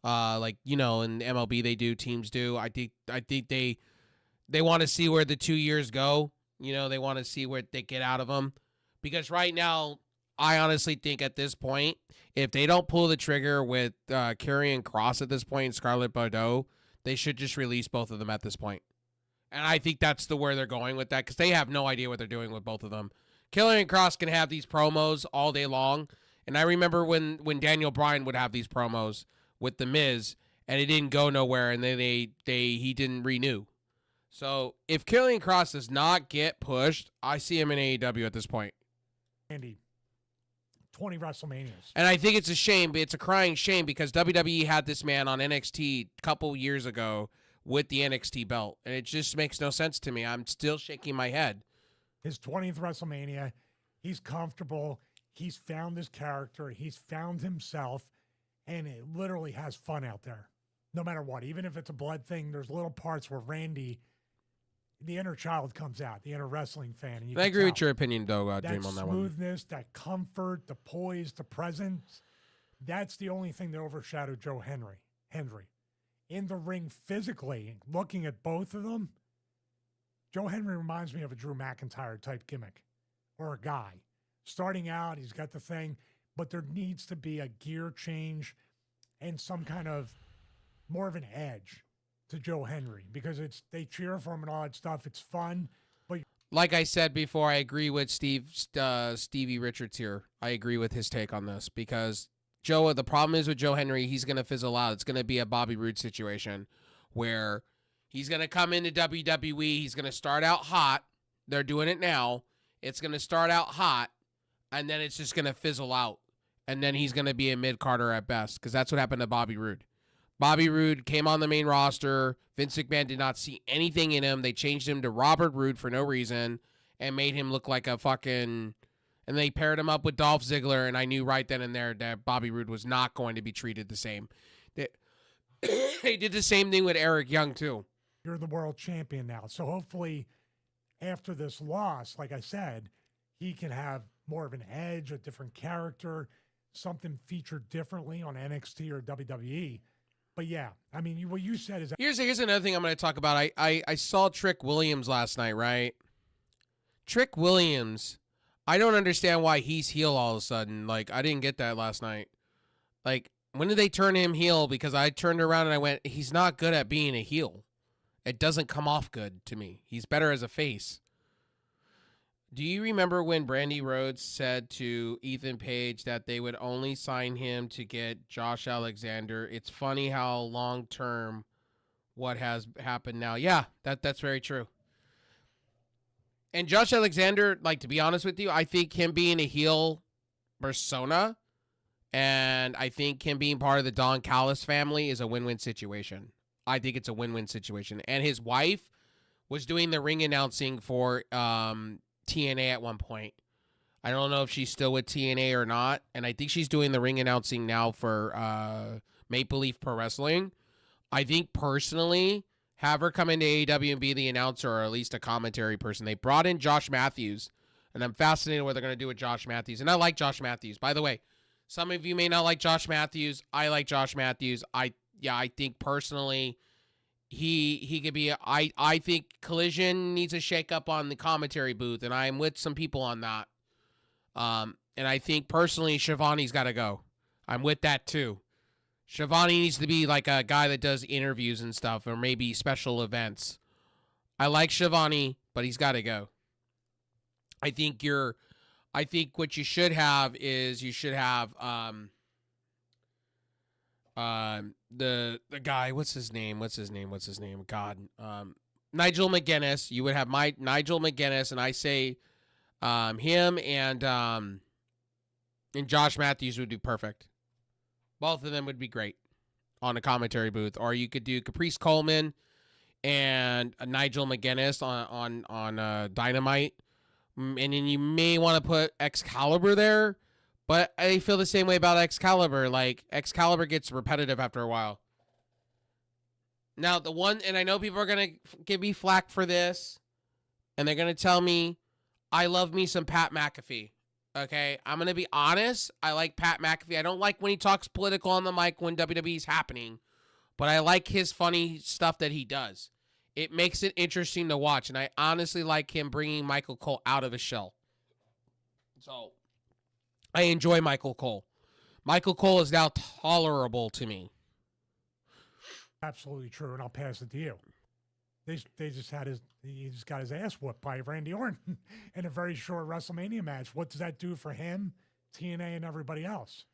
In MLB they do, teams do. I think they want to see where the 2 years go. They want to see what they get out of them. Because right now, I honestly think at this point, if they don't pull the trigger with Karrion Kross at this point and Scarlett Bordeaux, they should just release both of them at this point. And I think that's where they're going with that because they have no idea what they're doing with both of them. Karrion Kross can have these promos all day long. And I remember when Daniel Bryan would have these promos with The Miz, and it didn't go nowhere, and then he didn't renew. So if Karrion Kross does not get pushed, I see him in AEW at this point. Andy, 20 WrestleManias. And I think it's a shame, but it's a crying shame because WWE had this man on NXT a couple years ago with the NXT belt, and it just makes no sense to me. I'm still shaking my head. His 20th WrestleMania, he's comfortable. He's found his character. He's found himself. and it literally has fun out there, no matter what. Even if it's a blood thing, there's little parts where Randy, the inner child comes out, the inner wrestling fan. And I agree with your opinion, though, Dream, on that one. That smoothness, that comfort, the poise, the presence, that's the only thing that overshadowed Joe Hendry. In the ring physically, looking at both of them, Joe Hendry reminds me of a Drew McIntyre type gimmick or a guy. Starting out, he's got the thing, but there needs to be a gear change and some kind of more of an edge to Joe Hendry, because they cheer for him and all that stuff. It's fun, but like I said before, I agree with Stevie Richards here. I agree with his take on this, because the problem is with Joe Hendry, he's going to fizzle out. It's going to be a Bobby Roode situation where he's going to come into WWE. He's going to start out hot. They're doing it now. It's going to start out hot, and then it's just going to fizzle out. And then he's going to be a mid-carder at best, because that's what happened to Bobby Roode. Bobby Roode came on the main roster. Vince McMahon did not see anything in him. They changed him to Robert Roode for no reason and made him look like a fucking... And they paired him up with Dolph Ziggler, and I knew right then and there that Bobby Roode was not going to be treated the same. They did the same thing with Eric Young, too. You're the world champion now. So hopefully after this loss, like I said, he can have more of an edge, a different character, something featured differently on NXT or WWE. But yeah, I mean, what you said is... Here's another thing I'm going to talk about. I saw Trick Williams last night, right? Trick Williams... I don't understand why he's heel all of a sudden. Like, I didn't get that last night. Like, when did they turn him heel? Because I turned around and I went, he's not good at being a heel. It doesn't come off good to me. He's better as a face. Do you remember when Brandi Rhodes said to Ethan Page that they would only sign him to get Josh Alexander? It's funny how long-term what has happened now. Yeah, that's very true. And Josh Alexander, like, to be honest with you, I think him being a heel persona and I think him being part of the Don Callis family is a win-win situation. I think it's a win-win situation. And his wife was doing the ring announcing for TNA at one point. I don't know if she's still with TNA or not. And I think she's doing the ring announcing now for Maple Leaf Pro Wrestling. I think personally... have her come into AEW and be the announcer or at least a commentary person. They brought in Josh Matthews, and I'm fascinated what they're going to do with Josh Matthews. And I like Josh Matthews. By the way, some of you may not like Josh Matthews. I like Josh Matthews. I think personally he could be... I think Collision needs a shakeup on the commentary booth, and I'm with some people on that. And I think personally Shivani's got to go. I'm with that too. Shivani needs to be like a guy that does interviews and stuff, or maybe special events. I like Shivani, but he's got to go. I think what you should have is the guy, what's his name? God. Nigel McGuinness. You would have Nigel McGuinness, and I say him and Josh Matthews would be perfect. Both of them would be great on a commentary booth. Or you could do Caprice Coleman and Nigel McGuinness on Dynamite. And then you may want to put Excalibur there. But I feel the same way about Excalibur. Like, Excalibur gets repetitive after a while. Now, and I know people are going to give me flack for this. And they're going to tell me, I love me some Pat McAfee. Okay, I'm going to be honest. I like Pat McAfee. I don't like when he talks political on the mic when WWE's happening, but I like his funny stuff that he does. It makes it interesting to watch, and I honestly like him bringing Michael Cole out of his shell. So, I enjoy Michael Cole. Michael Cole is now tolerable to me. Absolutely true, and I'll pass it to you. He just got his ass whooped by Randy Orton in a very short WrestleMania match. What does that do for him, TNA, and everybody else?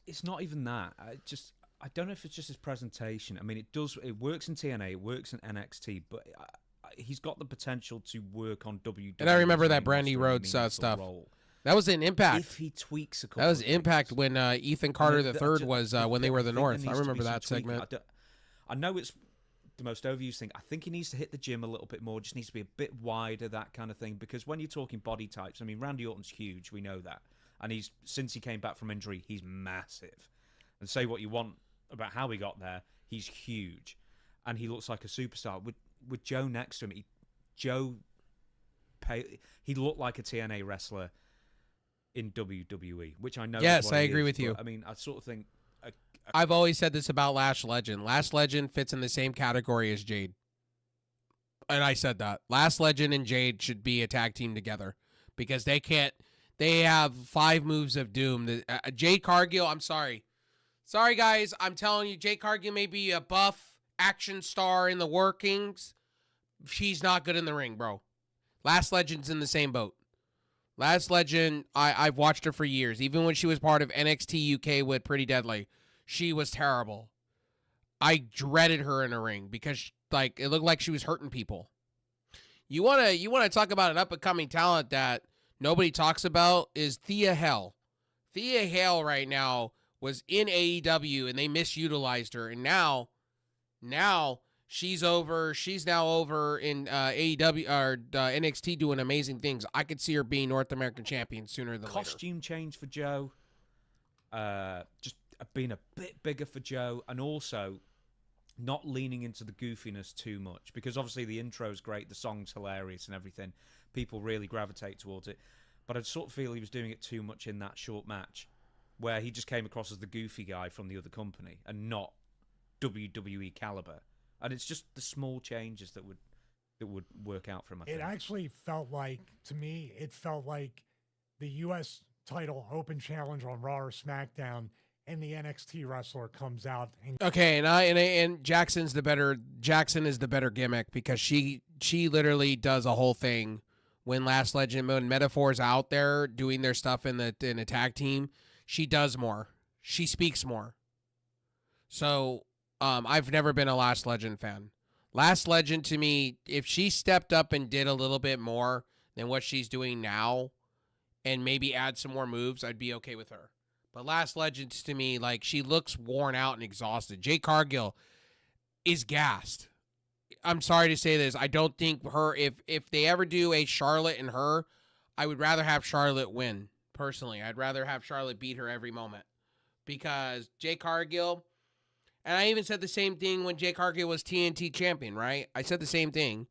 It's not even that. I don't know if it's just his presentation. I mean, it works in TNA, it works in NXT, but he's got the potential to work on WWE. And I remember that Brandi Rhodes stuff. Role. That was an Impact. If he tweaks a couple, that was Impact when Ethan Carter III was when they were the North. I remember that segment. I know it's the most overused thing. I think he needs to hit the gym a little bit more. Just needs to be a bit wider, that kind of thing. Because when you're talking body types, I mean, Randy Orton's huge. We know that. And since he came back from injury, he's massive. And say what you want about how he got there, he's huge. And he looks like a superstar. With Joe next to him, he looked like a TNA wrestler in WWE, which I know. Yes, is what I he agree is, with you. I mean, I sort of think. I've always said this about Lash Legend. Lash Legend fits in the same category as Jade. And I said that. Lash Legend and Jade should be a tag team together because they have 5 moves of doom. Jade Cargill, I'm sorry. Sorry, guys. I'm telling you, Jade Cargill may be a buff action star in the workings. She's not good in the ring, bro. Lash Legend's in the same boat. Lash Legend, I've watched her for years. Even when she was part of NXT UK with Pretty Deadly, she was terrible. I dreaded her in a ring because it looked like she was hurting people. You wanna talk about an up-and-coming talent that nobody talks about is Thea Hale. Thea Hale right now was in AEW and they misutilized her, and now she's over. She's now over in AEW or NXT doing amazing things. I could see her being North American champion sooner than later. Costume change for Joe. Just being a bit bigger for Joe, and also not leaning into the goofiness too much, because obviously the intro's great, the song's hilarious and everything. People really gravitate towards it. But I sort of feel he was doing it too much in that short match, where he just came across as the goofy guy from the other company and not WWE caliber. And it's just the small changes that would work out for him, I think. It actually felt like, to me, the U.S. title open challenge on Raw or SmackDown, and the NXT wrestler comes out. Okay, and Jackson is the better gimmick because she literally does a whole thing when Lash Legend, when Metaphor's out there doing their stuff in a tag team. She does more. She speaks more. So I've never been a Lash Legend fan. Lash Legend, to me, if she stepped up and did a little bit more than what she's doing now and maybe add some more moves, I'd be okay with her. But Lash Legends, to me, she looks worn out and exhausted. Jade Cargill is gassed. I'm sorry to say this. I don't think her, if they ever do a Charlotte and her, I would rather have Charlotte win, personally. I'd rather have Charlotte beat her every moment. Because Jade Cargill, and I even said the same thing when Jade Cargill was TNT champion, right? I said the same thing.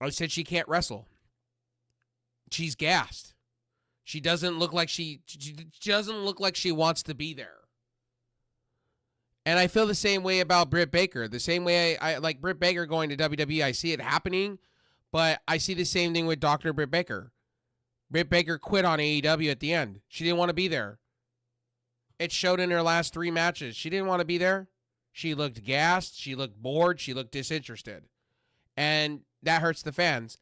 I said she can't wrestle. She's gassed. She doesn't look like she doesn't look like she wants to be there. And I feel the same way about Britt Baker. The same way I like Britt Baker going to WWE. I see it happening, but I see the same thing with Dr. Britt Baker. Britt Baker quit on AEW at the end. She didn't want to be there. It showed in her last 3 matches. She didn't want to be there. She looked gassed. She looked bored. She looked disinterested. And that hurts the fans.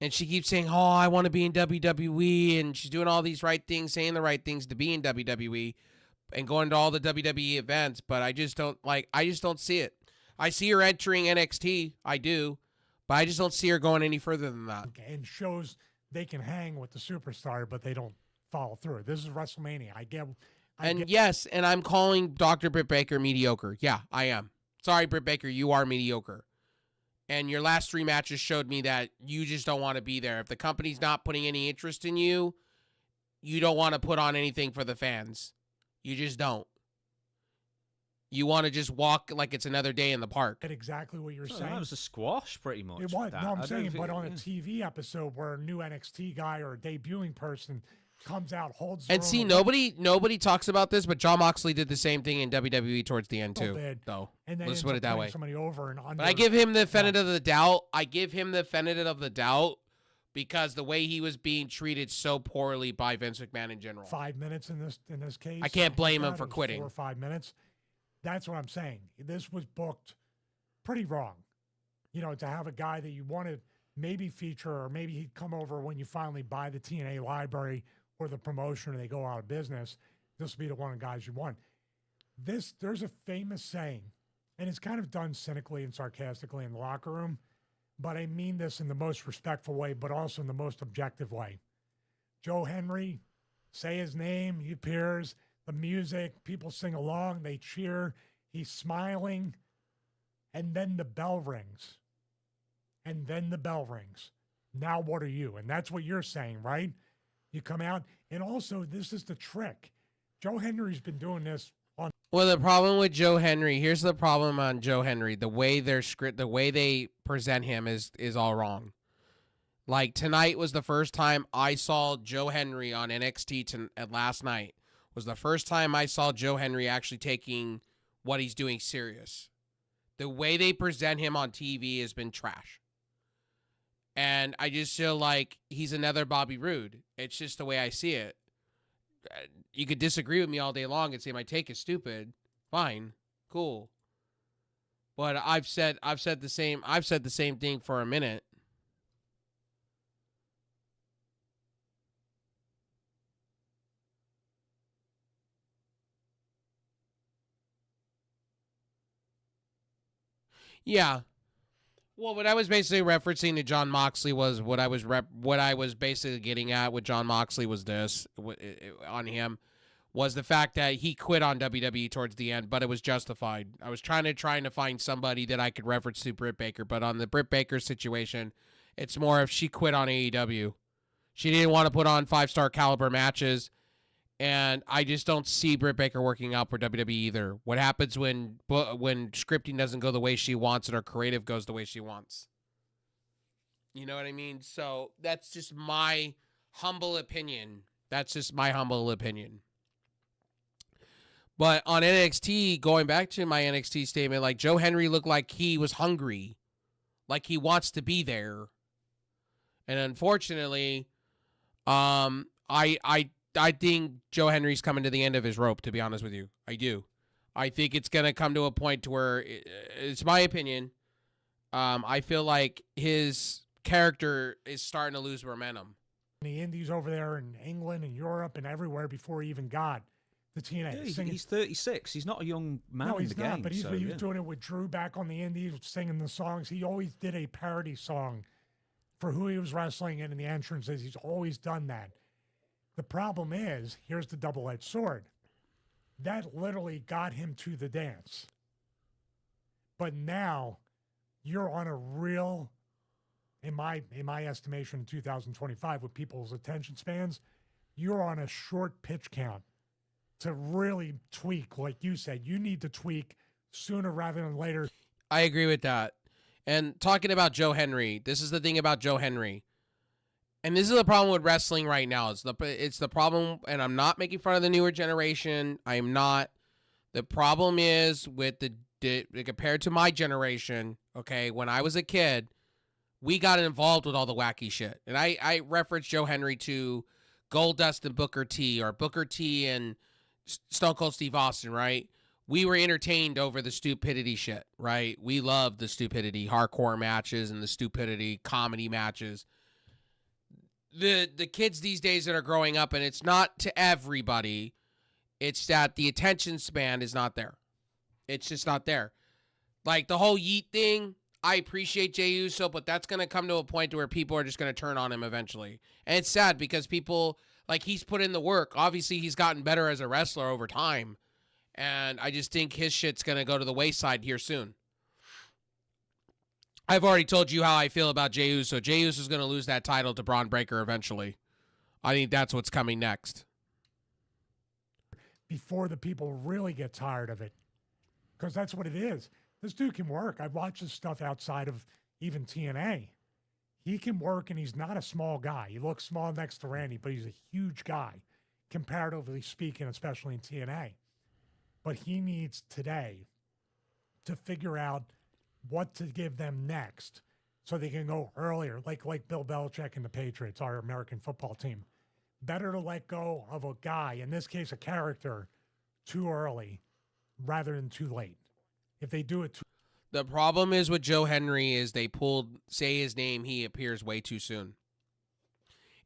And she keeps saying, oh, I want to be in WWE. And she's doing all these right things, saying the right things to be in WWE and going to all the WWE events. But I just don't see it. I see her entering NXT. I do. But I just don't see her going any further than that. Okay, and shows they can hang with the superstar, but they don't follow through. This is WrestleMania. I get. Yes, and I'm calling Dr. Britt Baker mediocre. Yeah, I am. Sorry, Britt Baker, you are mediocre. And your last 3 matches showed me that you just don't want to be there. If the company's not putting any interest in you, you don't want to put on anything for the fans. You just don't. You want to just walk like it's another day in the park. Exactly what you're saying. That was a squash, pretty much. It was. No, I'm saying, but on a TV episode where a new NXT guy or a debuting person comes out, holds and see, nobody talks about this, but Jon Moxley did the same thing in WWE towards the end too. Though, and then let's put it that way. Somebody over and under. But I give him the benefit of the doubt. I give him the benefit of the doubt because the way he was being treated so poorly by Vince McMahon in general. 5 minutes in this case. I can't blame him for quitting. 4 or 5 minutes. That's what I'm saying. This was booked pretty wrong. To have a guy that you wanted maybe feature, or maybe he'd come over when you finally buy the TNA library or the promotion and they go out of business. This will be the one of the guys you want. There's a famous saying, and it's kind of done cynically and sarcastically in the locker room, but I mean this in the most respectful way, but also in the most objective way. Joe Henry, say his name, he appears, the music, people sing along, they cheer, he's smiling, and then the bell rings. And then the bell rings. Now what are you? And that's what you're saying, right? You come out, And also, this is the trick. Joe Henry's been doing this on. Well, the problem with Joe Henry, here's the problem on Joe Henry. The way the way they present him is all wrong. Like, tonight was the first time I saw Joe Henry on NXT last night. Was the first time I saw Joe Henry actually taking what he's doing serious. The way they present him on TV has been trash. And I just feel like he's another Bobby Roode. It's just the way I see it. You could disagree with me all day long and say my take is stupid. Fine. Cool. But I've said the same thing for a minute. Yeah. Well, what I was basically referencing to John Moxley was what I was basically getting at with John Moxley was this on him was the fact that he quit on WWE towards the end, but it was justified. I was trying to find somebody that I could reference to Britt Baker, but on the Britt Baker situation, it's more if she quit on AEW. She didn't want to put on 5-star caliber matches. And I just don't see Britt Baker working out for WWE either. What happens when scripting doesn't go the way she wants and her creative goes the way she wants? You know what I mean? So that's just my humble opinion. But on NXT, going back to my NXT statement, like Joe Henry looked like he was hungry. Like he wants to be there. And unfortunately, I think Joe Henry's coming to the end of his rope, to be honest with you. I do. I think it's going to come to a point to where, it's my opinion, I feel like his character is starting to lose momentum. The indies over there in England and Europe and everywhere before he even got the TNA. Yeah, he's 36. He's not a young man no, in he's the not, game. But he was yeah. doing it with Drew back on the indies, singing the songs. He always did a parody song for who he was wrestling in the entrances. He's always done that. The problem is, here's the double-edged sword. That literally got him to the dance. But now, you're on a real, in my estimation, in 2025, with people's attention spans, you're on a short pitch count to really tweak. Like you said, you need to tweak sooner rather than later. I agree with that. And talking about Joe Henry, this is the thing about Joe Henry. And this is the problem with wrestling right now. It's the problem, and I'm not making fun of the newer generation. I am not. The problem is with the compared to my generation, okay, when I was a kid, we got involved with all the wacky shit. And I reference Joe Henry to Goldust and Booker T, or Booker T and Stone Cold Steve Austin, right? We were entertained over the stupidity shit, right? We loved the stupidity, hardcore matches and the stupidity comedy matches. The kids these days that are growing up, and it's not to everybody, it's that the attention span is not there. It's just not there. Like the whole Yeet thing, I appreciate Jey Uso, but that's going to come to a point where people are just going to turn on him eventually. And it's sad because people, like, he's put in the work. Obviously, he's gotten better as a wrestler over time. And I just think his shit's going to go to the wayside here soon. I've already told you how I feel about Jey Uso. Jey Uso's going to lose that title to Braun Breaker eventually. I think that's what's coming next. Before the people really get tired of it. Because that's what it is. This dude can work. I've watched his stuff outside of even TNA. He can work, and he's not a small guy. He looks small next to Randy, but he's a huge guy, comparatively speaking, especially in TNA. But he needs today to figure out what to give them next so they can go earlier, like Bill Belichick and the Patriots, our American football team. Better to let go of a guy, in this case a character, too early rather than too late. If they do it too... The problem is with Joe Henry is say his name, he appears way too soon.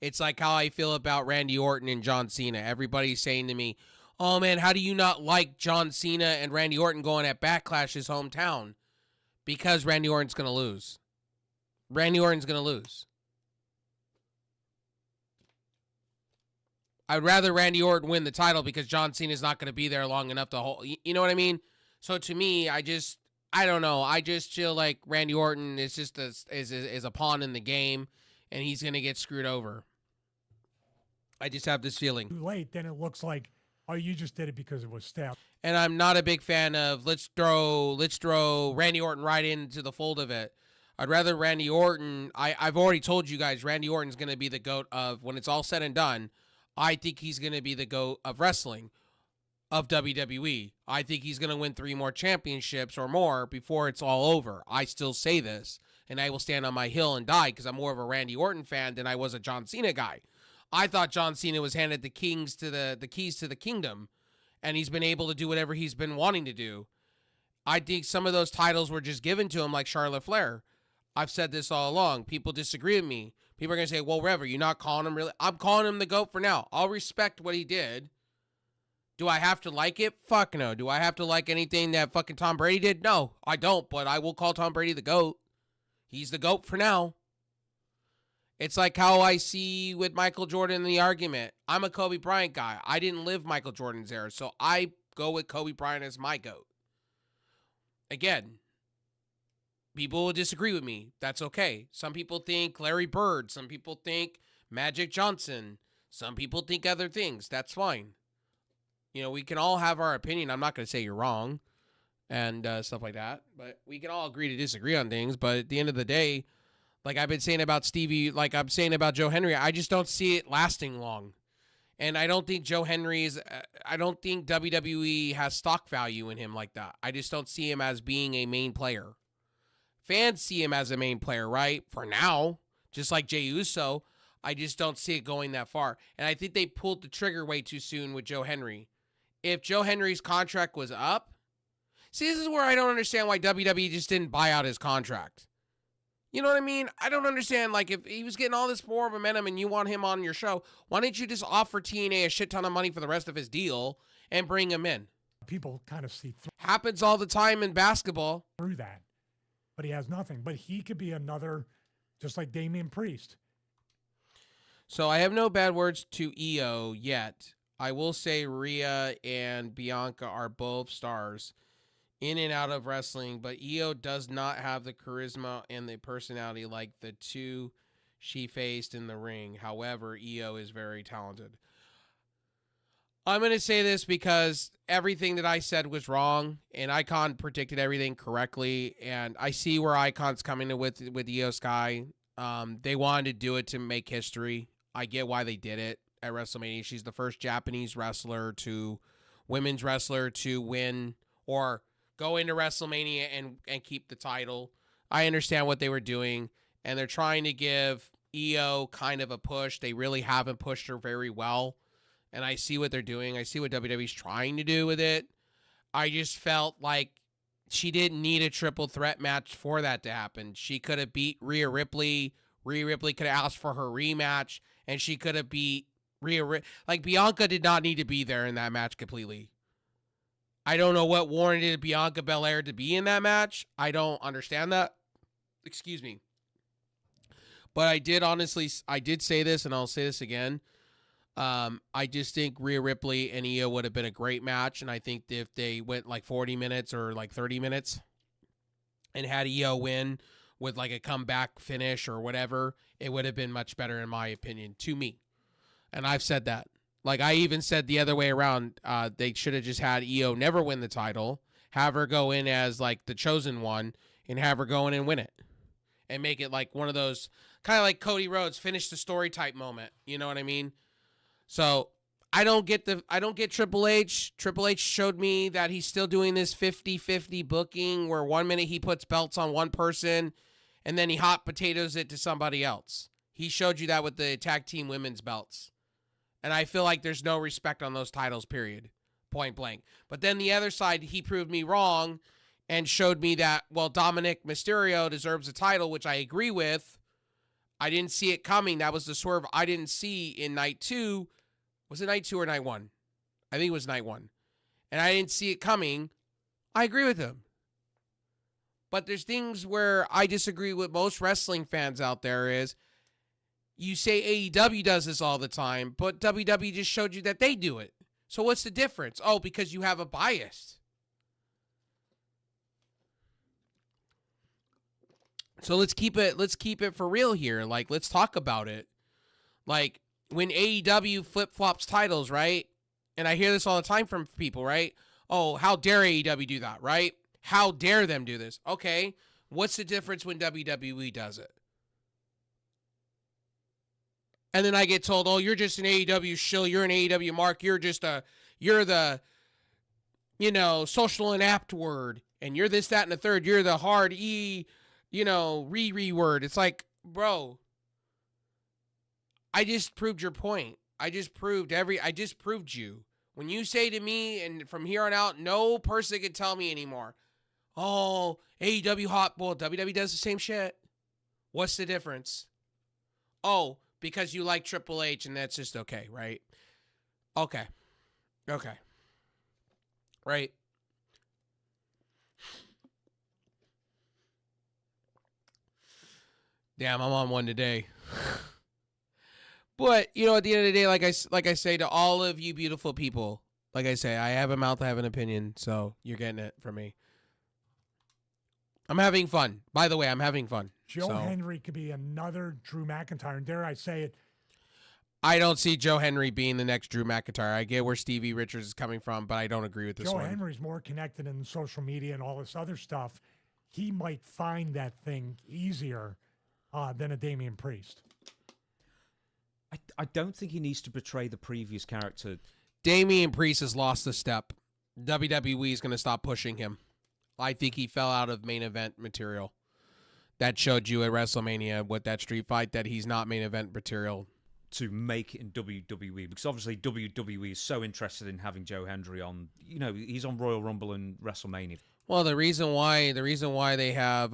It's like how I feel about Randy Orton and John Cena. Everybody's saying to me, oh man, how do you not like John Cena and Randy Orton going at Backlash, his hometown? Because Randy Orton's going to lose. Randy Orton's going to lose. I'd rather Randy Orton win the title because John Cena's not going to be there long enough to hold. You know what I mean? So to me, I don't know. I just feel like Randy Orton is just is a pawn in the game, and he's going to get screwed over. I just have this feeling. Too late, then it looks like, oh, you just did it because it was staff. And I'm not a big fan of let's throw Randy Orton right into the fold of it. I'd rather Randy Orton. I've already told you guys Randy Orton's going to be the GOAT of, when it's all said and done, I think he's going to be the GOAT of wrestling, of WWE. I think he's going to win 3 more championships or more before it's all over. I still say this, and I will stand on my hill and die because I'm more of a Randy Orton fan than I was a John Cena guy. I thought John Cena was handed the keys to the kingdom, and he's been able to do whatever he's been wanting to do. I think some of those titles were just given to him, like Charlotte Flair. I've said this all along. People disagree with me. People are going to say, well, Rever, you're not calling him really. I'm calling him the GOAT for now. I'll respect what he did. Do I have to like it? Fuck no. Do I have to like anything that fucking Tom Brady did? No, I don't, but I will call Tom Brady the GOAT. He's the GOAT for now. It's like how I see with Michael Jordan in the argument. I'm a Kobe Bryant guy. I didn't live Michael Jordan's era, so I go with Kobe Bryant as my GOAT. Again, people will disagree with me. That's okay. Some people think Larry Bird. Some people think Magic Johnson. Some people think other things. That's fine. You know, we can all have our opinion. I'm not going to say you're wrong and stuff like that. But we can all agree to disagree on things. But at the end of the day, like I've been saying about Stevie, like I'm saying about Joe Henry, I just don't see it lasting long. And I don't think Joe Henry is, I don't think WWE has stock value in him like that. I just don't see him as being a main player. Fans see him as a main player, right? For now, just like Jey Uso, I just don't see it going that far. And I think they pulled the trigger way too soon with Joe Henry. If Joe Henry's contract was up, see, this is where I don't understand why WWE just didn't buy out his contract. You know what I mean? I don't understand. Like, if he was getting all this more momentum and you want him on your show, why didn't you just offer TNA a shit ton of money for the rest of his deal and bring him in? People kind of see happens all the time in basketball. Through that. But he has nothing. But he could be another, just like Damian Priest. So I have no bad words to EO yet. I will say Rhea and Bianca are both stars in and out of wrestling, but EO does not have the charisma and the personality like the two she faced in the ring. However, EO is very talented. I'm going to say this because everything that I said was wrong, and Icon predicted everything correctly, and I see where Icon's coming in with EO Sky. They wanted to do it to make history. I get why they did it at WrestleMania. She's the first Japanese women's wrestler to win or go into WrestleMania and keep the title. I understand what they were doing, and they're trying to give EO kind of a push. They really haven't pushed her very well, and I see what they're doing. I see what WWE's trying to do with it. I just felt like she didn't need a triple threat match for that to happen. She could have beat Rhea Ripley. Rhea Ripley could have asked for her rematch, and she could have beat like Bianca did not need to be there in that match completely. I don't know what warranted Bianca Belair to be in that match. I don't understand that. Excuse me. But I did say this, and I'll say this again. I just think Rhea Ripley and Io would have been a great match, and I think if they went like 40 minutes or like 30 minutes and had Io win with like a comeback finish or whatever, it would have been much better in my opinion, to me. And I've said that. Like, I even said the other way around, they should have just had Io never win the title, have her go in as, like, the chosen one, and have her go in and win it. And make it, like, one of those, kind of like Cody Rhodes, finish the story type moment. You know what I mean? So, I don't get Triple H. Triple H showed me that he's still doing this 50-50 booking, where 1 minute he puts belts on one person, and then he hot potatoes it to somebody else. He showed you that with the tag team women's belts. And I feel like there's no respect on those titles, period. Point blank. But then the other side, he proved me wrong and showed me that, well, Dominic Mysterio deserves a title, which I agree with. I didn't see it coming. That was the swerve I didn't see in night 2. Was it night 2 or night 1? I think it was night 1. And I didn't see it coming. I agree with him. But there's things where I disagree with most wrestling fans out there is, you say AEW does this all the time, but WWE just showed you that they do it. So what's the difference? Oh, because you have a bias. So let's keep it for real here. Like, let's talk about it. Like, when AEW flip-flops titles, right? And I hear this all the time from people, right? Oh, how dare AEW do that, right? How dare them do this? Okay, what's the difference when WWE does it? And then I get told, oh, you're just an AEW shill. You're an AEW mark. You're the, social inapt word. And you're this, that, and the third. You're the hard E, re word. It's like, bro, I just proved your point. I just proved you. When you say to me, and from here on out, no person can tell me anymore, oh, AEW hot. Well, WWE does the same shit. What's the difference? Oh, because you like Triple H and that's just okay, right? Okay. Right. Damn, I'm on one today. But, at the end of the day, like I say to all of you beautiful people, like I say, I have a mouth, I have an opinion, so you're getting it from me. I'm having fun. By the way, I'm having fun. Joe Henry could be another Drew McIntyre, and dare I say it, I don't see Joe Henry being the next Drew McIntyre. I get where Stevie Richards is coming from, but I don't agree with this one. Joe Henry's more connected in social media and all this other stuff. He might find that thing easier than a Damian Priest. I don't think he needs to betray the previous character. Damian Priest has lost a step. WWE is going to stop pushing him. I think he fell out of main event material. That showed you at WrestleMania with that street fight that he's not main event material. To make it in WWE, because obviously WWE is so interested in having Joe Henry on. He's on Royal Rumble and WrestleMania. Well, the reason why they have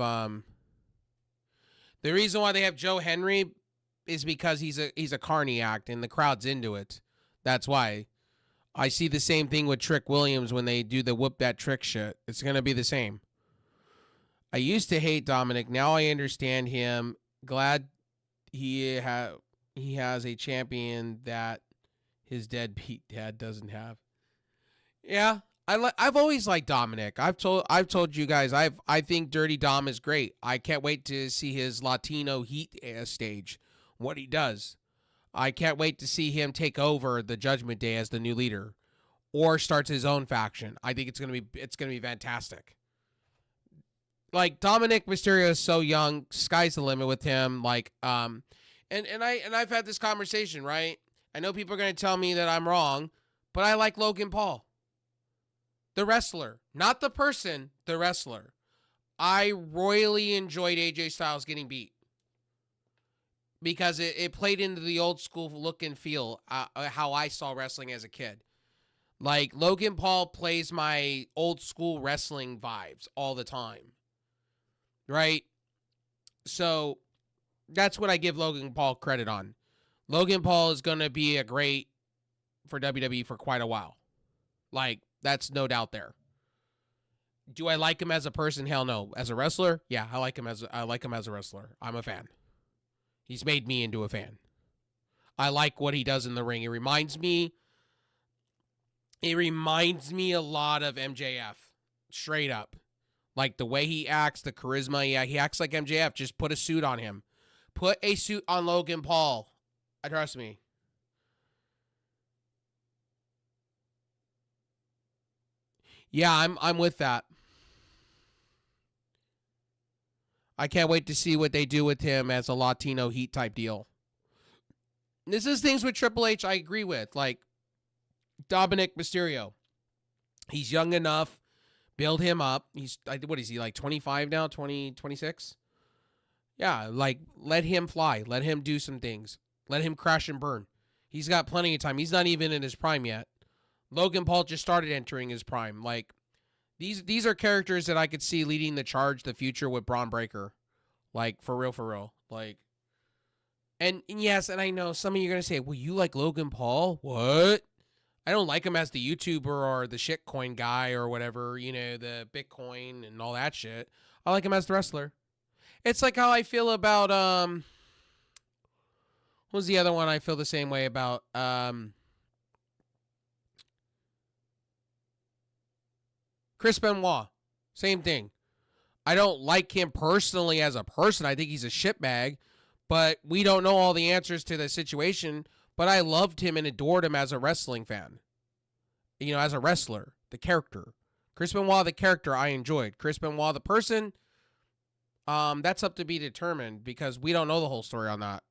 Joe Henry is because he's a carny act and the crowd's into it. That's why. I see the same thing with Trick Williams when they do the whoop that trick shit. It's going to be the same. I used to hate Dominic. Now I understand him. Glad he has a champion that his deadbeat dad doesn't have. Yeah, I've always liked Dominic. I've told you guys I think Dirty Dom is great. I can't wait to see his Latino Heat stage. What he does. I can't wait to see him take over the Judgment Day as the new leader, or starts his own faction. I think it's gonna be fantastic. Like Dominic Mysterio is so young, sky's the limit with him. Like and I've had this conversation, right? I know people are gonna tell me that I'm wrong, but I like Logan Paul, the wrestler, not the person, the wrestler. I royally enjoyed AJ Styles getting beat. Because it played into the old school look and feel, how I saw wrestling as a kid. Like, Logan Paul plays my old school wrestling vibes all the time. Right? So, that's what I give Logan Paul credit on. Logan Paul is going to be a great for WWE for quite a while. Like, that's no doubt there. Do I like him as a person? Hell no. As a wrestler? Yeah, I like him as a wrestler. I'm a fan. He's made me into a fan. I like what he does in the ring. It reminds me a lot of MJF. Straight up. Like the way he acts, the charisma. Yeah, he acts like MJF. Just put a suit on him. Put a suit on Logan Paul. Trust me. Yeah, I'm with that. I can't wait to see what they do with him as a Latino Heat type deal. This is things with Triple H I agree with. Like Dominic Mysterio. He's young enough. Build him up. What is he, like 25 now? 26? Yeah, like let him fly. Let him do some things. Let him crash and burn. He's got plenty of time. He's not even in his prime yet. Logan Paul just started entering his prime. Like, these are characters that I could see leading the charge the future with Braun Breaker. Like, for real. Like, and yes, and I know some of you are going to say, well, you like Logan Paul? What? I don't like him as the YouTuber or the shitcoin guy or whatever, the Bitcoin and all that shit. I like him as the wrestler. It's like how I feel about, what was the other one I feel the same way about? Chris Benoit, same thing. I don't like him personally as a person. I think he's a shitbag, but we don't know all the answers to the situation. but I loved him and adored him as a wrestling fan. You know, as a wrestler, the character. Chris Benoit, the character, I enjoyed. Chris Benoit, the person, that's up to be determined because we don't know the whole story on that.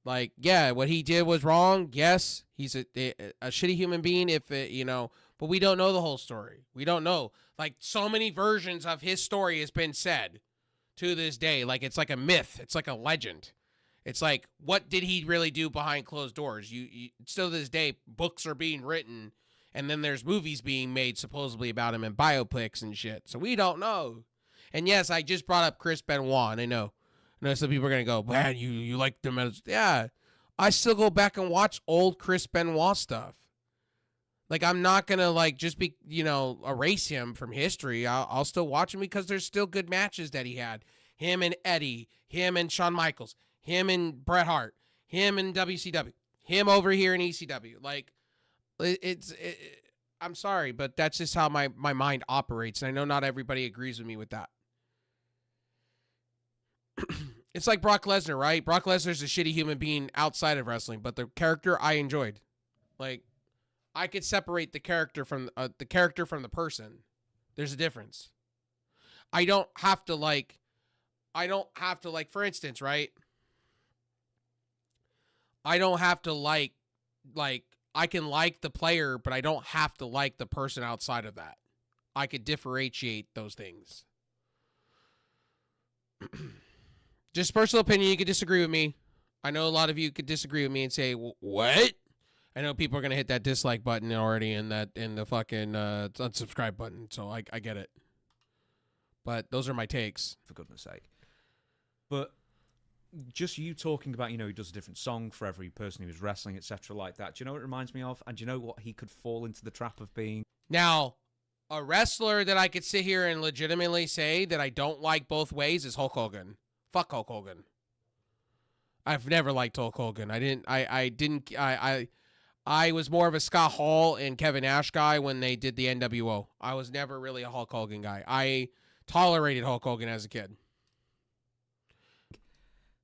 Like, yeah, what he did was wrong. Yes, he's a shitty human being, but we don't know the whole story. We don't know. Like, so many versions of his story has been said to this day. Like, it's like a myth. It's like a legend. It's like, what did he really do behind closed doors? You still to this day, books are being written, and then there's movies being made supposedly about him and biopics and shit. So we don't know. And yes, I just brought up Chris Benoit, and I know some people are going to go, man, you like them as... Yeah, I still go back and watch old Chris Benoit stuff. Like, I'm not going to, like, just be, erase him from history. I'll still watch him because there's still good matches that he had. Him and Eddie, him and Shawn Michaels, him and Bret Hart, him and WCW, him over here in ECW. Like, I'm sorry, but that's just how my mind operates. And I know not everybody agrees with me with that. It's like Brock Lesnar, right? Brock Lesnar's a shitty human being outside of wrestling, but the character I enjoyed. Like, I could separate the character from the person. There's a difference. I don't have to like, for instance, right? I don't have to like, I can like the player, but I don't have to like the person outside of that. I could differentiate those things. Just personal opinion, you could disagree with me. I know a lot of you could disagree with me and say, what? I know people are going to hit that dislike button already and the fucking unsubscribe button, so I get it. But those are my takes. For goodness sake. But just you talking about, he does a different song for every person who's wrestling, etc. like that. Do you know what it reminds me of? And do you know what he could fall into the trap of being? Now, a wrestler that I could sit here and legitimately say that I don't like both ways is Hulk Hogan. Fuck Hulk Hogan. I've never liked Hulk Hogan. I was more of a Scott Hall and Kevin Nash guy when they did the NWO. I was never really a Hulk Hogan guy. I tolerated Hulk Hogan as a kid.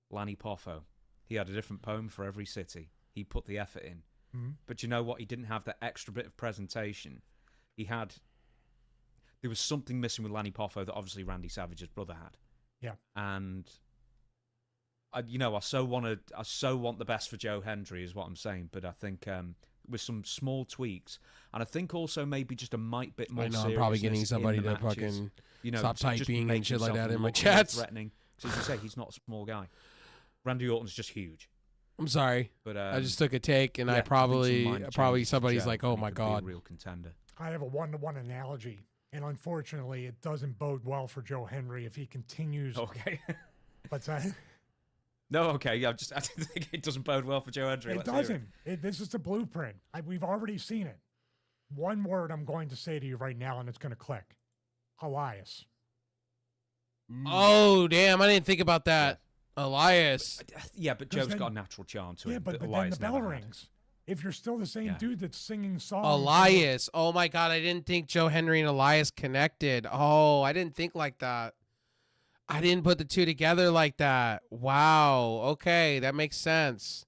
Lanny Poffo. He had a different poem for every city. He put the effort in. Mm-hmm. But you know what? He didn't have that extra bit of presentation. There was something missing with Lanny Poffo that obviously Randy Savage's brother had. Yeah. And I so want the best for Joe Hendry is what I'm saying, but I think with some small tweaks, and I think also maybe just a bit more. I know I'm probably getting somebody to fucking stop typing and shit like that in my chats. Threatening, because as you say, he's not a small guy. Randy Orton's just huge. I'm sorry, but I just took a take, and I probably somebody's like, "Oh my god." Real contender. I have a one-to-one analogy. And unfortunately, it doesn't bode well for Joe Hendry if he continues. Okay. What's that? No, okay. I think it doesn't bode well for Joe Hendry. It doesn't. This is the blueprint. We've already seen it. One word I'm going to say to you right now, and it's going to click. Elias. Oh, damn. I didn't think about that. Elias. Yeah, but Joe's got a natural charm to him. Yeah, but then the bell rings. If you're still the same dude that's singing songs. Elias. Oh, my God. I didn't think Joe Hendry and Elias connected. Oh, I didn't think like that. I didn't put the two together like that. Wow. Okay. That makes sense.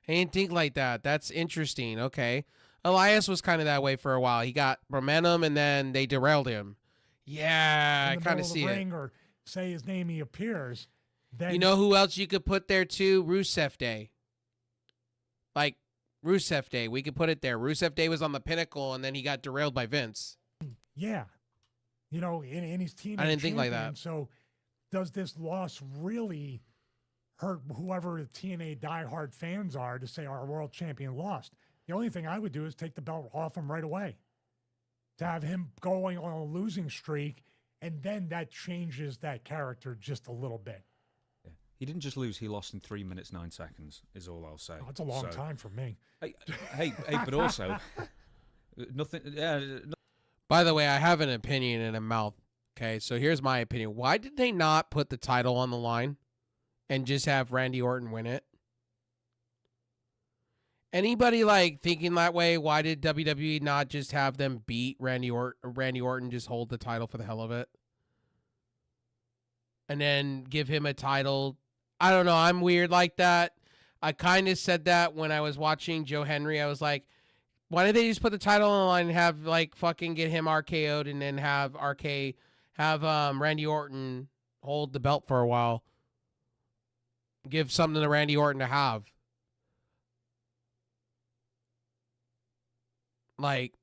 I didn't think like that. That's interesting. Okay. Elias was kind of that way for a while. He got momentum, and then they derailed him. Yeah, I kind of see it. Ring or say his name, he appears. Then you know who else you could put there, too? Rusev Day. Like, Rusev Day. We could put it there. Rusev Day was on the pinnacle, and then he got derailed by Vince. Yeah. In his team. I didn't think like that. So does this loss really hurt whoever the TNA diehard fans are to say our world champion lost? The only thing I would do is take the belt off him right away. To have him going on a losing streak, and then that changes that character just a little bit. He didn't just lose; he lost in 3 minutes 9 seconds. Is all I'll say. Oh, that's a long time for me. Hey, but also nothing. By the way, I have an opinion and a mouth. Okay, so here's my opinion. Why did they not put the title on the line and just have Randy Orton win it? Anybody like thinking that way? Why did WWE not just have them beat Randy Orton, just hold the title for the hell of it, and then give him a title? I don't know. I'm weird like that. I kind of said that when I was watching Joe Henry. I was like, why did they just put the title on the line and have like fucking get him RKO'd and then have Randy Orton hold the belt for a while? Give something to Randy Orton to have. Like,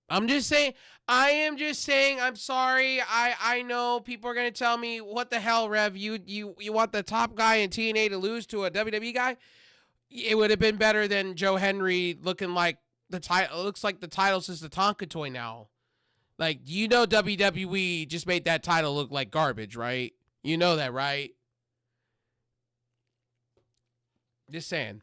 I am just saying, I'm sorry. I know people are going to tell me, what the hell, Rev? You want the top guy in TNA to lose to a WWE guy? It would have been better than Joe Henry looking like the title. It looks like the title's just a Tonka toy now. Like, you know WWE just made that title look like garbage, right? You know that, right? Just saying.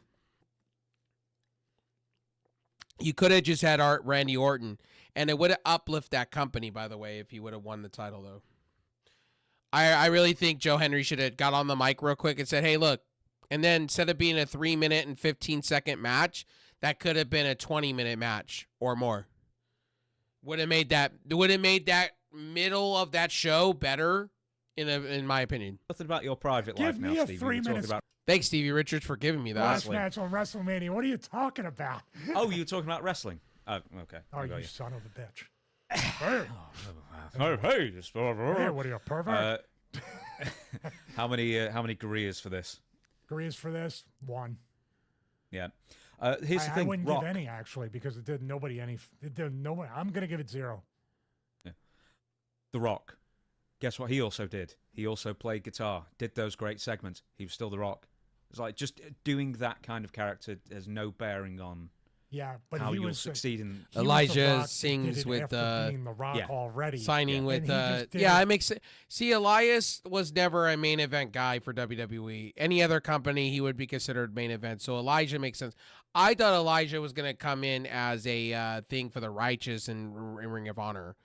You could have just had Randy Orton, and it would have uplifted that company, by the way, if he would have won the title, though. I really think Joe Henry should have got on the mic real quick and said, hey, look, and then instead of being a 3-minute and 15-second match, that could have been a 20-minute match or more. Would have made that middle of that show better, in my opinion. Nothing about your private life now, Steve. 3 minutes. Thanks, Stevie Richards, for giving me that. Last match on WrestleMania. What are you talking about? Oh, you were talking about wrestling. Oh, okay. Oh, you son of a bitch. Hey, hey, what are you, a pervert? How many careers for this? Careers for this? 1. Yeah. Here's the thing. I wouldn't Rock. give any, actually, because it did nobody any. It did nobody. I'm going to give it 0. Yeah. The Rock. Guess what he also did? He also played guitar, did those great segments. He was still The Rock. It's like just doing that kind of character has no bearing on but how he you'll was succeed in. Elijah sings with being The Rock already. Signing with it makes sense. See, Elias was never a main event guy for WWE. Any other company, he would be considered main event. So Elijah makes sense. I thought Elijah was going to come in as a thing for the Righteous in Ring of Honor.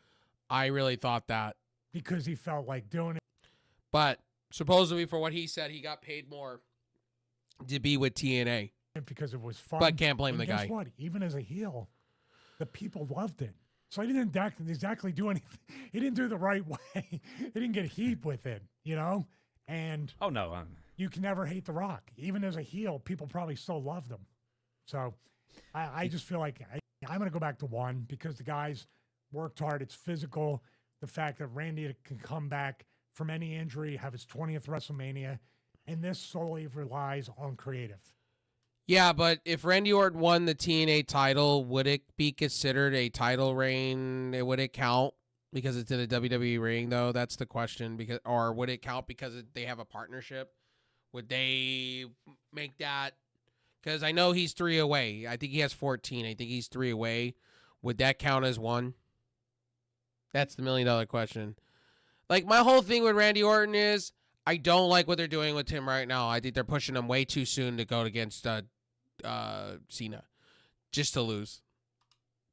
I really thought that because he felt like doing it. But supposedly, for what he said, he got paid more to be with TNA. Because it was fun. But can't blame the guy. Guess what? Even as a heel, the people loved it. So he didn't exactly do anything. He didn't do it the right way. He didn't get heat with it, you know? And oh, no. You can never hate The Rock. Even as a heel, people probably still loved him. So I just feel like I'm going to go back to 1 because the guys worked hard. It's physical. The fact that Randy can come back from any injury, have his 20th WrestleMania, and this solely relies on creative. Yeah, but if Randy Orton won the TNA title, would it be considered a title reign? Would it count because it's in a WWE ring, though? That's the question. Or would it count because they have a partnership? Would they make that? Because I know he's 3 away. I think he has 14. I think he's 3 away. Would that count as 1? That's the $1 million question. Like, my whole thing with Randy Orton is I don't like what they're doing with him right now. I think they're pushing him way too soon to go against Cena just to lose.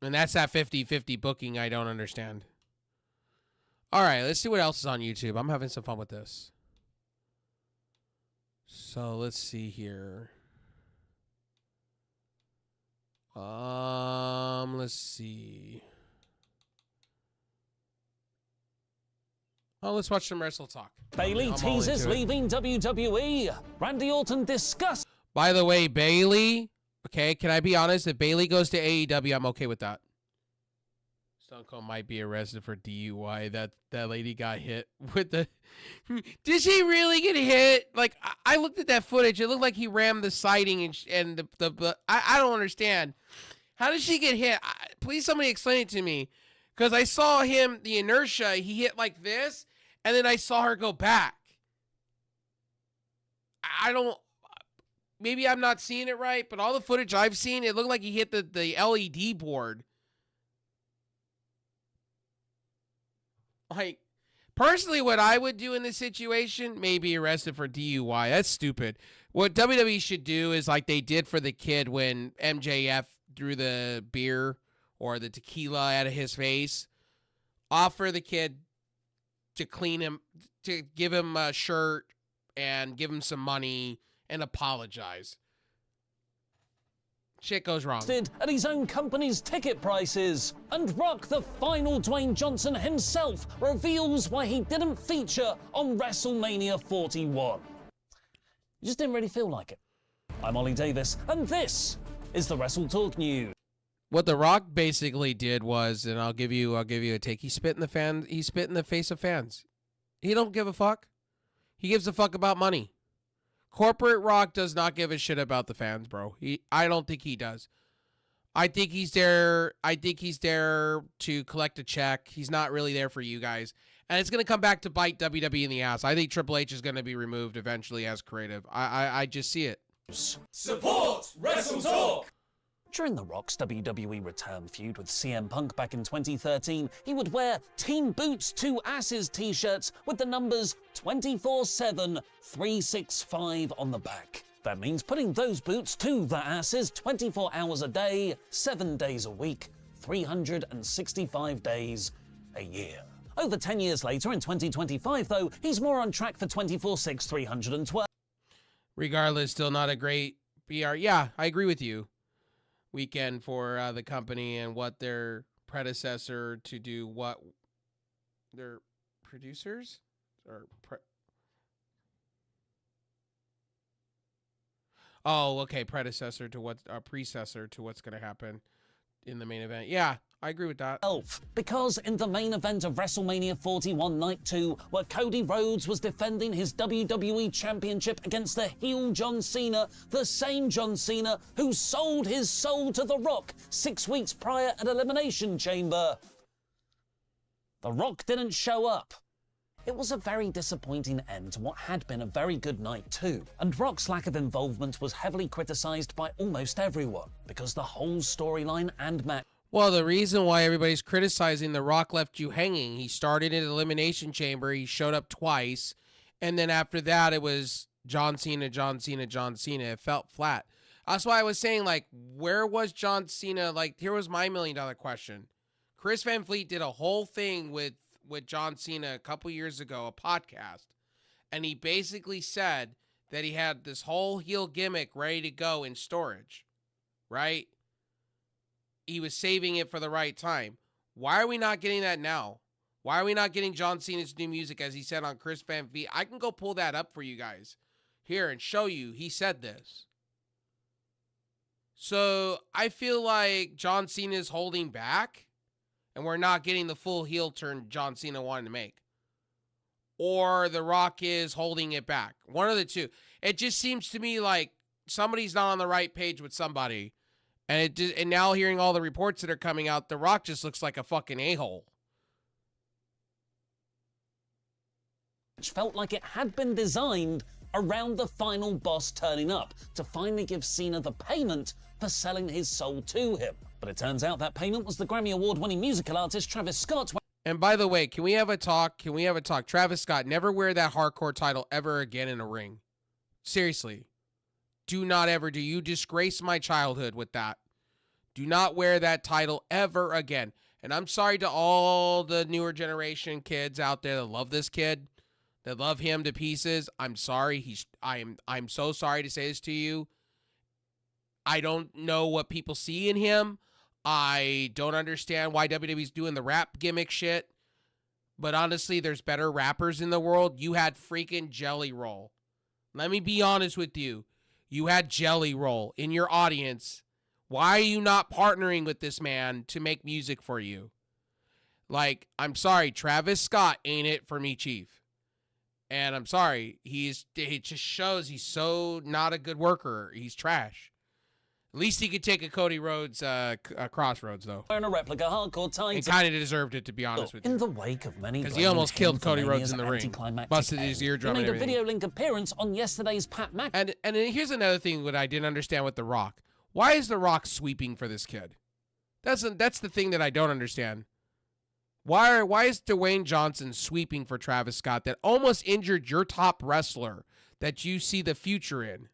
And that's that 50-50 booking I don't understand. All right, let's see what else is on YouTube. I'm having some fun with this. So let's see here. Let's see. Oh, let's watch some Wrestle Talk. Bayley teases leaving WWE. Randy Orton discussed. By the way, Bayley, okay, can I be honest? If Bayley goes to AEW, I'm okay with that. Stone Cold might be arrested for DUI. That lady got hit with the... Did she really get hit? Like, I looked at that footage. It looked like he rammed the siding and I don't understand. How did she get hit? Please somebody explain it to me. Because I saw him, the inertia, he hit like this, and then I saw her go back. I don't... Maybe I'm not seeing it right, but all the footage I've seen, it looked like he hit the LED board. Like, personally, what I would do in this situation, maybe arrested for DUI. That's stupid. What WWE should do is like they did for the kid when MJF threw the beer or the tequila out of his face. Offer the kid to clean him, to give him a shirt and give him some money and apologize. Shit goes wrong. At his own company's ticket prices. And Rock, the final Dwayne Johnson himself, reveals why he didn't feature on WrestleMania 41. You just didn't really feel like it. I'm Ollie Davis, and this is the Wrestle Talk News. What The Rock basically did was, and I'll give you a take. He spit in the face of fans. He don't give a fuck. He gives a fuck about money. Corporate Rock does not give a shit about the fans, bro. I don't think he does. I think he's there to collect a check. He's not really there for you guys. And it's going to come back to bite WWE in the ass. I think Triple H is going to be removed eventually as creative. I just see it. Support Wrestle Talk! During The Rock's WWE return feud with CM Punk back in 2013, he would wear Team Boots 2 Asses t-shirts with the numbers 24/7, 365 on the back. That means putting those boots to the asses 24 hours a day, 7 days a week, 365 days a year. Over 10 years later, in 2025, though, he's more on track for 24/6, 312. Regardless, still not a great PR. Yeah, I agree with you. Weekend for the company and what their predecessor to do what their producers or predecessor to what predecessor to what's going to happen in the main event. Yeah, I agree with that. Because in the main event of WrestleMania 41 Night 2, where Cody Rhodes was defending his WWE Championship against the heel John Cena, the same John Cena who sold his soul to The Rock 6 weeks prior at Elimination Chamber, The Rock didn't show up. It was a very disappointing end to what had been a very good night too, and Rock's lack of involvement was heavily criticised by almost everyone, because the whole storyline and match. Well, the reason why everybody's criticizing The Rock left you hanging, he started in Elimination Chamber, he showed up twice, and then after that it was John Cena, John Cena, John Cena. It felt flat. That's why I was saying, like, where was John Cena? Like, here was my $1 million question. Chris Van Vliet did a whole thing with John Cena a couple years ago, a podcast, and he basically said that he had this whole heel gimmick ready to go in storage, right? He was saving it for the right time. Why are we not getting that now? Why are we not getting John Cena's new music, as he said on Chris Van Vliet? I can go pull that up for you guys here and show you he said this. So I feel like John Cena is holding back, and we're not getting the full heel turn John Cena wanted to make. Or The Rock is holding it back. One of the two. It just seems to me like somebody's not on the right page with somebody. And now hearing all the reports that are coming out, The Rock just looks like a fucking a-hole. Which felt like it had been designed around the final boss turning up to finally give Cena the payment for selling his soul to him. But it turns out that payment was the Grammy Award-winning musical artist Travis Scott. And by the way, can we have a talk? Travis Scott, never wear that hardcore title ever again in a ring. Seriously. Do not ever do. You disgrace my childhood with that. Do not wear that title ever again. And I'm sorry to all the newer generation kids out there that love this kid, that love him to pieces. I'm sorry. I'm so sorry to say this to you. I don't know what people see in him. I don't understand why WWE's doing the rap gimmick shit. But honestly, there's better rappers in the world. You had freaking Jelly Roll. Let me be honest with you. You had Jelly Roll in your audience. Why are you not partnering with this man to make music for you? Like, I'm sorry, Travis Scott ain't it for me, Chief. And I'm sorry, it just shows he's so not a good worker. He's trash. At least he could take a Cody Rhodes crossroads, though. Wearing a replica hardcore title. He kind of deserved it, to be honest with you. In the wake of many, because he almost killed Cody Rhodes in the ring, busted his eardrum. He made a video link appearance on yesterday's Pat McAfee. And here's another thing that I didn't understand with The Rock. Why is The Rock sweeping for this kid? That's the thing that I don't understand. Why is Dwayne Johnson sweeping for Travis Scott that almost injured your top wrestler that you see the future in?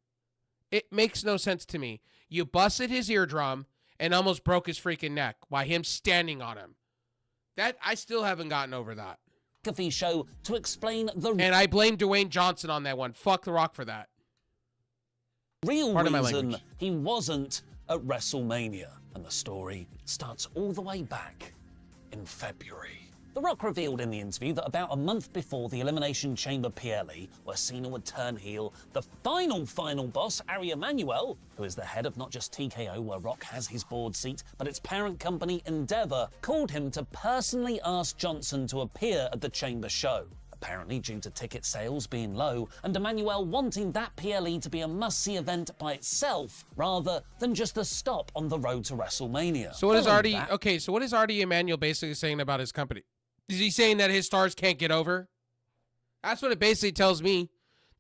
It makes no sense to me. You busted his eardrum and almost broke his freaking neck by him standing on him. That I still haven't gotten over that. McAfee show to explain the and I blame Dwayne Johnson on that one. Fuck The Rock for that. Real reason he wasn't at WrestleMania, and the story starts all the way back in February. The Rock revealed in the interview that about a month before the Elimination Chamber PLE, where Cena would turn heel, the final boss, Ari Emanuel, who is the head of not just TKO, where Rock has his board seat, but its parent company Endeavor, called him to personally ask Johnson to appear at the Chamber show. Apparently due to ticket sales being low, and Emanuel wanting that PLE to be a must-see event by itself, rather than just a stop on the road to WrestleMania. So what is Artie Emanuel basically saying about his company? Is he saying that his stars can't get over? That's what it basically tells me,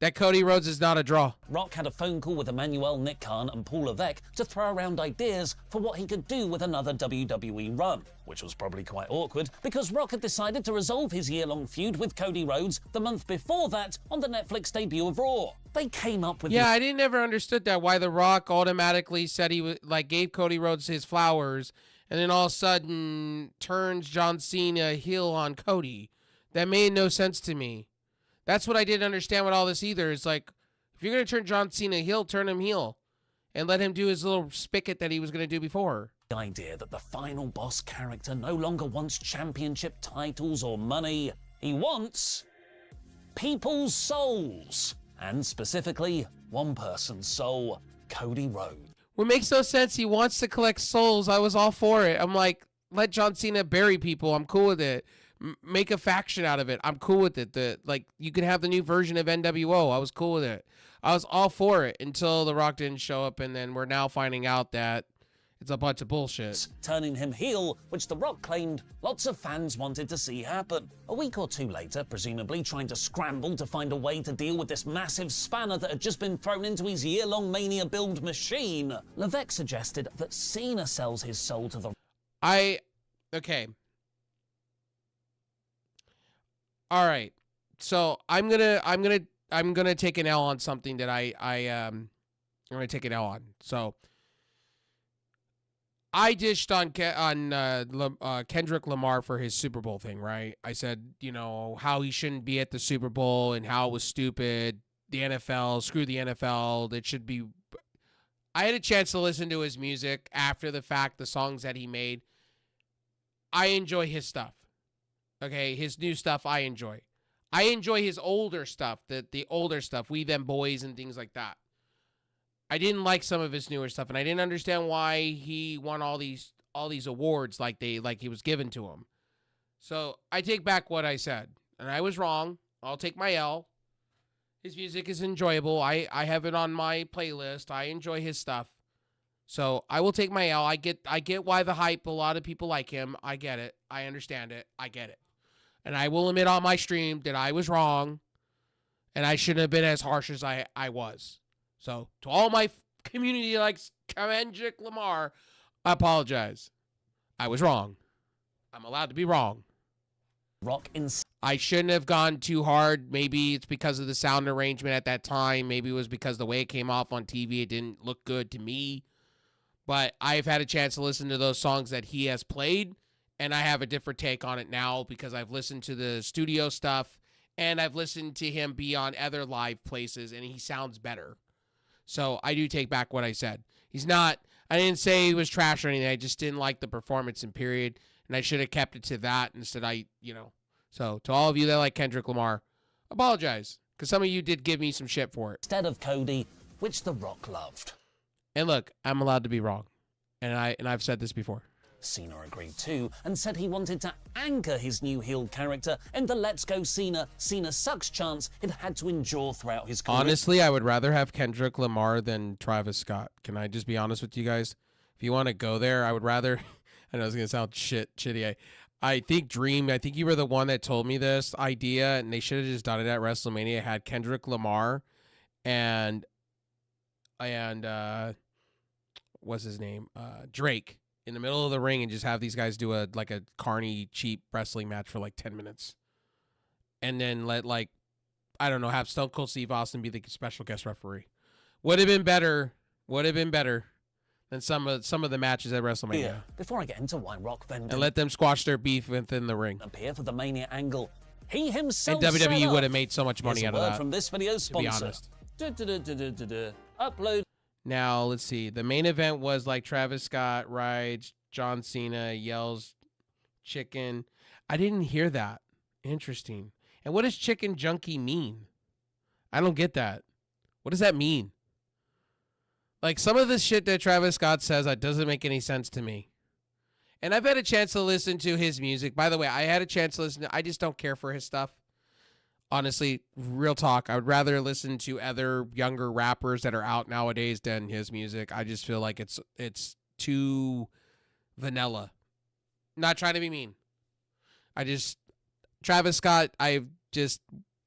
that Cody Rhodes is not a draw. Rock had a phone call with Emmanuel, Nick Khan, and Paul Levesque to throw around ideas for what he could do with another WWE run, which was probably quite awkward because Rock had decided to resolve his year-long feud with Cody Rhodes the month before that on the Netflix debut of Raw. They came up with I didn't ever understood that, why The Rock automatically said he was, like, gave Cody Rhodes his flowers, and then all of a sudden turns John Cena heel on Cody. That made no sense to me. That's what I didn't understand with all this either. It's like, if you're going to turn John Cena heel, turn him heel. And let him do his little spigot that he was going to do before. The idea that the final boss character no longer wants championship titles or money. He wants people's souls. And specifically, one person's soul, Cody Rhodes. What makes no sense, he wants to collect souls. I was all for it. I'm like, let John Cena bury people. I'm cool with it. Make a faction out of it. I'm cool with it. You could have the new version of NWO. I was cool with it. I was all for it until The Rock didn't show up, and then we're now finding out that it's a bunch of bullshit. Turning him heel, which The Rock claimed lots of fans wanted to see happen. A week or two later, presumably trying to scramble to find a way to deal with this massive spanner that had just been thrown into his year-long Mania build machine, Levesque suggested that Cena sells his soul to The Okay. All right. So I'm gonna take an L on something that I'm gonna take an L on. So I dished on Kendrick Lamar for his Super Bowl thing, right? I said, how he shouldn't be at the Super Bowl and how it was stupid. The NFL, screw the NFL. It should be. I had a chance to listen to his music after the fact, the songs that he made. I enjoy his stuff. Okay, his new stuff I enjoy. I enjoy his older stuff, the older stuff, We Them Boys and things like that. I didn't like some of his newer stuff, and I didn't understand why he won all these awards like he was given to him. So I take back what I said, and I was wrong. I'll take my L. His music is enjoyable. I have it on my playlist. I enjoy his stuff. So I will take my L. I get why the hype. A lot of people like him. I get it. I understand it. I get it. And I will admit on my stream that I was wrong, and I shouldn't have been as harsh as I was. So to all my community likes Kendrick Lamar, I apologize. I was wrong. I'm allowed to be wrong. I shouldn't have gone too hard. Maybe it's because of the sound arrangement at that time. Maybe it was because the way it came off on TV, it didn't look good to me. But I've had a chance to listen to those songs that he has played, and I have a different take on it now because I've listened to the studio stuff, and I've listened to him be on other live places, and he sounds better. So I do take back what I said. I didn't say he was trash or anything. I just didn't like the performance in period, and I should have kept it to that instead. So to all of you that like Kendrick Lamar, apologize, because some of you did give me some shit for it. Instead of Cody, which The Rock loved. And look, I'm allowed to be wrong, and I've said this before. Cena agreed too and said he wanted to anchor his new heel character in the Let's Go Cena Sucks chants it had to endure throughout his career. Honestly, I would rather have Kendrick Lamar than Travis Scott. Can I just be honest with you guys? If you want to go there, I would rather. I know it's gonna sound shitty. I think Dream. I think you were the one that told me this idea, and they should have just done it at WrestleMania. Had Kendrick Lamar and what's his name? Drake in the middle of the ring, and just have these guys do a carny cheap wrestling match for 10 minutes. And then have Stone Cold Steve Austin be the special guest referee. Would have been better than some of the matches at WrestleMania. Yeah. Before I get into why Rock then and let them squash their beef within the ring. Appear for the Mania angle. He himself and WWE would have made so much money out of that. From this video's sponsor. To be honest. Upload. Now, let's see. The main event was Travis Scott rides John Cena, yells chicken. I didn't hear that. Interesting. And what does chicken junkie mean? I don't get that. What does that mean? Like, some of the shit that Travis Scott says, that doesn't make any sense to me. And I've had a chance to listen to his music. By the way, I had a chance to listen to, I just don't care for his stuff. Honestly, real talk, I would rather listen to other younger rappers that are out nowadays than his music. I just feel like it's too vanilla. Not trying to be mean. Travis Scott,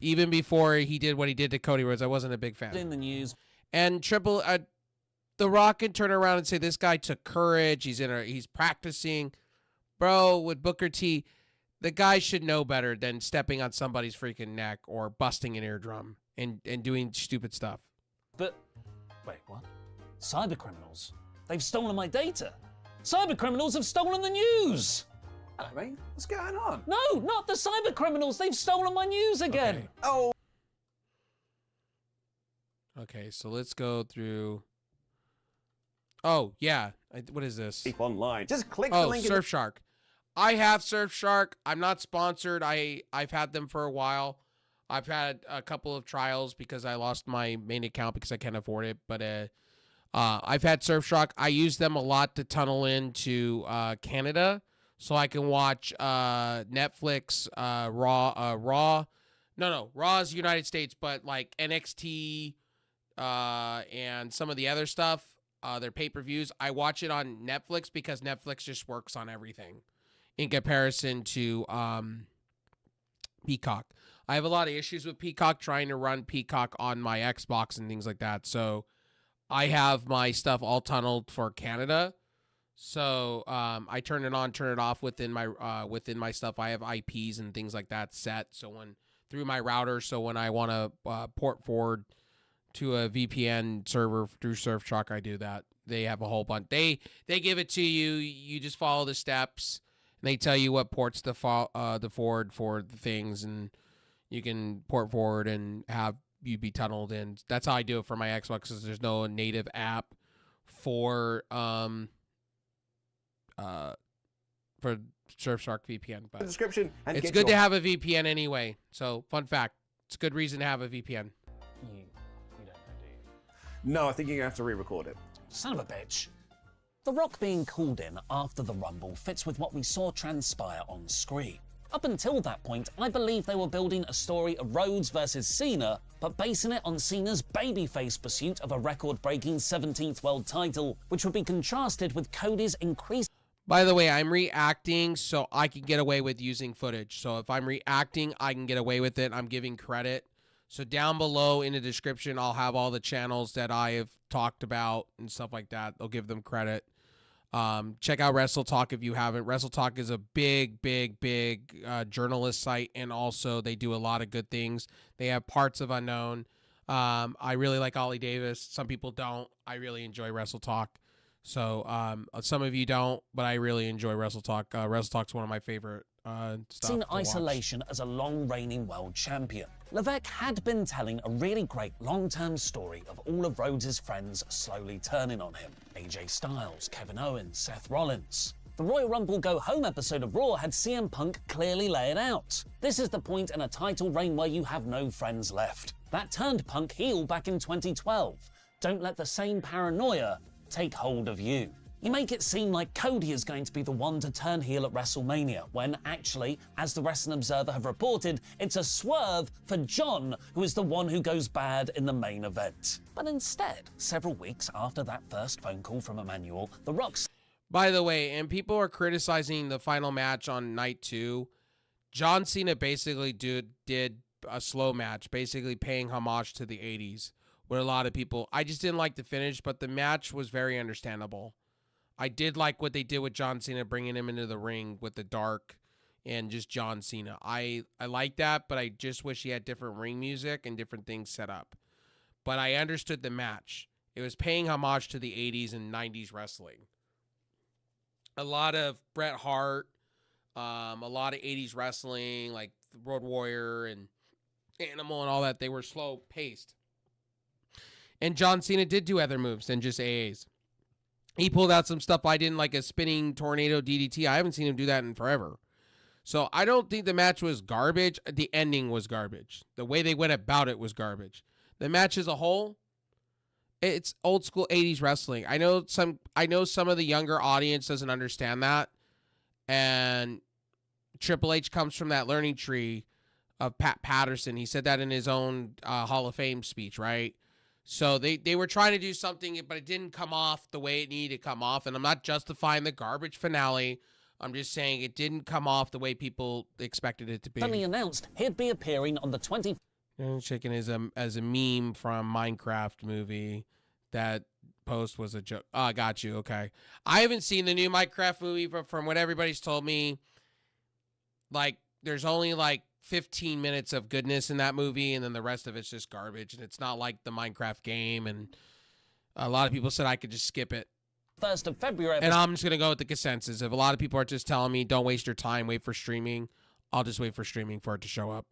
even before he did what he did to Cody Rhodes, I wasn't a big fan. In the news. And The Rock can turn around and say, this guy took courage. He's practicing. Bro, with Booker T, the guy should know better than stepping on somebody's freaking neck or busting an eardrum and doing stupid stuff. But, wait, what? Cybercriminals? They've stolen my data. Cybercriminals have stolen the news. Hello, mate. What's going on? No, not the cybercriminals. They've stolen my news again. Okay. Oh. Okay, so let's go through. Oh, yeah. What is this? Keep online. Just click the link. Surfshark. I have Surfshark. I'm not sponsored. I've had them for a while. I've had a couple of trials because I lost my main account because I can't afford it. But I've had Surfshark. I use them a lot to tunnel into Canada so I can watch Netflix, Raw. No, Raw is United States, but like NXT and some of the other stuff. Their pay-per-views. I watch it on Netflix because Netflix just works on everything in comparison to Peacock. I have a lot of issues with Peacock trying to run Peacock on my Xbox and things like that. So I have my stuff all tunneled for Canada. So I turn it on, turn it off within my stuff. I have IPs and things like that set. So through my router. So when I want to port forward to a VPN server through Surfshark, I do that. They have a whole bunch. They give it to you. You just follow the steps, and they tell you what ports to forward for the things, and you can port forward and have you be tunneled in. That's how I do it for my Xbox, because there's no native app for Surfshark VPN. But description. And it's good to have a VPN anyway. So fun fact, it's a good reason to have a VPN. No, I think you're going to have to re-record it. Son of a bitch. The Rock being called in after the Rumble fits with what we saw transpire on screen. Up until that point, I believe they were building a story of Rhodes versus Cena, but basing it on Cena's babyface pursuit of a record-breaking 17th world title, which would be contrasted with Cody's increased... By the way, I'm reacting so I can get away with using footage. So if I'm reacting, I can get away with it. I'm giving credit. So down below in the description, I'll have all the channels that I have talked about and stuff like that. I'll give them credit. Check out Wrestle Talk if you haven't. Wrestle Talk is a big journalist site, and also they do a lot of good things. They have Parts of Unknown. I really like Ollie Davis. Some people don't. I really enjoy Wrestle Talk. So some of you don't, but I really enjoy Wrestle Talk. Wrestle Talk's one of my favorite stuff in to isolation as a long reigning world champion. Levesque had been telling a really great long-term story of all of Rhodes' friends slowly turning on him. AJ Styles, Kevin Owens, Seth Rollins. The Royal Rumble Go Home episode of Raw had CM Punk clearly lay it out. This is the point in a title reign where you have no friends left. That turned Punk heel back in 2012. Don't let the same paranoia take hold of you. You make it seem like Cody is going to be the one to turn heel at WrestleMania, when actually, as the Wrestling Observer have reported, it's a swerve for John, who is the one who goes bad in the main event. But instead, several weeks after that first phone call from Emmanuel, The Rock's... By the way, and people are criticizing the final match on night 2. John Cena basically did a slow match, basically paying homage to the 80s, with a lot of people. I just didn't like the finish, but the match was very understandable. I did like what they did with John Cena, bringing him into the ring with the dark and just John Cena. I like that, but I just wish he had different ring music and different things set up. But I understood the match. It was paying homage to the 80s and 90s wrestling. A lot of Bret Hart, a lot of 80s wrestling, like Road Warrior and Animal and all that. They were slow paced. And John Cena did do other moves than just AAs. He pulled out some stuff I didn't like, a spinning tornado DDT. I haven't seen him do that in forever. So I don't think the match was garbage. The ending was garbage. The way they went about it was garbage. The match as a whole, it's old school 80s wrestling. I know some of the younger audience doesn't understand that. And Triple H comes from that learning tree of Pat Patterson. He said that in his own Hall of Fame speech, right? So they were trying to do something, but it didn't come off the way it needed to come off. And I'm not justifying the garbage finale. I'm just saying it didn't come off the way people expected it to be. Suddenly announced he'd be appearing on the 20th. Chicken is as a meme from Minecraft movie. That post was a joke. Oh, I got you. Okay. I haven't seen the new Minecraft movie, but from what everybody's told me, like, there's only like 15 minutes of goodness in that movie, and then the rest of it's just garbage, and it's not like the Minecraft game, and a lot of people said I could just skip it. 1st of February. And I'm just going to go with the consensus. If a lot of people are just telling me, don't waste your time, wait for streaming, I'll just wait for streaming for it to show up.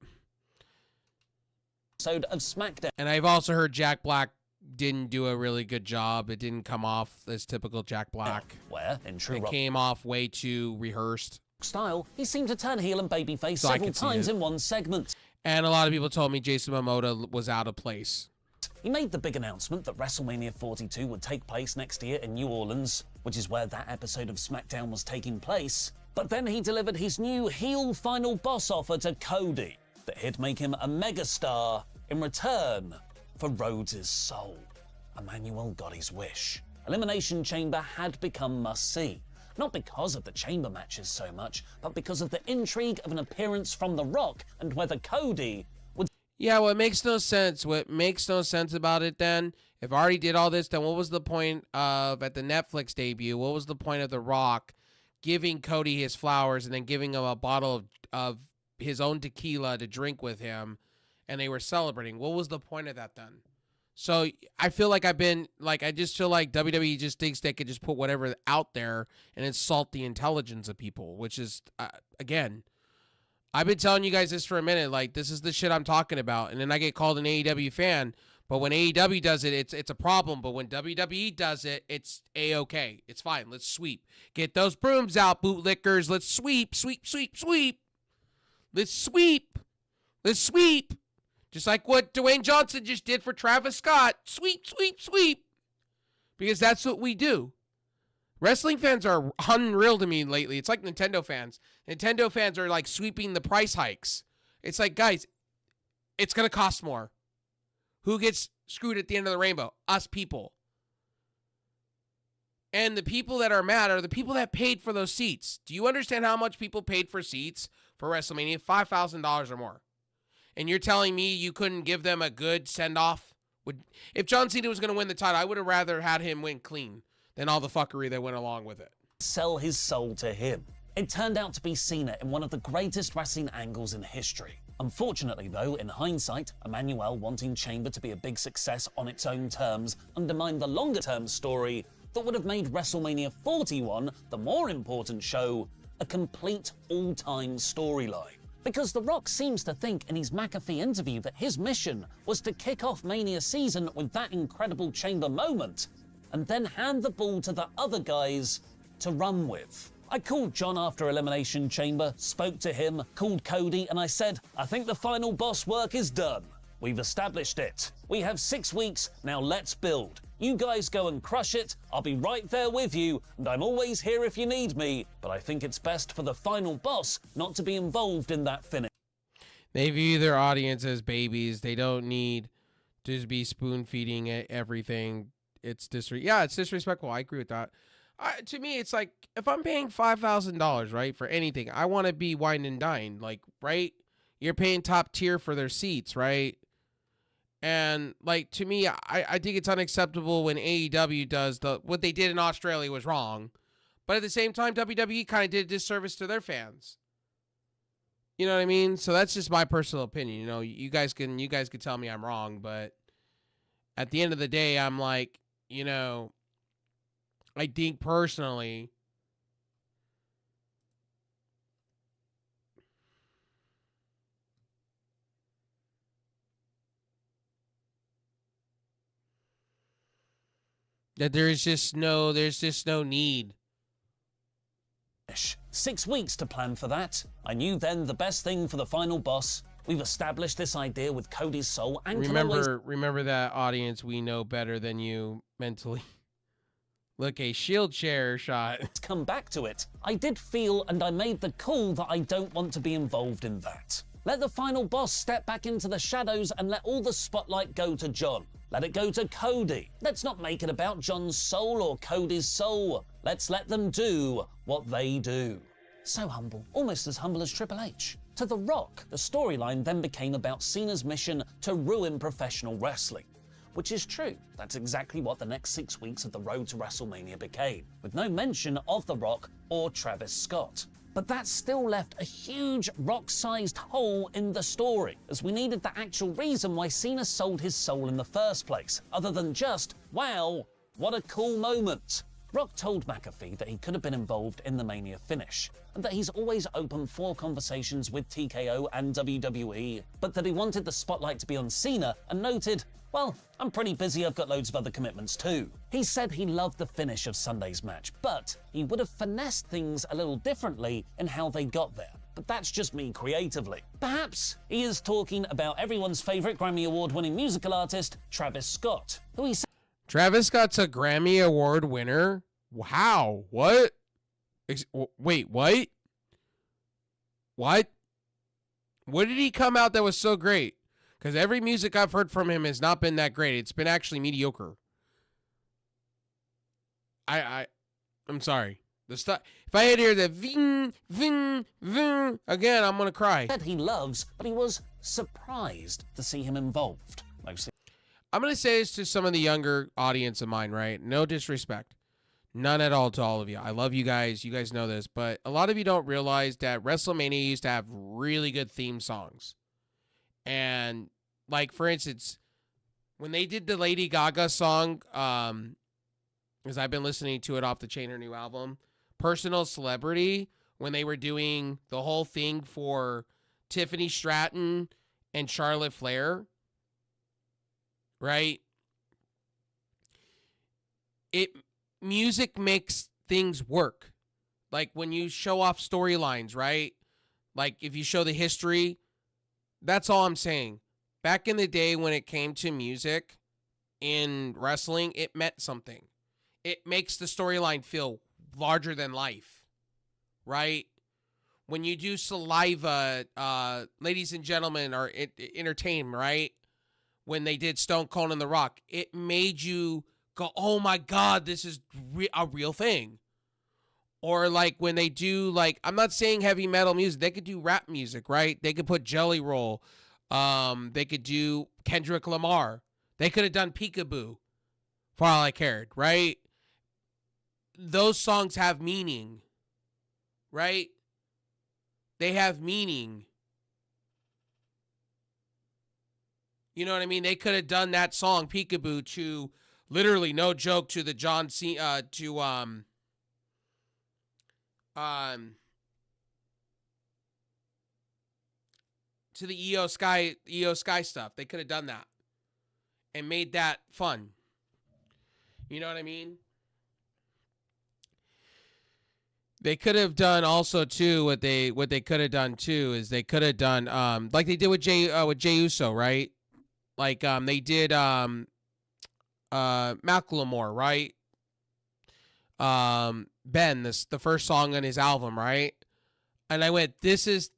Episode of SmackDown. And I've also heard Jack Black didn't do a really good job. It didn't come off as typical Jack Black. Where, in true it came off way too rehearsed style, he seemed to turn heel and babyface several times in one segment. And a lot of people told me Jason Momoa was out of place. He made the big announcement that WrestleMania 42 would take place next year in New Orleans, which is where that episode of SmackDown was taking place. But then he delivered his new heel final boss offer to Cody, that he'd make him a megastar in return for Rhodes' soul. Emmanuel got his wish. Elimination Chamber had become must-see. Not because of the chamber matches so much, but because of the intrigue of an appearance from The Rock and whether Cody would... Yeah, well, it makes no sense. What makes no sense about it then, if I already did all this, then what was the point of, at the Netflix debut, what was the point of The Rock giving Cody his flowers and then giving him a bottle of his own tequila to drink with him, and they were celebrating? What was the point of that then? So I feel like I just feel like WWE just thinks they could just put whatever out there and insult the intelligence of people, which is, again, I've been telling you guys this for a minute. Like, this is the shit I'm talking about. And then I get called an AEW fan. But when AEW does it, it's a problem. But when WWE does it, it's A-okay. It's fine. Let's sweep. Get those brooms out, bootlickers. Let's sweep, sweep, sweep, sweep. Let's sweep. Let's sweep. Just like what Dwayne Johnson just did for Travis Scott. Sweep, sweep, sweep. Because that's what we do. Wrestling fans are unreal to me lately. It's like Nintendo fans. Nintendo fans are like sweeping the price hikes. It's like, guys, it's going to cost more. Who gets screwed at the end of the rainbow? Us people. And the people that are mad are the people that paid for those seats. Do you understand how much people paid for seats for WrestleMania? $5,000 or more. And you're telling me you couldn't give them a good send-off? If John Cena was going to win the title, I would have rather had him win clean than all the fuckery that went along with it. Sell his soul to him. It turned out to be Cena in one of the greatest wrestling angles in history. Unfortunately, though, in hindsight, Emmanuel wanting Chamber to be a big success on its own terms undermined the longer-term story that would have made WrestleMania 41, the more important show, a complete all-time storyline. Because The Rock seems to think in his McAfee interview that his mission was to kick off Mania season with that incredible Chamber moment, and then hand the ball to the other guys to run with. I called John after Elimination Chamber, spoke to him, called Cody, and I said, I think the final boss work is done. We've established it. We have 6 weeks, now let's build. You guys go and crush it, I'll be right there with you, and I'm always here if you need me, but I think it's best for the final boss not to be involved in that finish. They view their audience as babies. They don't need to just be spoon-feeding everything. It's disrespectful. I agree with that. To me, it's like, if I'm paying $5,000, right, for anything, I want to be wine and dine, like, right? You're paying top tier for their seats, right? And, like, to me, I think it's unacceptable when AEW does what they did in Australia was wrong. But at the same time, WWE kind of did a disservice to their fans. You know what I mean? So that's just my personal opinion. You know, you guys can tell me I'm wrong, but at the end of the day, I'm like, you know, I think personally, that there's just no need 6 weeks to plan for that. I knew then the best thing for the final boss. We've established this idea with Cody's soul and remember that, audience. We know better than you mentally. Look, a shield chair shot. Come back to it. I did feel and I made the call that I don't want to be involved in that. Let the final boss step back into the shadows and let all the spotlight go to John. Let it go to Cody. Let's not make it about John's soul or Cody's soul. Let's let them do what they do. So humble, almost as humble as Triple H. To The Rock, the storyline then became about Cena's mission to ruin professional wrestling. Which is true. That's exactly what the next 6 weeks of the road to WrestleMania became, with no mention of The Rock or Travis Scott. But that still left a huge rock-sized hole in the story, as we needed the actual reason why Cena sold his soul in the first place, other than just, wow, what a cool moment. Rock told McAfee that he could have been involved in the Mania finish, and that he's always open for conversations with TKO and WWE, but that he wanted the spotlight to be on Cena and noted, well, I'm pretty busy, I've got loads of other commitments too. He said he loved the finish of Sunday's match, but he would have finessed things a little differently in how they got there. But that's just me creatively. Perhaps he is talking about everyone's favorite Grammy Award-winning musical artist, Travis Scott, who he said... Travis Scott's a Grammy Award winner? Wow, what? Wait, what? What? What did he come out that was so great? Because every music I've heard from him has not been that great. It's been actually mediocre. I'm sorry. The stuff. If I had to hear the ving, ving, ving again, I'm gonna cry. Said he loves, but he was surprised to see him involved. Mostly. I'm gonna say this to some of the younger audience of mine, right? No disrespect, none at all to all of you. I love you guys. You guys know this, but a lot of you don't realize that WrestleMania used to have really good theme songs. And like, for instance, when they did the Lady Gaga song, because I've been listening to it off the Chain, her new album, Personal Celebrity, when they were doing the whole thing for Tiffany Stratton and Charlotte Flair, right? Music makes things work. Like when you show off storylines, right? Like if you show the history, that's all I'm saying. Back in the day when it came to music in wrestling, it meant something. It makes the storyline feel larger than life, right? When you do Saliva, ladies and gentlemen, or Entertain, right? When they did Stone Cold and The Rock, it made you go, oh my God, this is a real thing. Or like when they do, like, I'm not saying heavy metal music. They could do rap music, right? They could put Jelly Roll. They could do Kendrick Lamar. They could have done Peekaboo for all I cared, right? Those songs have meaning, right? They have meaning. You know what I mean? They could have done that song, Peekaboo, to literally, no joke, to the John Cena, to the EO Sky stuff. They could have done that and made that fun. You know what I mean? They could have done also too what they could have done too is they could have done like they did with Jey Uso, right? Like they did Macklemore, right? Ben, the first song on his album, right? And I went, this is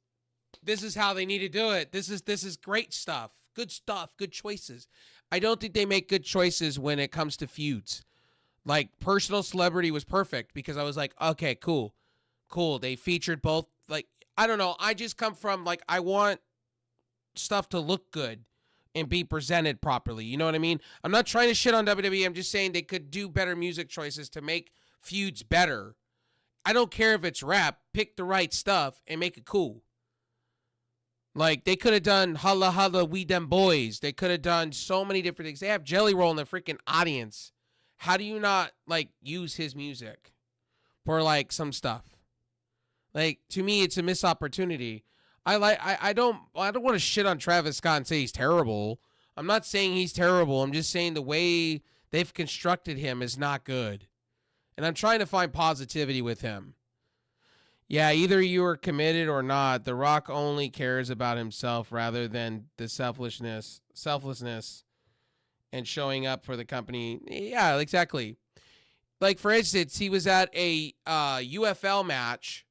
how they need to do it. This is great stuff. Good choices. I don't think they make good choices when it comes to feuds. Like Personal Celebrity was perfect because I was like, okay, cool. They featured both. Like, I don't know. I just come from like, I want stuff to look good and be presented properly. You know what I mean? I'm not trying to shit on WWE. I'm just saying they could do better music choices to make feuds better. I don't care if it's rap. Pick the right stuff and make it cool. Like, they could have done Holla Holla We Dem Boys. They could have done so many different things. They have Jelly Roll in the freaking audience. How do you not, like, use his music for, like, some stuff? Like, to me, it's a missed opportunity. I don't want to shit on Travis Scott and say he's terrible. I'm not saying he's terrible. I'm just saying the way they've constructed him is not good. And I'm trying to find positivity with him. Yeah, either you are committed or not. The Rock only cares about himself rather than the selflessness, and showing up for the company. Yeah, exactly. Like, for instance, he was at a UFL match,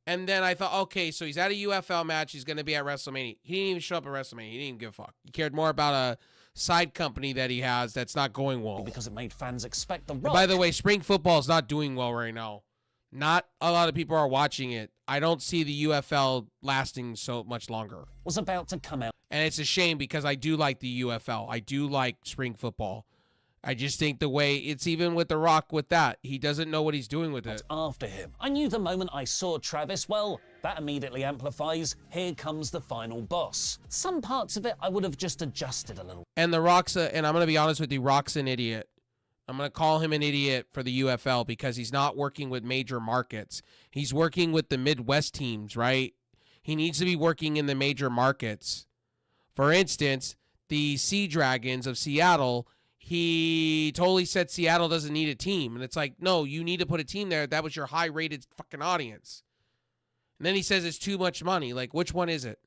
and then I thought, okay, so he's at a UFL match. He's going to be at WrestleMania. He didn't even show up at WrestleMania. He didn't even give a fuck. He cared more about a side company that he has that's not going well. Because it made fans expect the And Rock. by the way, spring football is not doing well right now. Not a lot of people are watching it. I don't see the UFL lasting so much longer. Was about to come out. And it's a shame because I do like the UFL. I do like spring football. I just think the way it's even with The Rock with that, he doesn't know what he's doing with it. After him. I knew the moment I saw Travis, well, that immediately amplifies, here comes the final boss. Some parts of it I would have just adjusted a little. And The Rock's and I'm going to be honest with you, Rock's an idiot. I'm going to call him an idiot for the UFL because he's not working with major markets. He's working with the Midwest teams, right? He needs to be working in the major markets. For instance, the Sea Dragons of Seattle, he totally said Seattle doesn't need a team. And it's like, no, you need to put a team there. That was your high-rated fucking audience. And then he says it's too much money. Like, which one is it?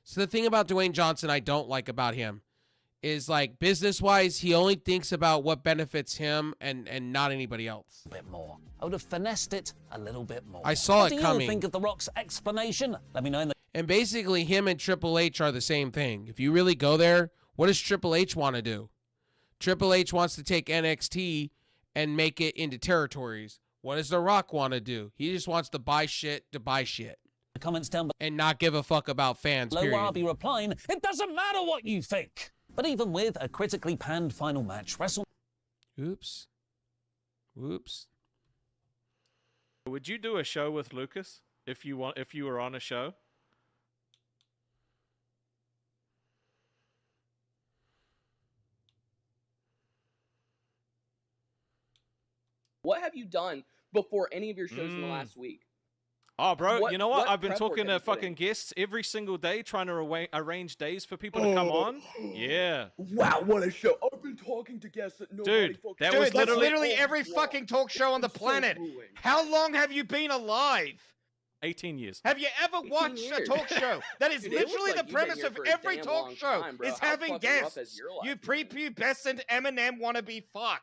So the thing about Dwayne Johnson I don't like about him is, like, business-wise, he only thinks about what benefits him and not anybody else. A bit more. I would have finessed it a little bit more. I saw what it do coming. you think of The Rock's explanation? Let me know in the... And basically, him and Triple H are the same thing. If you really go there, what does Triple H want to do? Triple H wants to take NXT and make it into territories. What does The Rock want to do? He just wants to buy shit to buy shit. The comments down below. And not give a fuck about fans, Low period. I'll be replying, it doesn't matter what you think. But even with a critically panned final match, Oops. Would you do a show with Lucas if you were on a show? What have you done before any of your shows in the last week? Oh, bro, What- you know what? what I've been prep work talking have to you put fucking in? guests every single day trying to arrange days for people to come on. Yeah. Wow, what a show! I've been talking to guests that nobody Dude, fucking. that Dude, was that's literally literally every fucking talk show on the planet. How long have you been alive? 18 years. Have you ever 18 watched a years. talk show? That is Dude, it looks literally like the you've been premise here of for a every damn talk long show time, bro. is How having fucking rough guests. has your life You been? prepubescent Eminem wannabe fuck.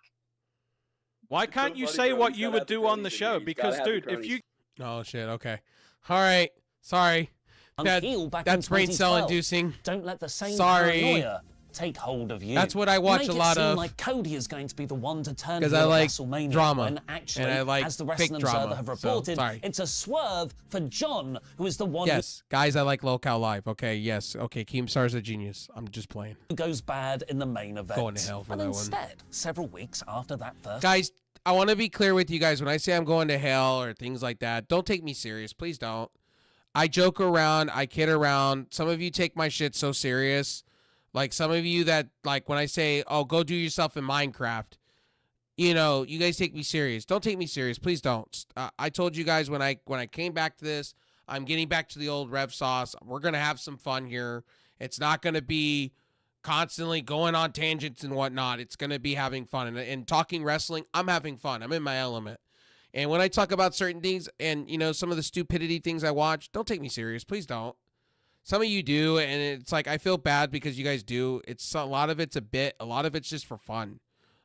Why can't you say what you would do on the show? Because, dude, if you... Oh, shit, okay. All right. Sorry. Unhealed back in That's brain cell 2012. inducing. Don't let the same Sorry. paranoia take hold of you. That's what I watch Make a it lot seem of. like Cody is going to be the one to turn 'Cause heel I at like WrestleMania, drama, when actually, and I like as the fake Wrestling Observer drama, have so, reported, sorry. it's a swerve for John, who is the one Yes, guys, I like Locale Live. Okay, yes. Okay, Keemstar's a genius. I'm just playing. who goes bad in the main event. Going to hell for and that one. instead, several weeks after that first Guys, I want to be clear with you guys. When I say I'm going to hell or things like that, don't take me serious. Please don't. I joke around. I kid around. Some of you take my shit so serious. Like some of you that, like, when I say, oh, go do yourself in Minecraft, you know, you guys take me serious. Don't take me serious. Please don't. I told you guys when I came back to this, I'm getting back to the old Rev Sauce. We're going to have some fun here. It's not going to be constantly going on tangents and whatnot. It's going to be having fun. And talking wrestling, I'm having fun. I'm in my element. And when I talk about certain things and, you know, some of the stupidity things I watch, don't take me serious. Please don't. Some of you do, and it's like I feel bad because you guys do. It's a lot of it's a bit. A lot of it's just for fun.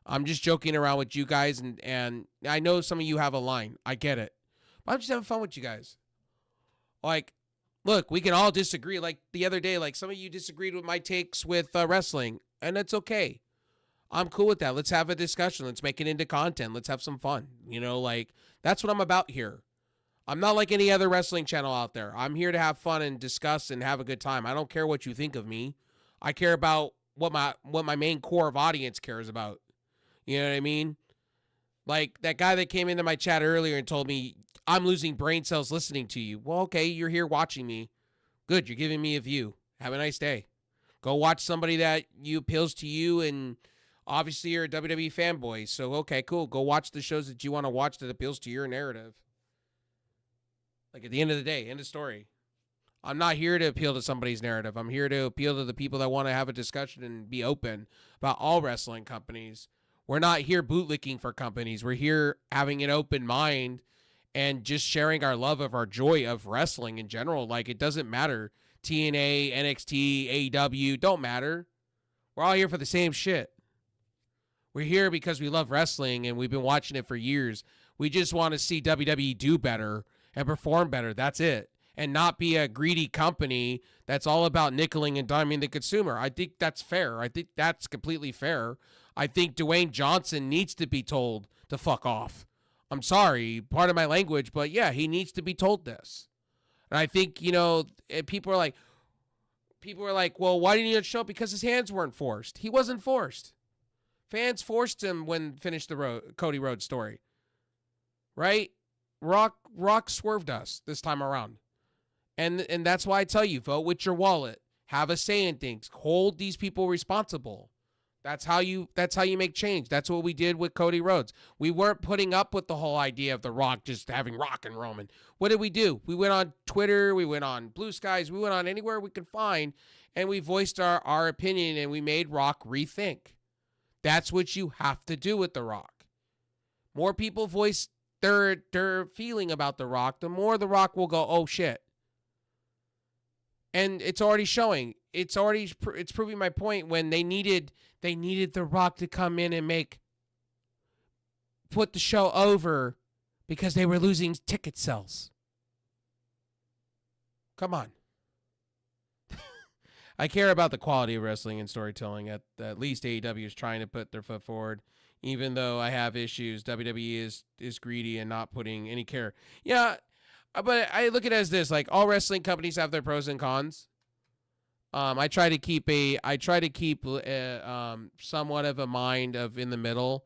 I'm just joking around with you guys, and I know some of you have a line. I get it. But I'm just having fun with you guys. Like, look, we can all disagree. Like the other day, like some of you disagreed with my takes with wrestling, and that's okay. I'm cool with that. Let's have a discussion. Let's make it into content. Let's have some fun. You know, like that's what I'm about here. I'm not like any other wrestling channel out there. I'm here to have fun and discuss and have a good time. I don't care what you think of me. I care about what my main core of audience cares about. You know what I mean? Like that guy that came into my chat earlier and told me I'm losing brain cells listening to you. Well, okay, you're here watching me. Good, you're giving me a view. Have a nice day. Go watch somebody that appeals to you, and obviously you're a WWE fanboy. So okay, cool. Go watch the shows that you want to watch that appeals to your narrative. Like at the end of the day, end of story. I'm not here to appeal to somebody's narrative. I'm here to appeal to the people that want to have a discussion and be open about all wrestling companies. We're not here bootlicking for companies. We're here having an open mind and just sharing our love of our joy of wrestling in general. Like, it doesn't matter. TNA, NXT, AEW, don't matter. We're all here for the same shit. We're here because we love wrestling and we've been watching it for years. We just want to see WWE do better and perform better. That's it. And not be a greedy company that's all about nickeling and diming the consumer. I think that's fair. I think that's completely fair. I think Dwayne Johnson needs to be told to fuck off. I'm sorry, part of my language, but yeah, he needs to be told this. And I think, you know, people are like, well, why didn't he show up? Because his hands weren't forced. He wasn't forced. Fans forced him when finished the Cody Rhodes story. Right? Rock swerved us this time around. And that's why I tell you, vote with your wallet. Have a say in things. Hold these people responsible. That's how you make change. That's what we did with Cody Rhodes. We weren't putting up with the whole idea of The Rock just having Rock and Roman. What did we do? We went on Twitter, we went on Blue Skies, we went on anywhere we could find, and we voiced our opinion, and we made Rock rethink. That's what you have to do with The Rock. More people voice their feeling about The Rock, the more The Rock will go, oh shit. And it's already showing. It's proving my point when they needed The Rock to come in and put the show over because they were losing ticket sales. Come on. I care about the quality of wrestling and storytelling. At least AEW is trying to put their foot forward. Even though I have issues, WWE is greedy and not putting any care. Yeah, but I look at it as this: like, all wrestling companies have their pros and cons. I try to keep somewhat of a mind of in the middle.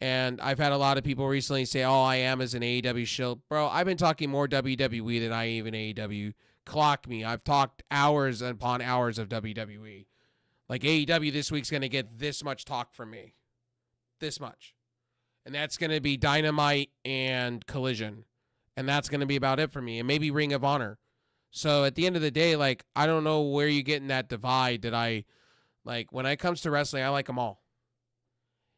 And I've had a lot of people recently say, "Oh, I am as an AEW shill." Bro, I've been talking more WWE than I even AEW. Clock me. I've talked hours upon hours of WWE. Like, AEW this week's going to get this much talk from me. This much. And that's going to be Dynamite and Collision. And that's going to be about it for me. And maybe Ring of Honor. So at the end of the day, like, I don't know where you get in that divide that when it comes to wrestling, I like them all.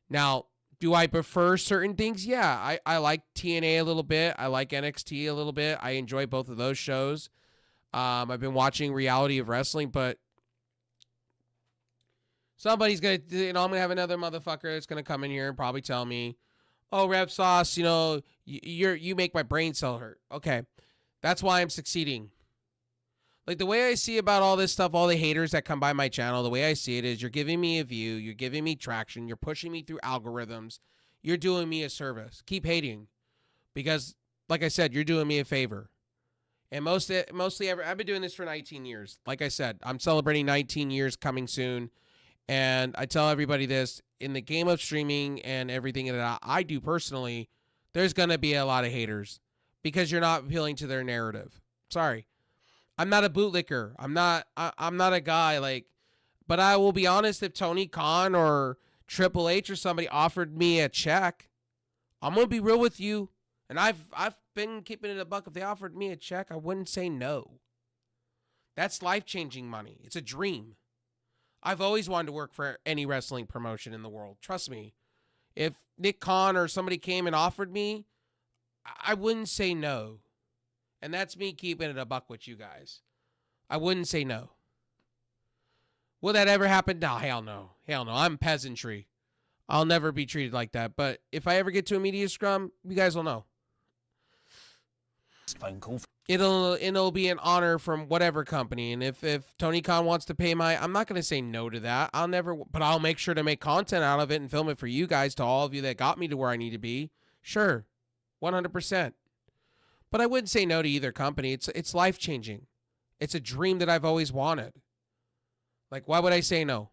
Now, do I prefer certain things? Yeah, I like TNA a little bit. I like NXT a little bit. I enjoy both of those shows. I've been watching Reality of Wrestling, but somebody's going to, I'm going to have another motherfucker that's going to come in here and probably tell me, oh, Rev Sauce, you make my brain cell hurt. Okay, that's why I'm succeeding. Like, the way I see about all this stuff, all the haters that come by my channel, the way I see it is you're giving me a view, you're giving me traction, you're pushing me through algorithms, you're doing me a service. Keep hating because, like I said, you're doing me a favor. And mostly I've been doing this for 19 years. Like I said, I'm celebrating 19 years coming soon. And I tell everybody this, in the game of streaming and everything that I do personally, there's going to be a lot of haters because you're not appealing to their narrative. Sorry. I'm not a bootlicker. I'm not a guy but I will be honest, if Tony Khan or Triple H or somebody offered me a check, I'm going to be real with you. And I've been keeping it a buck. If they offered me a check, I wouldn't say no. That's life-changing money. It's a dream. I've always wanted to work for any wrestling promotion in the world. Trust me. If Nick Khan or somebody came and offered me, I wouldn't say no. And that's me keeping it a buck with you guys. I wouldn't say no. Will that ever happen? No, hell no. Hell no. I'm peasantry. I'll never be treated like that. But if I ever get to a media scrum, you guys will know. Phone call. It'll be an honor from whatever company. And if Tony Khan wants to pay I'm not going to say no to that. But I'll make sure to make content out of it and film it for you guys, to all of you that got me to where I need to be. Sure. 100%. But I wouldn't say no to either company. It's life-changing. It's a dream that I've always wanted. Like, why would I say no?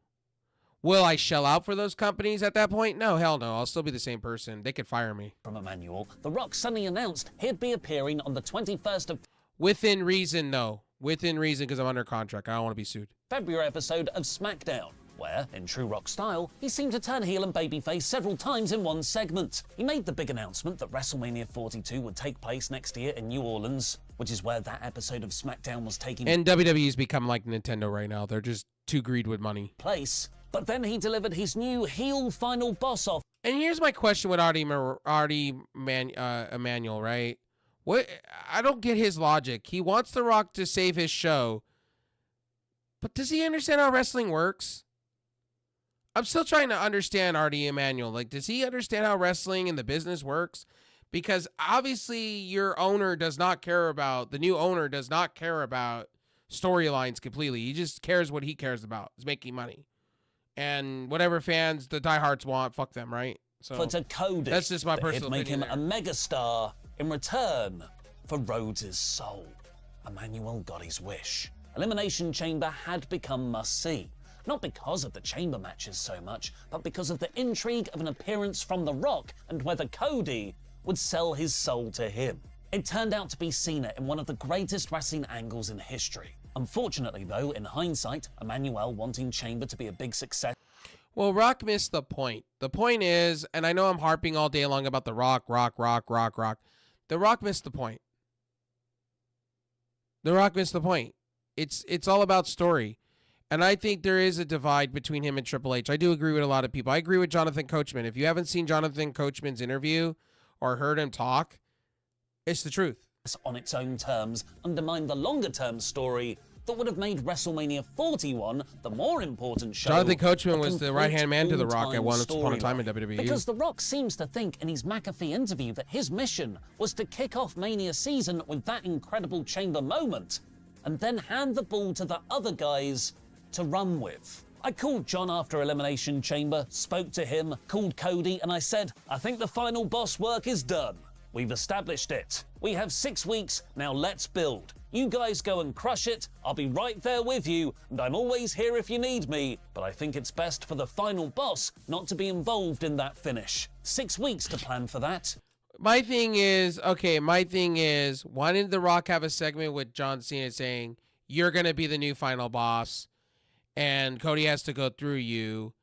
Will I shell out for those companies at that point? No, hell no. I'll still be the same person. They could fire me. From Emmanuel, The Rock suddenly announced he'd be appearing on the 21st of Within reason, no. Within reason, because I'm under contract. I don't want to be sued. February episode of SmackDown, where, in true Rock style, he seemed to turn heel and babyface several times in one segment. He made the big announcement that WrestleMania 42 would take place next year in New Orleans, which is where that episode of SmackDown was taking And WWE's become like Nintendo right now. They're just too greed with money. Place. But then he delivered his new heel final boss off. And here's my question with Emmanuel, right? What? I don't get his logic. He wants The Rock to save his show, but does he understand how wrestling works? I'm still trying to understand Artie Emanuel. Like, does he understand how wrestling and the business works? Because obviously your owner does not care about, the new owner does not care about storylines completely. He just cares what he cares about, is making money. And whatever fans, the diehards want, fuck them, right? So For to Cody, that's just my that personal it'd make opinion him there. a megastar in return for Rhodes' soul. Emmanuel got his wish. Elimination Chamber had become must-see. Not because of the chamber matches so much, but because of the intrigue of an appearance from The Rock and whether Cody would sell his soul to him. It turned out to be Cena in one of the greatest wrestling angles in history. Unfortunately, though, in hindsight, Emmanuel wanting Chamber to be a big success. Well, Rock missed the point. The point is, and I know I'm harping all day long about The Rock. The Rock missed the point. The Rock missed the point. It's all about story. And I think there is a divide between him and Triple H. I do agree with a lot of people. I agree with Jonathan Coachman. If you haven't seen Jonathan Coachman's interview or heard him talk, it's the truth. On its own terms, undermine the longer-term story that would have made WrestleMania 41 the more important show. Jonathan Coachman a was the complete right-hand man to The Rock at all-time once upon a time in storyline. WWE. Because The Rock seems to think in his McAfee interview that his mission was to kick off Mania season with that incredible chamber moment and then hand the ball to the other guys to run with. I called John after Elimination Chamber, spoke to him, called Cody, and I said, I think the final boss work is done. We've established it. We have 6 weeks, now let's build. You guys go and crush it, I'll be right there with you, and I'm always here if you need me, but I think it's best for the final boss not to be involved in that finish. 6 weeks to plan for that. My thing is, why didn't The Rock have a segment with John Cena saying, you're going to be the new final boss, and Cody has to go through you,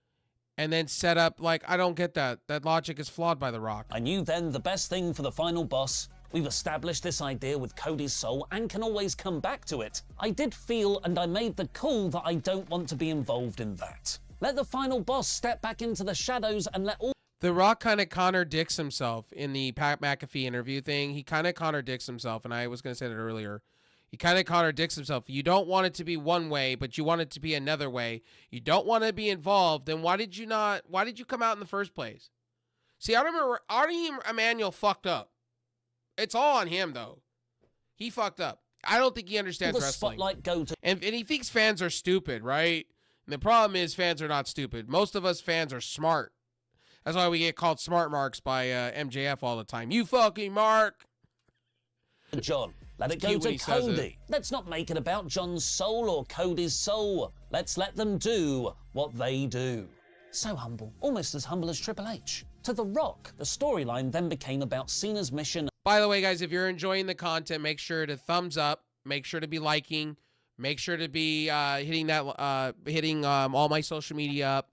and then set up, like, I don't get that. That logic is flawed by The Rock. I knew then the best thing for the final boss. We've established this idea with Cody's soul and can always come back to it. I did feel and I made the call that I don't want to be involved in that. Let the final boss step back into the shadows and let all... The Rock kind of contradicts himself in the Pat McAfee interview thing. He kind of contradicts himself, and I was going to say that earlier. He kind of contradicts himself. You don't want it to be one way, but you want it to be another way. You don't want to be involved, then why did you come out in the first place? See, I remember Artie Emanuel fucked up. It's all on him, though. He fucked up. I don't think he understands wrestling. Spotlight go to... and he thinks fans are stupid, right? And the problem is fans are not stupid. Most of us fans are smart. That's why we get called smart marks by MJF all the time. You fucking mark. John, let it It's go cute when to he says it. Cody. Let's not make it about John's soul or Cody's soul. Let's let them do what they do. So humble, almost as humble as Triple H. To The Rock, the storyline then became about Cena's mission. By the way, guys, if you're enjoying the content, make sure to thumbs up. Make sure to be liking. Make sure to be hitting all my social media up.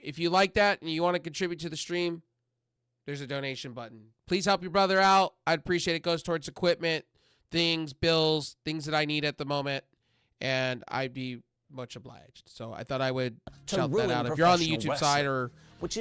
If you like that and you want to contribute to the stream, there's a donation button. Please help your brother out. I'd appreciate it. It goes towards equipment, things, bills, things that I need at the moment, and I'd be much obliged. So I thought I would shout that out. If you're on the YouTube side or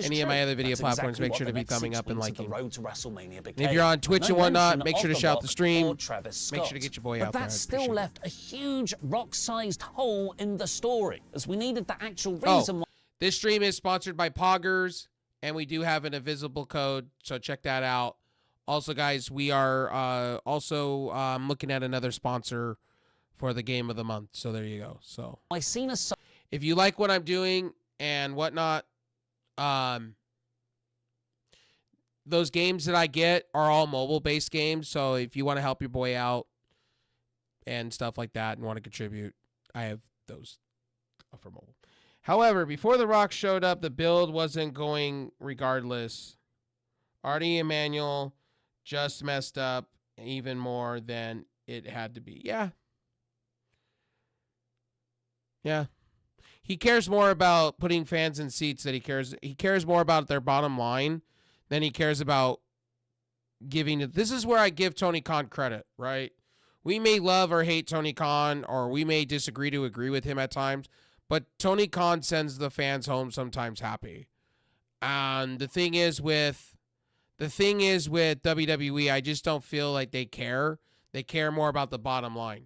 any of my other video platforms, make sure to be thumbing up and liking. And if you're on Twitch and whatnot, make sure to shout the stream. Make sure to get your boy out there. But that still left a huge rock-sized hole in the story, as we needed the actual reason why. This stream is sponsored by Poggers, and we do have an invisible code, so check that out. Also, guys, we are looking at another sponsor for the game of the month, so there you go. So if you like what I'm doing and whatnot, those games that I get are all mobile-based games, so if you want to help your boy out and stuff like that and want to contribute, I have those for mobile. However, before The Rock showed up, the build wasn't going regardless. Artie Emanuel just messed up even more than it had to be. Yeah. He cares more about putting fans in seats than he cares more about their bottom line than he cares about giving it. This is where I give Tony Khan credit, right? We may love or hate Tony Khan, or we may disagree to agree with him at times, but Tony Khan sends the fans home sometimes happy. And the thing is with The thing is with WWE, I just don't feel like they care. They care more about the bottom line.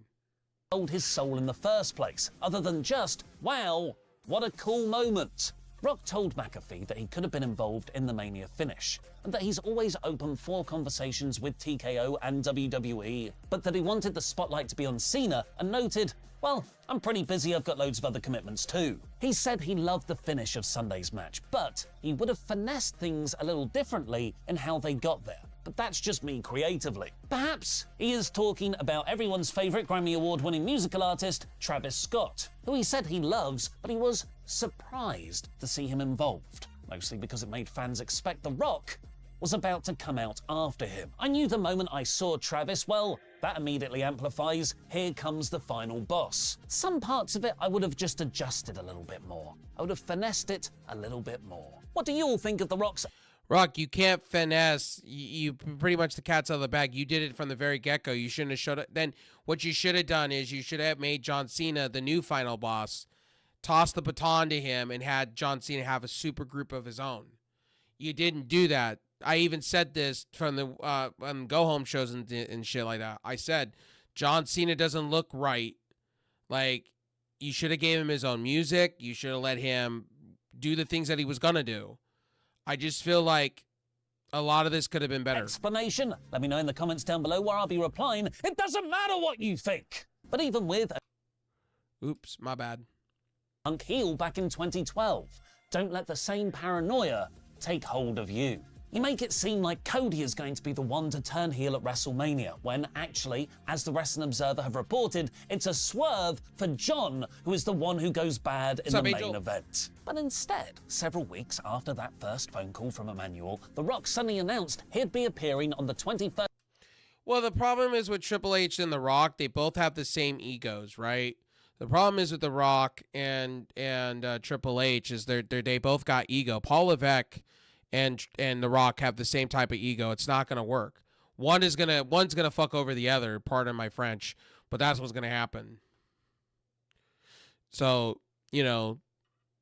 Sold his soul in the first place, other than just, wow, what a cool moment. Rock told McAfee that he could have been involved in the Mania finish, and that he's always open for conversations with TKO and WWE, but that he wanted the spotlight to be on Cena and noted, well, I'm pretty busy, I've got loads of other commitments too. He said he loved the finish of Sunday's match, but he would have finessed things a little differently in how they got there. But that's just me creatively. Perhaps he is talking about everyone's favourite Grammy Award-winning musical artist, Travis Scott, who he said he loves, but he was surprised to see him involved, mostly because it made fans expect The Rock was about to come out after him. I knew the moment I saw Travis, well, that immediately amplifies, here comes the final boss. Some parts of it I would have just adjusted a little bit more. I would have finessed it a little bit more. What do you all think of The Rock's... Rock, you can't finesse. You pretty much the cat's out of the bag. You did it from the very get-go. You shouldn't have showed it. Then what you should have done is you should have made John Cena the new final boss, tossed the baton to him, and had John Cena have a super group of his own. You didn't do that. I even said this from the go-home shows and shit like that. I said, John Cena doesn't look right. Like, you should have gave him his own music. You should have let him do the things that he was going to do. I just feel like a lot of this could have been better. Explanation? Let me know in the comments down below where I'll be replying. It doesn't matter what you think. But even with... Oops, my bad. Punk heel back in 2012. Don't let the same paranoia take hold of you. You make it seem like Cody is going to be the one to turn heel at WrestleMania, when actually, as the Wrestling Observer have reported, it's a swerve for John, who is the one who goes bad in the main event. But instead, several weeks after that first phone call from Emmanuel, The Rock suddenly announced he'd be appearing on the 21st. Well, the problem is with Triple H and The Rock, they both have the same egos, right? The problem is with The Rock and Triple H is they both got ego. Paul Levesque and The Rock have the same type of ego. It's not gonna work. One's gonna fuck over the other, pardon my French, but that's what's gonna happen. So, you know,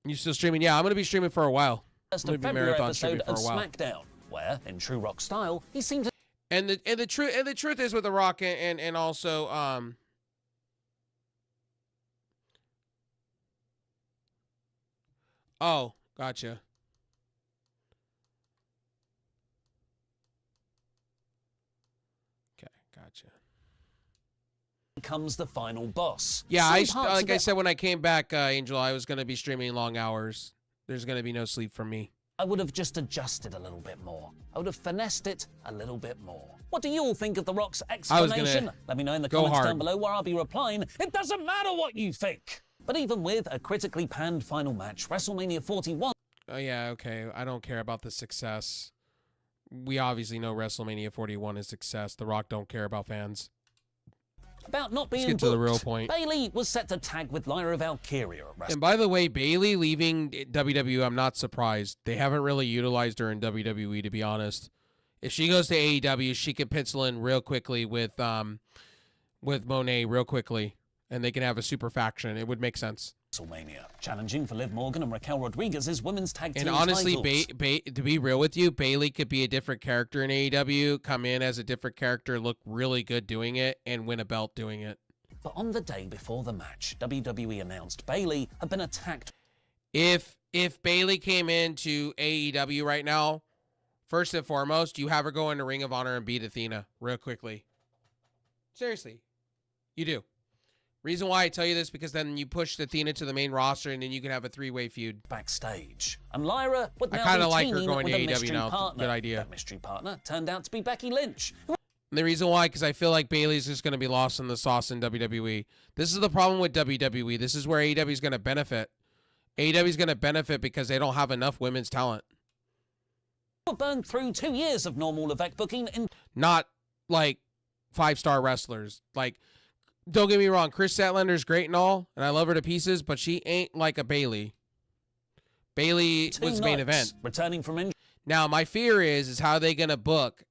you still streaming? Yeah, I'm gonna be streaming for a while. First of February episode of SmackDown, where, in true Rock style, he seemed to... And the truth is with The Rock and also oh, gotcha. Comes the final boss. Yeah, like I said when I came back, Angel, I was going to be streaming long hours. There's going to be no sleep from me. I would have just adjusted a little bit more. I would have finessed it a little bit more. What do you all think of The Rock's explanation? Let me know in the comments down below where I'll be replying. It doesn't matter what you think. But even with a critically panned final match, WrestleMania 41... Oh, yeah, okay. I don't care about the success. We obviously know WrestleMania 41 is success. The Rock don't care about fans. About not being Let's get to the real point. Bayley was set to tag with Lyra Valkyria at WrestleMania. And by the way, Bayley leaving WWE, I'm not surprised. They haven't really utilized her in WWE, to be honest. If she goes to AEW, she can pencil in real quickly with Monet real quickly, and they can have a super faction. It would make sense. WrestleMania, challenging for Liv Morgan and Raquel Rodriguez's women's tag team titles. And honestly, to be real with you, Bayley could be a different character in AEW, come in as a different character, look really good doing it, and win a belt doing it. But on the day before the match, WWE announced Bayley had been attacked. If Bayley came into AEW right now, first and foremost, you have her go into Ring of Honor and beat Athena real quickly. Seriously, you do. Reason why I tell you this, because then you push Athena to the main roster, and then you can have a three-way feud. Backstage. And Lyra would now I kind of be like her teaming going to with a AEW mystery now. partner. Good idea. That mystery partner turned out to be Becky Lynch. And the reason why, because I feel like Bayley's just going to be lost in the sauce in WWE. This is the problem with WWE. This is where AEW is going to benefit. AEW is going to benefit because they don't have enough women's talent. Burned through 2 years of normal Levesque booking in... Not like 5-star wrestlers. Like... Don't get me wrong, Chris Statlander's great and all, and I love her to pieces, but she ain't like a Bayley. Bayley was main event. Returning from injury. Now, my fear is how are they going to book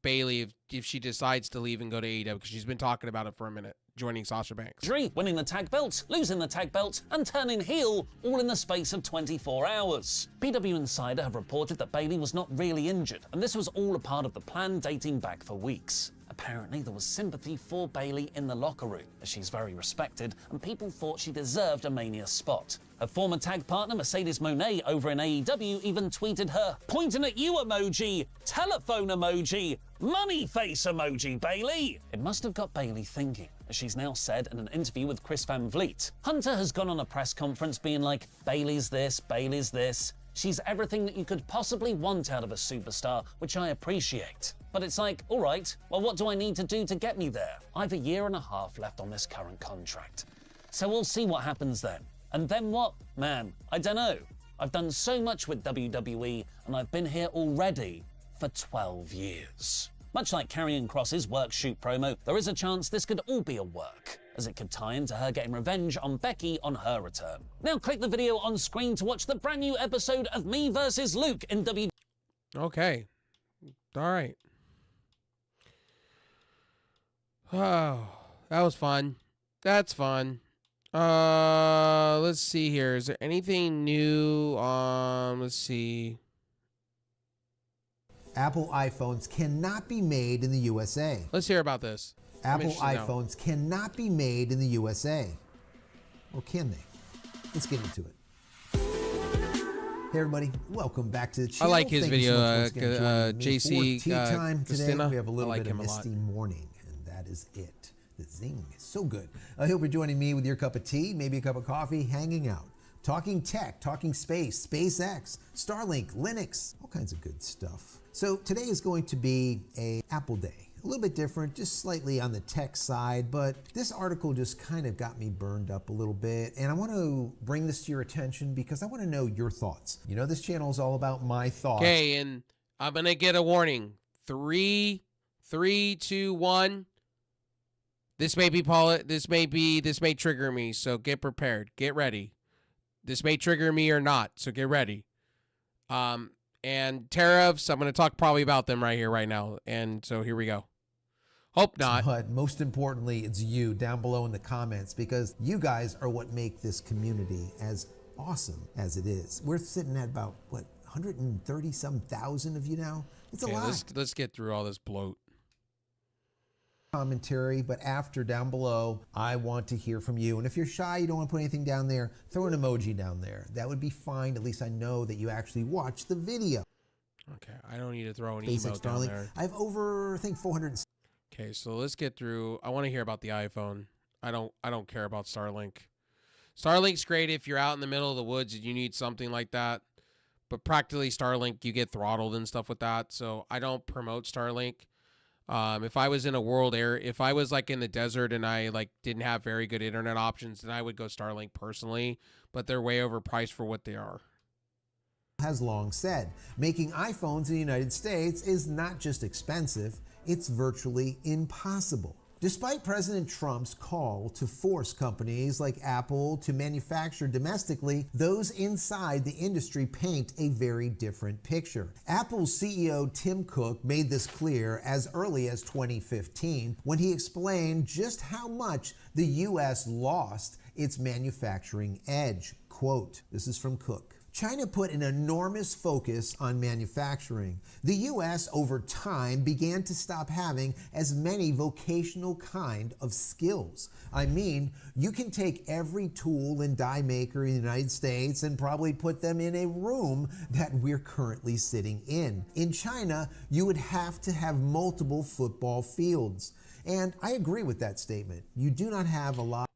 Bayley if she decides to leave and go to AEW? Because she's been talking about it for a minute. joining Sasha Banks. Winning the tag belt, losing the tag belt, and turning heel, all in the space of 24 hours. PW Insider have reported that Bayley was not really injured, and this was all a part of the plan dating back for weeks. Apparently, there was sympathy for Bayley in the locker room, as she's very respected, and people thought she deserved a Mania spot. Her former tag partner, Mercedes Moné, over in AEW, even tweeted her, "Pointing at you emoji, telephone emoji, money face emoji, Bayley." It must have got Bayley thinking, as she's now said in an interview with Chris Van Vliet. Hunter has gone on a press conference being like, Bayley's this, Bayley's this. She's everything that you could possibly want out of a superstar, which I appreciate. But it's like, all right, well, what do I need to do to get me there? I've a year and a half left on this current contract. So we'll see what happens then. And then what? Man, I don't know. I've done so much with WWE, and I've been here already for 12 years. Much like Karrion Kross's work shoot promo, there is a chance this could all be a work, as it could tie into her getting revenge on Becky on her return. Now click the video on screen to watch the brand new episode of Me vs. Luke in WWE. Okay. All right. Oh, that was fun. That's fun. Let's see here. Is there anything new? Let's see. Apple iPhones cannot be made in the USA. Let's hear about this. Apple iPhones cannot be made in the USA. Or can they? Let's get into it. Hey everybody, welcome back to the channel. I like his Thank you video, so much once again for joining me JC for tea time today. Christina. We have a little I like bit of him a lot. Misty Morning, and that is it. The zing is so good. I hope you're joining me with your cup of tea, maybe a cup of coffee, hanging out. Talking tech, talking space, SpaceX, Starlink, Linux, all kinds of good stuff. So today is going to be a Apple Day. A little bit different, just slightly on the tech side, but this article just kind of got me burned up a little bit, and I want to bring this to your attention because I want to know your thoughts. You know, this channel is all about my thoughts. Okay, and I'm gonna get a warning. 3, 2, 1. This may trigger me, so get prepared. Get ready. This may trigger me or not, so get ready. And tariffs, I'm going to talk probably about them right here, right now. And so here we go. Hope not. But most importantly, it's you down below in the comments, because you guys are what make this community as awesome as it is. We're sitting at about, what, 130-some thousand of you now? It's a lot. Let's get through all this bloat. Commentary, but after, down below, I want to hear from you. And if you're shy, you don't want to put anything down there, throw an emoji down there. That would be fine. At least I know that you actually watched the video. Okay, I don't need to throw an SpaceX emote down Starlink. there. I have over, I think, 400. Okay, so let's get through. I want to hear about the iPhone. I don't care about Starlink. Starlink's great if you're out in the middle of the woods and you need something like that. But practically Starlink, you get throttled and stuff with that. So I don't promote Starlink. If I was in a world area, if I was like in the desert and I like didn't have very good internet options, then I would go Starlink personally, but they're way overpriced for what they are. Has long said, making iPhones in the United States is not just expensive, it's virtually impossible. Despite President Trump's call to force companies like Apple to manufacture domestically, those inside the industry paint a very different picture. Apple's CEO Tim Cook made this clear as early as 2015 when he explained just how much the US lost its manufacturing edge. Quote, this is from Cook. China put an enormous focus on manufacturing. The US over time began to stop having as many vocational kind of skills. I mean, you can take every tool and die maker in the United States and probably put them in a room that we're currently sitting in. In China, you would have to have multiple football fields. And I agree with that statement. You do not have a lot.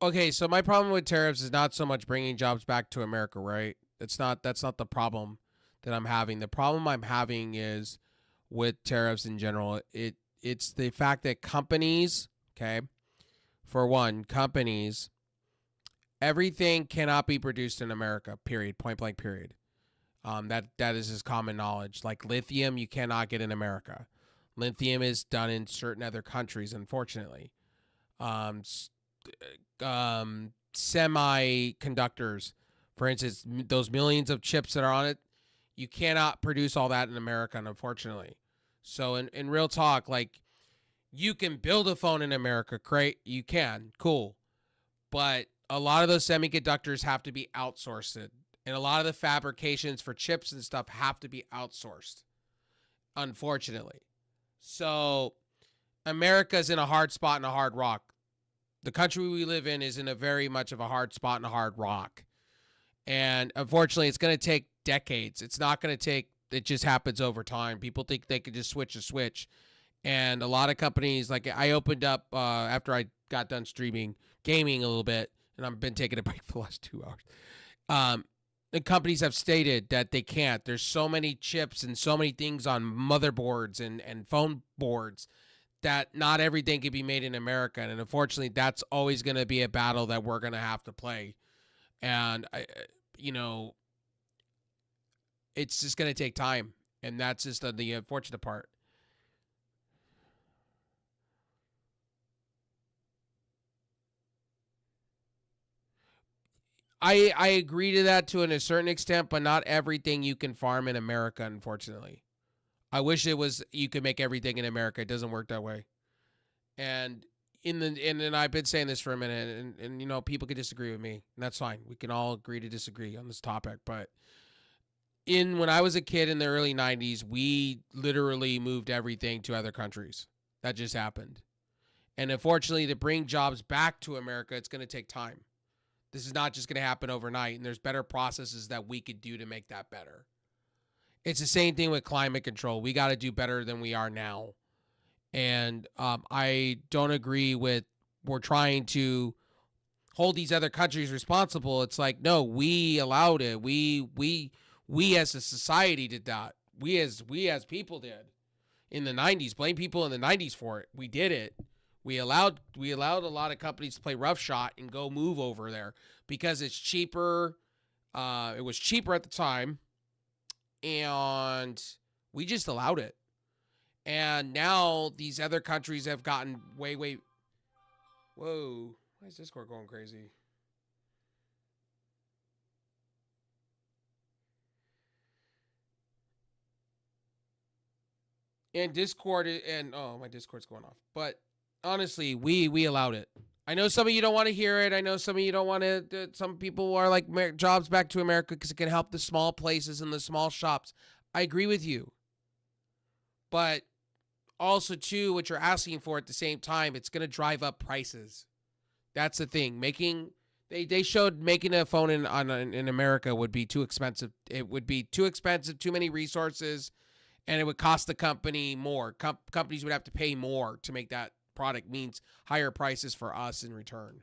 Okay, so my problem with tariffs is not so much bringing jobs back to America, right? That's not the problem that I'm having. The problem I'm having is with tariffs in general. It's the fact that companies, okay, for one, companies, everything cannot be produced in America, period, point blank, period. That is just common knowledge. Like lithium, you cannot get in America. Lithium is done in certain other countries, unfortunately. Semiconductors, for instance, those millions of chips that are on it, you cannot produce all that in America, unfortunately. So in real talk, like, You can build a phone in America, great. You can, cool. But a lot of those semiconductors have to be outsourced. And a lot of the fabrications for chips and stuff have to be outsourced, unfortunately. So America's in a hard spot and a hard rock. The country we live in is in a very much of a hard spot and a hard rock. And unfortunately, it's going to take decades. It's not going to take, it just happens over time. People think they could just switch a switch. And a lot of companies, like I opened up after I got done streaming, gaming a little bit, and I've been taking a break for the last 2 hours. The companies have stated that they can't. There's so many chips and so many things on motherboards and phone boards that not everything can be made in America. And unfortunately, that's always going to be a battle that we're going to have to play. And, it's just going to take time. And that's just the unfortunate part. I agree to that to a certain extent, but not everything you can farm in America, unfortunately. I wish it was you could make everything in America. It doesn't work that way. And and I've been saying this for a minute, and people could disagree with me, and that's fine. We can all agree to disagree on this topic. But when I was a kid in the early 90s, we literally moved everything to other countries. That just happened. And unfortunately, to bring jobs back to America, it's going to take time. This is not just going to happen overnight, and there's better processes that we could do to make that better. It's the same thing with climate control. We got to do better than we are now. And I don't agree with we're trying to hold these other countries responsible. It's like, no, we allowed it. We as a society did that. We as people did in the 90s. Blame people in the 90s for it. We did it. We allowed a lot of companies to play roughshod and go move over there because it's cheaper. It was cheaper at the time, and we just allowed it. And now these other countries have gotten way. Whoa! Why is Discord going crazy? And Discord my Discord's going off, but. Honestly, we allowed it. I know some of you don't want to hear it. I know some of you don't want to. Some people are like jobs back to America because it can help the small places and the small shops. I agree with you. But also, too, what you're asking for at the same time, it's going to drive up prices. That's the thing. They showed making a phone in America would be too expensive. It would be too expensive, too many resources, and it would cost the company more. Companies would have to pay more to make that product, means higher prices for us in return.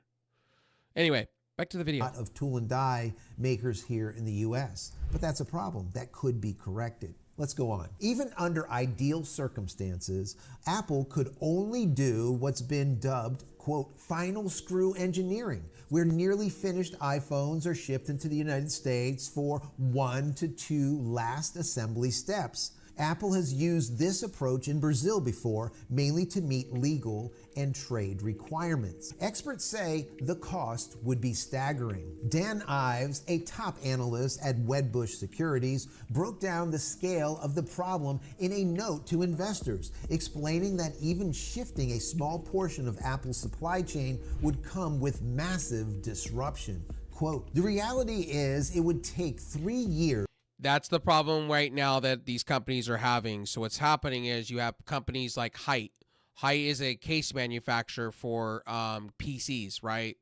Anyway, back to the video. Of tool and die makers here in the US, but that's a problem that could be corrected. Let's go on. Even under ideal circumstances, Apple could only do what's been dubbed, quote, final screw engineering, where nearly finished iPhones are shipped into the United States for 1 to 2 last assembly steps. Apple has used this approach in Brazil before, mainly to meet legal and trade requirements. Experts say the cost would be staggering. Dan Ives, a top analyst at Wedbush Securities, broke down the scale of the problem in a note to investors, explaining that even shifting a small portion of Apple's supply chain would come with massive disruption. Quote, the reality is it would take 3 years. That's the problem right now that these companies are having. So what's happening is you have companies like Height. Height is a case manufacturer for PCs, right?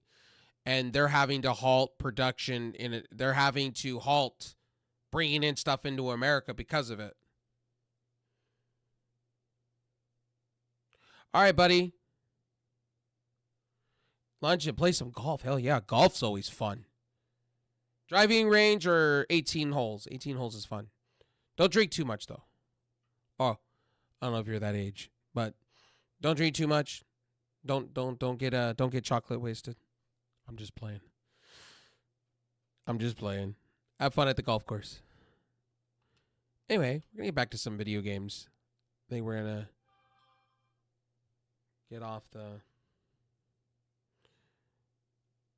And they're having to halt production they're having to halt bringing in stuff into America because of it. All right, buddy. Lunch and play some golf. Hell yeah, golf's always fun. Driving range or 18 holes. 18 holes is fun. Don't drink too much though. Oh, I don't know if you're that age, but don't drink too much. Don't get chocolate wasted. I'm just playing. Have fun at the golf course. Anyway, we're gonna get back to some video games. I think we're gonna get off the.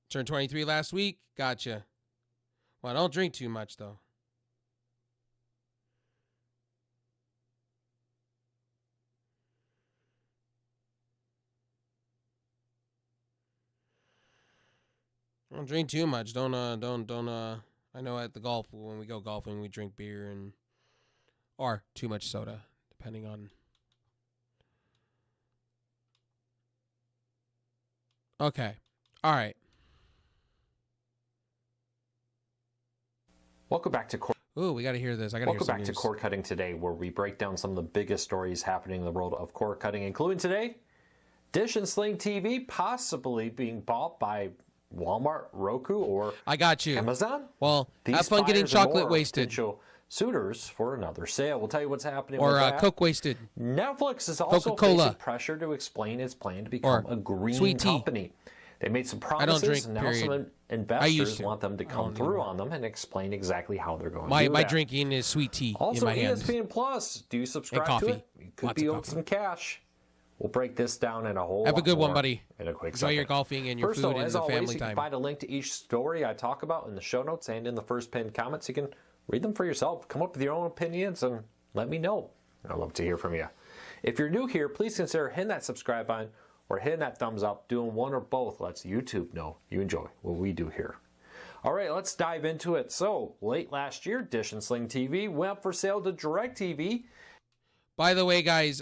Turned 23 last week. Gotcha. Well, don't drink too much, though. Don't drink too much. Don't. I know at the golf when we go golfing, we drink beer or too much soda, depending on. Okay. All right. Welcome back to Ooh, we got to hear this. I got to hear Welcome some back to news. Cord Cutting Today, where we break down some of the biggest stories happening in the world of cord cutting, including today, Dish and Sling TV possibly being bought by Walmart, Roku, or I got you. Amazon. Well, These have fun getting buyers and chocolate more wasted. potential suitors for another sale. We'll tell you what's happening Or with that. Coke wasted. Netflix is also Coca-Cola. facing pressure to explain its plan to become a green sweet tea. company. They made some I don't promises, drink, and now period. some I used investors to. want them to I come don't through anymore. on them and explain exactly how they're going My to do my that. drinking is sweet tea Also, in my hands. ESPN Plus. Do you subscribe coffee. to it? You could Lots be of owed coffee. some cash. We'll break this down in a whole Have a lot good one, more buddy. in a quick Enjoy your second. golfing and your First, food though, and as the always, family you time. can find a link to each story I talk about in the show notes and in the first pinned comments. You can read them for yourself. Come up with your own opinions and let me know. I'd love to hear from you. If you're new here, please consider hitting that subscribe button or hitting that thumbs up. Doing one or both lets YouTube know you enjoy what we do here. All right, let's dive into it. So, late last year, Dish and Sling TV went up for sale to DirecTV. By the way, guys,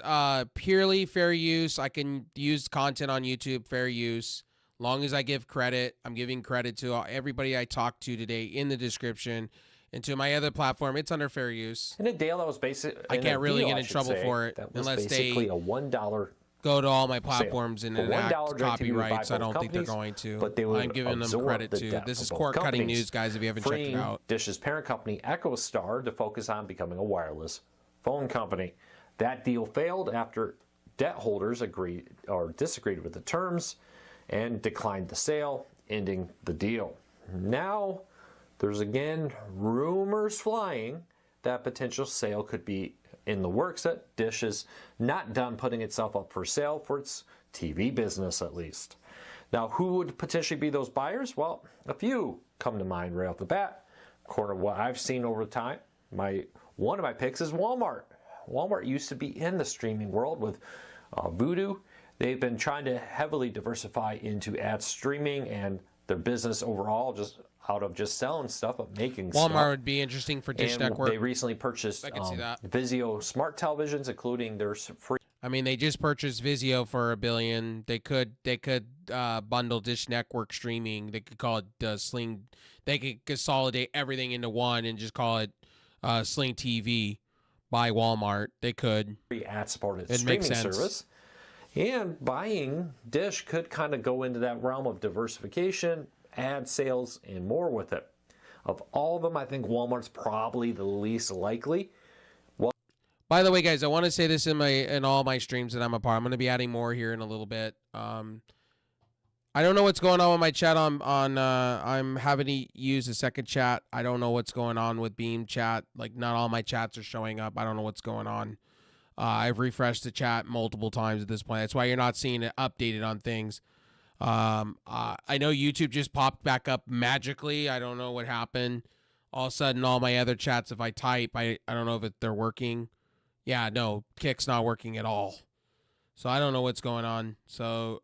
purely fair use. I can use content on YouTube, fair use. Long as I give credit, I'm giving credit to everybody I talked to today in the description. And to my other platform, it's under fair use. In a deal that was basically, I can't really get in trouble for it that was unless basically they a $1 go to all my sale. platforms and For enact $1, DirecTV would buy copyrights. I both don't think they're companies, going to. but they would I'm giving them absorb credit the to. debt This of is both cord cutting companies, news, guys, if you haven't checked it freeing out. Dish's parent company, EchoStar, to focus on becoming a wireless phone company. That deal failed after debt holders disagreed with the terms and declined the sale, ending the deal. Now, there's again rumors flying that potential sale could be in the works, that Dish is not done putting itself up for sale for its TV business, at least. Now, who would potentially be those buyers? Well, a few come to mind right off the bat. According to what I've seen over time, one of my picks is Walmart. Walmart used to be in the streaming world with Vudu. They've been trying to heavily diversify into ad streaming and their business overall, just out of just selling stuff, but making Walmart stuff. would be interesting for Dish And Network. They recently purchased I can see that. Vizio smart televisions, including their free. I mean, they just purchased Vizio for $1 billion. They could bundle Dish Network streaming. They could call it Sling. They could consolidate everything into one and just call it Sling TV by Walmart. They could. Free ad-supported It streaming makes sense. service. And buying Dish could kind of go into that realm of diversification, ad sales, and more with it. Of all of them, I think Walmart's probably the least likely. By the way, guys, I want to say this in all my streams that I'm a part. I'm going to be adding more here in a little bit. I don't know what's going on with my chat I'm having to use a second chat. I don't know what's going on with Beam chat. Like, not all my chats are showing up. I don't know what's going on. I've refreshed the chat multiple times at this point. That's why you're not seeing it updated on things. I know YouTube just popped back up magically. I don't know what happened. All of a sudden, all my other chats, if I type, I don't know if they're working. Yeah, no, Kick's not working at all. So I don't know what's going on. So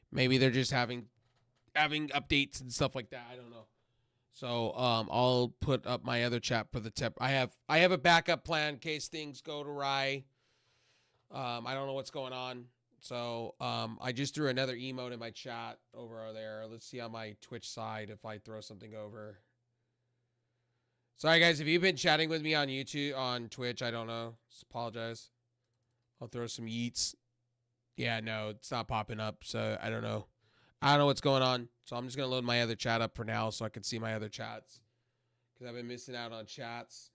maybe they're just having updates and stuff like that. I don't know. So I'll put up my other chat for the tip. I have a backup plan in case things go to awry. I don't know what's going on. So I just threw another emote in my chat over there. Let's see on my Twitch side if I throw something over. Sorry, guys. If you've been chatting with me on YouTube, on Twitch, I don't know. Just apologize. I'll throw some yeets. Yeah, no, it's not popping up, so I don't know. I don't know what's going on. So I'm just going to load my other chat up for now so I can see my other chats. Because I've been missing out on chats.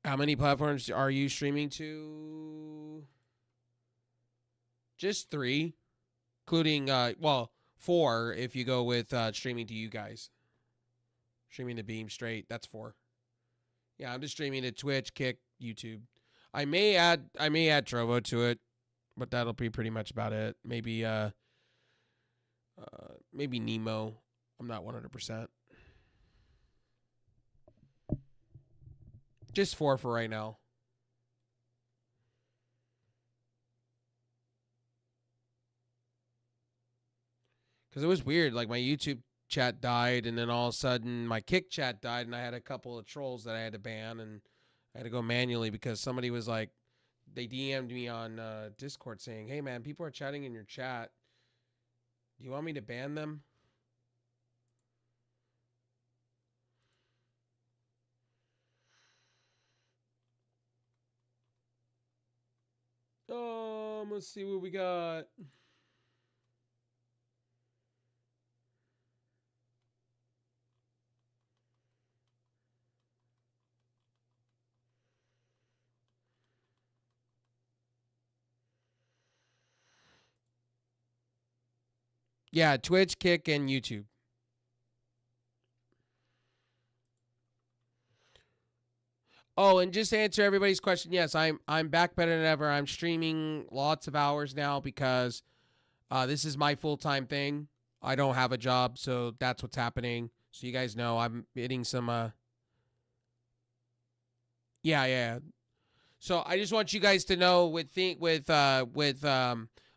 How many platforms are you streaming to? Just 3. Including, 4 if you go with streaming to you guys. Streaming to Beam straight, that's 4. Yeah, I'm just streaming to Twitch, Kick, YouTube. I may add Trovo to it, but that'll be pretty much about it. Maybe maybe Nemo. I'm not 100%. Just 4 for right now. Because it was weird. Like my YouTube chat died, and then all of a sudden my Kick chat died, and I had a couple of trolls that I had to ban, and I had to go manually because somebody was like, they DM'd me on Discord saying, "Hey man, people are chatting in your chat. Do you want me to ban them?" Let's see what we got. Yeah, Twitch, Kick, and YouTube. Oh, and just to answer everybody's question, yes, I'm back better than ever. I'm streaming lots of hours now because this is my full-time thing. I don't have a job, so that's what's happening. So you guys know I'm hitting some yeah. So I just want you guys to know with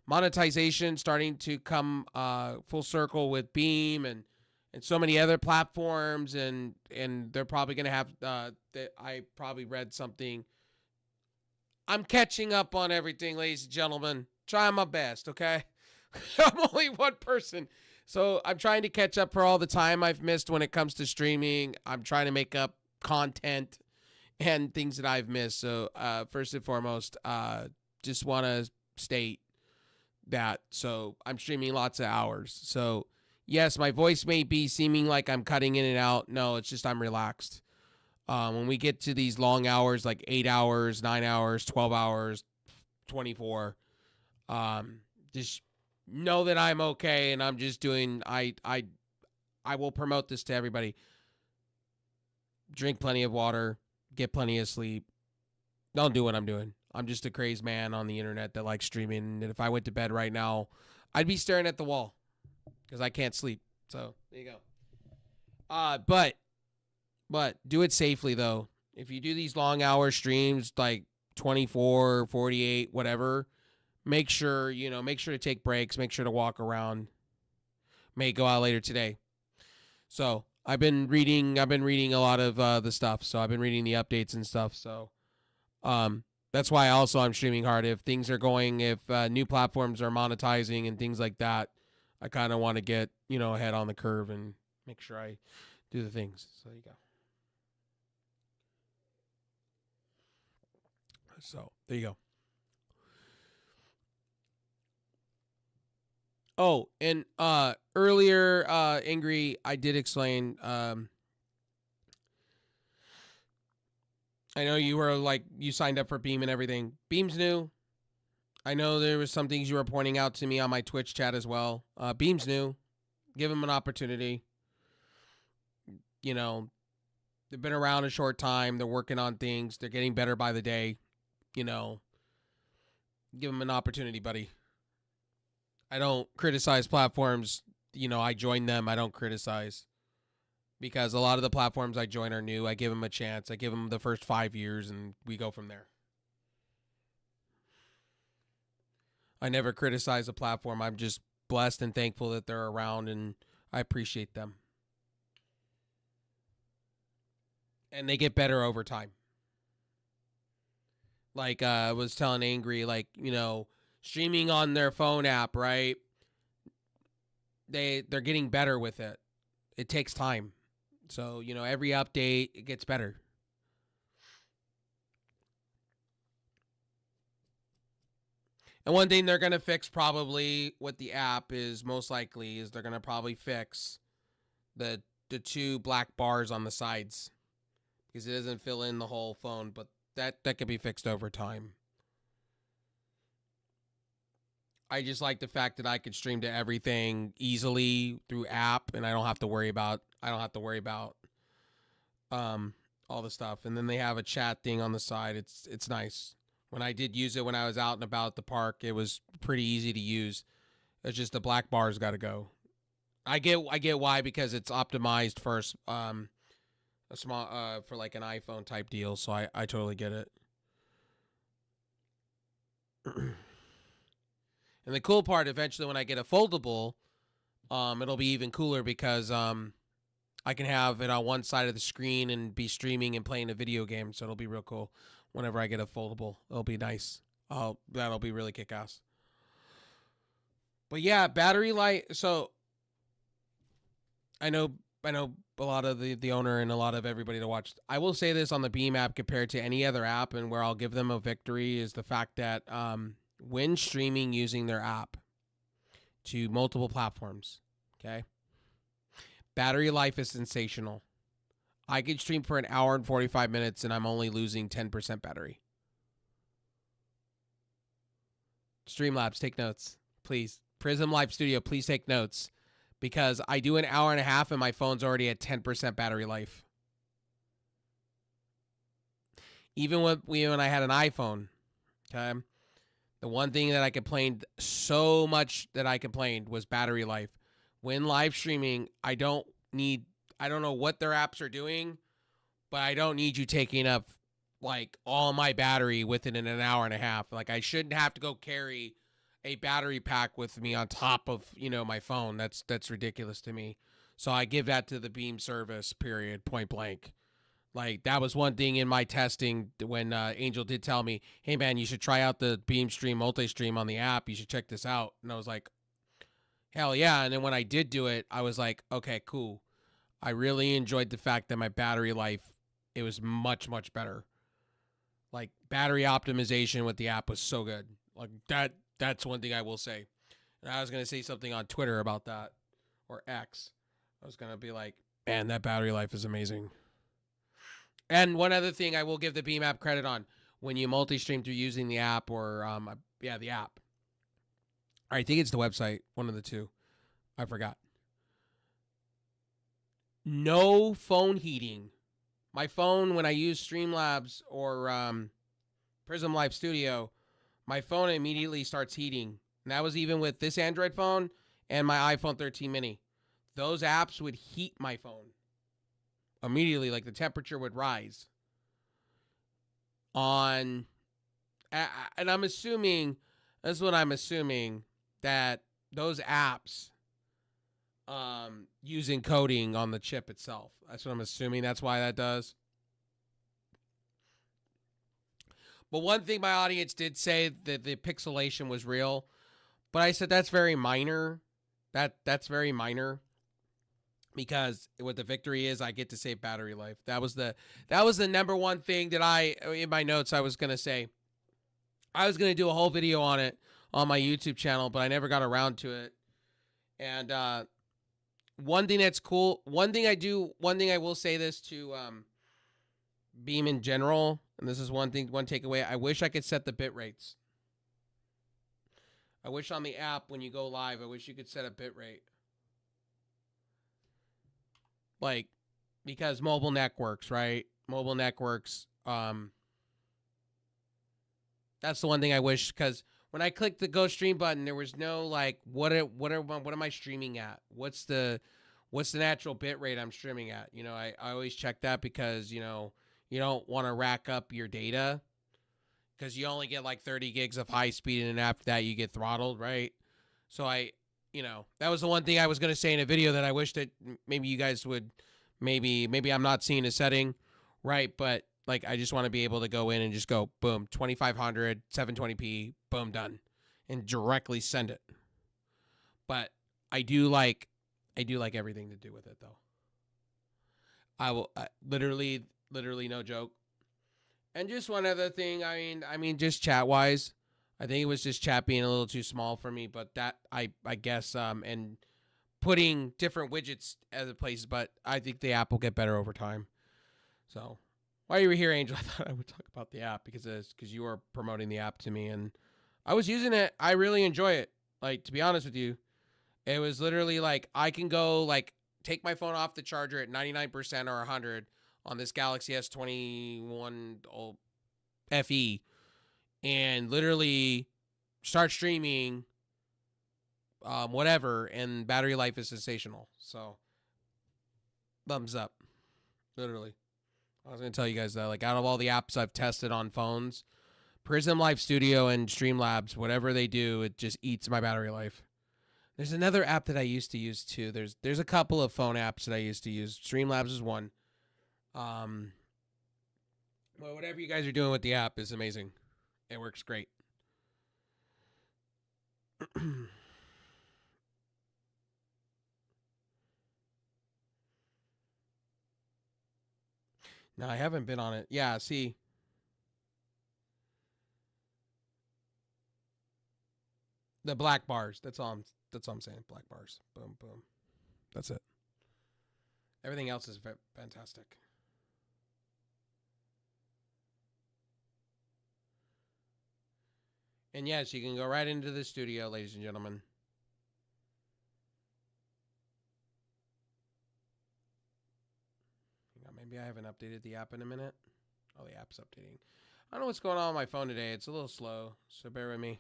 monetization starting to come full circle with Beam and so many other platforms, and they're probably going to have I probably read something. I'm catching up on everything, ladies and gentlemen. Trying my best, okay? I'm only one person. So I'm trying to catch up for all the time I've missed when it comes to streaming. I'm trying to make up content and things that I've missed. So first and foremost, just want to state that. So I'm streaming lots of hours. So yes, my voice may be seeming like I'm cutting in and out. No, it's just I'm relaxed. When we get to these long hours, like 8 hours, 9 hours, 12 hours, 24, just know that I'm okay, and I'm just doing, I will promote this to everybody. Drink plenty of water, get plenty of sleep. Don't do what I'm doing. I'm just a crazed man on the internet that likes streaming, and if I went to bed right now, I'd be staring at the wall because I can't sleep. So there you go. But do it safely though. If you do these long hour streams, like 24, 48, whatever, make sure to take breaks, make sure to walk around. May go out later today. So I've been reading a lot of the stuff. So I've been reading the updates and stuff. So that's why also I'm streaming hard. If things are going, if new platforms are monetizing and things like that, I kind of want to get, ahead on the curve and make sure I do the things. So there you go. So there you go. Oh, and earlier, Angry, I did explain. I know you were you signed up for Beam and everything. Beam's new. I know there was some things you were pointing out to me on my Twitch chat as well. Beam's new. Give them an opportunity. They've been around a short time. They're working on things. They're getting better by the day. Give them an opportunity, buddy. I don't criticize platforms. I join them. I don't criticize. Because a lot of the platforms I join are new. I give them a chance. I give them the first 5 years, and we go from there. I never criticize a platform. I'm just blessed and thankful that they're around, and I appreciate them. And they get better over time. Like I was telling Angry, streaming on their phone app, right? They're getting better with it. It takes time. So, every update, it gets better. And one thing they're going to fix probably with the app is most likely is they're going to probably fix the 2 black bars on the sides. Because it doesn't fill in the whole phone, but that could be fixed over time. I just like the fact that I could stream to everything easily through app, and I don't have to worry about all the stuff. And then they have a chat thing on the side. It's nice. When I did use it when I was out and about at the park, it was pretty easy to use. It's just the black bars got to go. I get why, because it's optimized for a small for like an iPhone type deal, so I totally get it. And the cool part, eventually when I get a foldable, It'll be even cooler because I can have it on one side of the screen and be streaming and playing a video game. So it'll be real cool. Whenever I get a foldable, it'll be nice. That'll be really kick-ass. But yeah, battery life. So I know a lot of the owner and a lot of everybody to watch. I will say this on the Beam app compared to any other app, and where I'll give them a victory is the fact that when streaming using their app to multiple platforms, okay, battery life is sensational. I could stream for an hour and 45 minutes, and I'm only losing 10% battery. Streamlabs, take notes, please. Prism Live Studio, please take notes. Because I do an hour and a half, and my phone's already at 10% battery life. Even when I had an iPhone, okay, the one thing that I complained so much was battery life. When live streaming, I don't know what their apps are doing, but I don't need you taking up like all my battery within an hour and a half. Like I shouldn't have to go carry a battery pack with me on top of, my phone. That's ridiculous to me. So I give that to the Beam service, period, point blank. Like that was one thing in my testing when Angel did tell me, hey man, you should try out the Beam Stream multi-stream on the app. You should check this out. And I was like, hell yeah. And then when I did do it, I was like, okay, cool. I really enjoyed the fact that my battery life, it was much, much better. Like battery optimization with the app was so good. Like that's one thing I will say. And I was going to say something on Twitter about that, or X. I was going to be like, man, that battery life is amazing. And one other thing I will give the Beam app credit on, when you multi-stream through using the app or, the app. I think it's the website, one of the two. I forgot. No phone heating. My phone, when I use Streamlabs or Prism Live Studio, my phone immediately starts heating. And that was even with this Android phone and my iPhone 13 mini. Those apps would heat my phone immediately, like the temperature would rise. And I'm assuming, that's what I'm assuming, that those apps use encoding on the chip itself. That's what I'm assuming. That's why that does. But one thing my audience did say that the pixelation was real, but I said that's very minor. That's very minor, because what the victory is, I get to save battery life. That was the number one thing that in my notes I was gonna say. I was gonna do a whole video on it on my YouTube channel, but I never got around to it. And one thing that's cool, one thing I will say this to Beam in general, and this is one takeaway. I wish I could set the bit rates. I wish on the app when you go live, I wish you could set a bit rate. Like, because mobile networks, right? Mobile networks. That's the one thing I wish, because when I clicked the Go Stream button, there was no like, what am I streaming at? What's the natural bit rate I'm streaming at? I always check that because you don't want to rack up your data, because you only get like 30 gigs of high speed, and after that you get throttled, right? So that was the one thing I was going to say in a video that I wish that maybe you guys would, maybe I'm not seeing a setting, right? But like, I just want to be able to go in and just go, boom, 2500, 720p, boom, done, and directly send it. But I do like everything to do with it though. I will literally no joke. And just one other thing, I mean, just chat wise, I think it was just chat being a little too small for me, but that I guess and putting different widgets other places, but I think the app will get better over time. So while you were here, Angel, I thought I would talk about the app because you were promoting the app to me, and I was using it. I really enjoy it. Like, to be honest with you, it was literally like I can go like take my phone off the charger at 99% or 100 on this Galaxy S21 FE and literally start streaming whatever, and battery life is sensational. So thumbs up, literally. I was going to tell you guys that, like, out of all the apps I've tested on phones, Prism Live Studio and Streamlabs, whatever they do, it just eats my battery life. There's another app that I used to use too. There's a couple of phone apps that I used to use. Streamlabs is one. Well, whatever you guys are doing with the app is amazing. It works great. No, I haven't been on it. Yeah, see. The black bars. That's all I'm saying. Black bars. Boom, boom. That's it. Everything else is fantastic. And yes, you can go right into the studio, ladies and gentlemen. Maybe I haven't updated the app in a minute. Oh, the app's updating. I don't know what's going on my phone today. It's a little slow, so bear with me.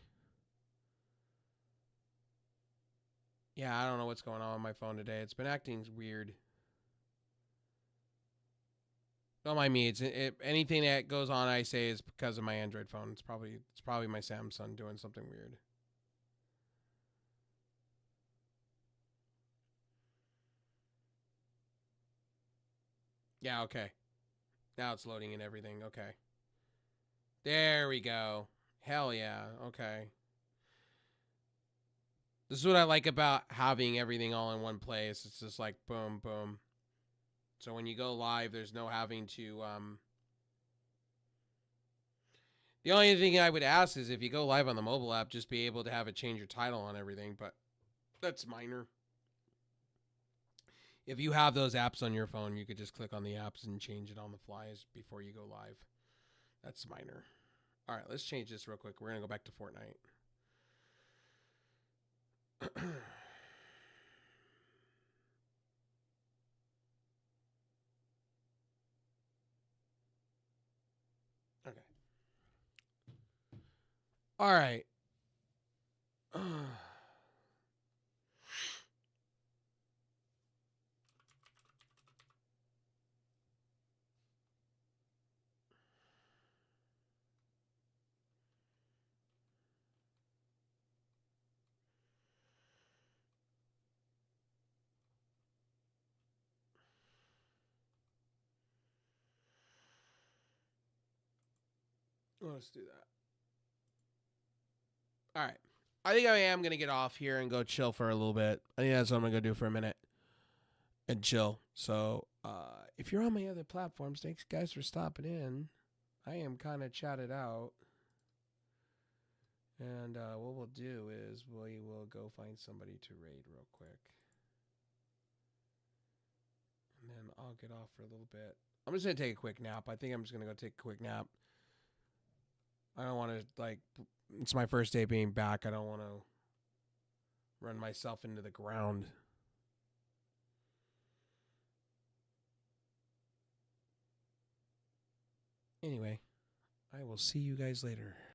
Yeah, I don't know what's going on with my phone today. It's been acting weird. Don't mind me. Anything that goes on, I say, is because of my Android phone. It's probably my Samsung doing something weird. Yeah, okay. Now it's loading and everything. Okay. There we go. Hell yeah. Okay. This is what I like about having everything all in one place. It's just like boom, boom. So when you go live, there's no having to... The only thing I would ask is if you go live on the mobile app, just be able to have it change your title on everything, but that's minor. If you have those apps on your phone, you could just click on the apps and change it on the fly before you go live. That's minor. All right, let's change this real quick. We're going to go back to Fortnite. Okay. All right. Let's do that. All right. I think I am going to get off here and go chill for a little bit. I think that's what I'm going to go do for a minute and chill. So if you're on my other platforms, thanks guys for stopping in. I am kind of chatted out. And what we'll do is we will go find somebody to raid real quick. And then I'll get off for a little bit. I'm just going to take a quick nap. I think I'm just going to go take a quick nap. I don't want to, like, it's my first day being back. I don't want to run myself into the ground. Anyway, I will see you guys later.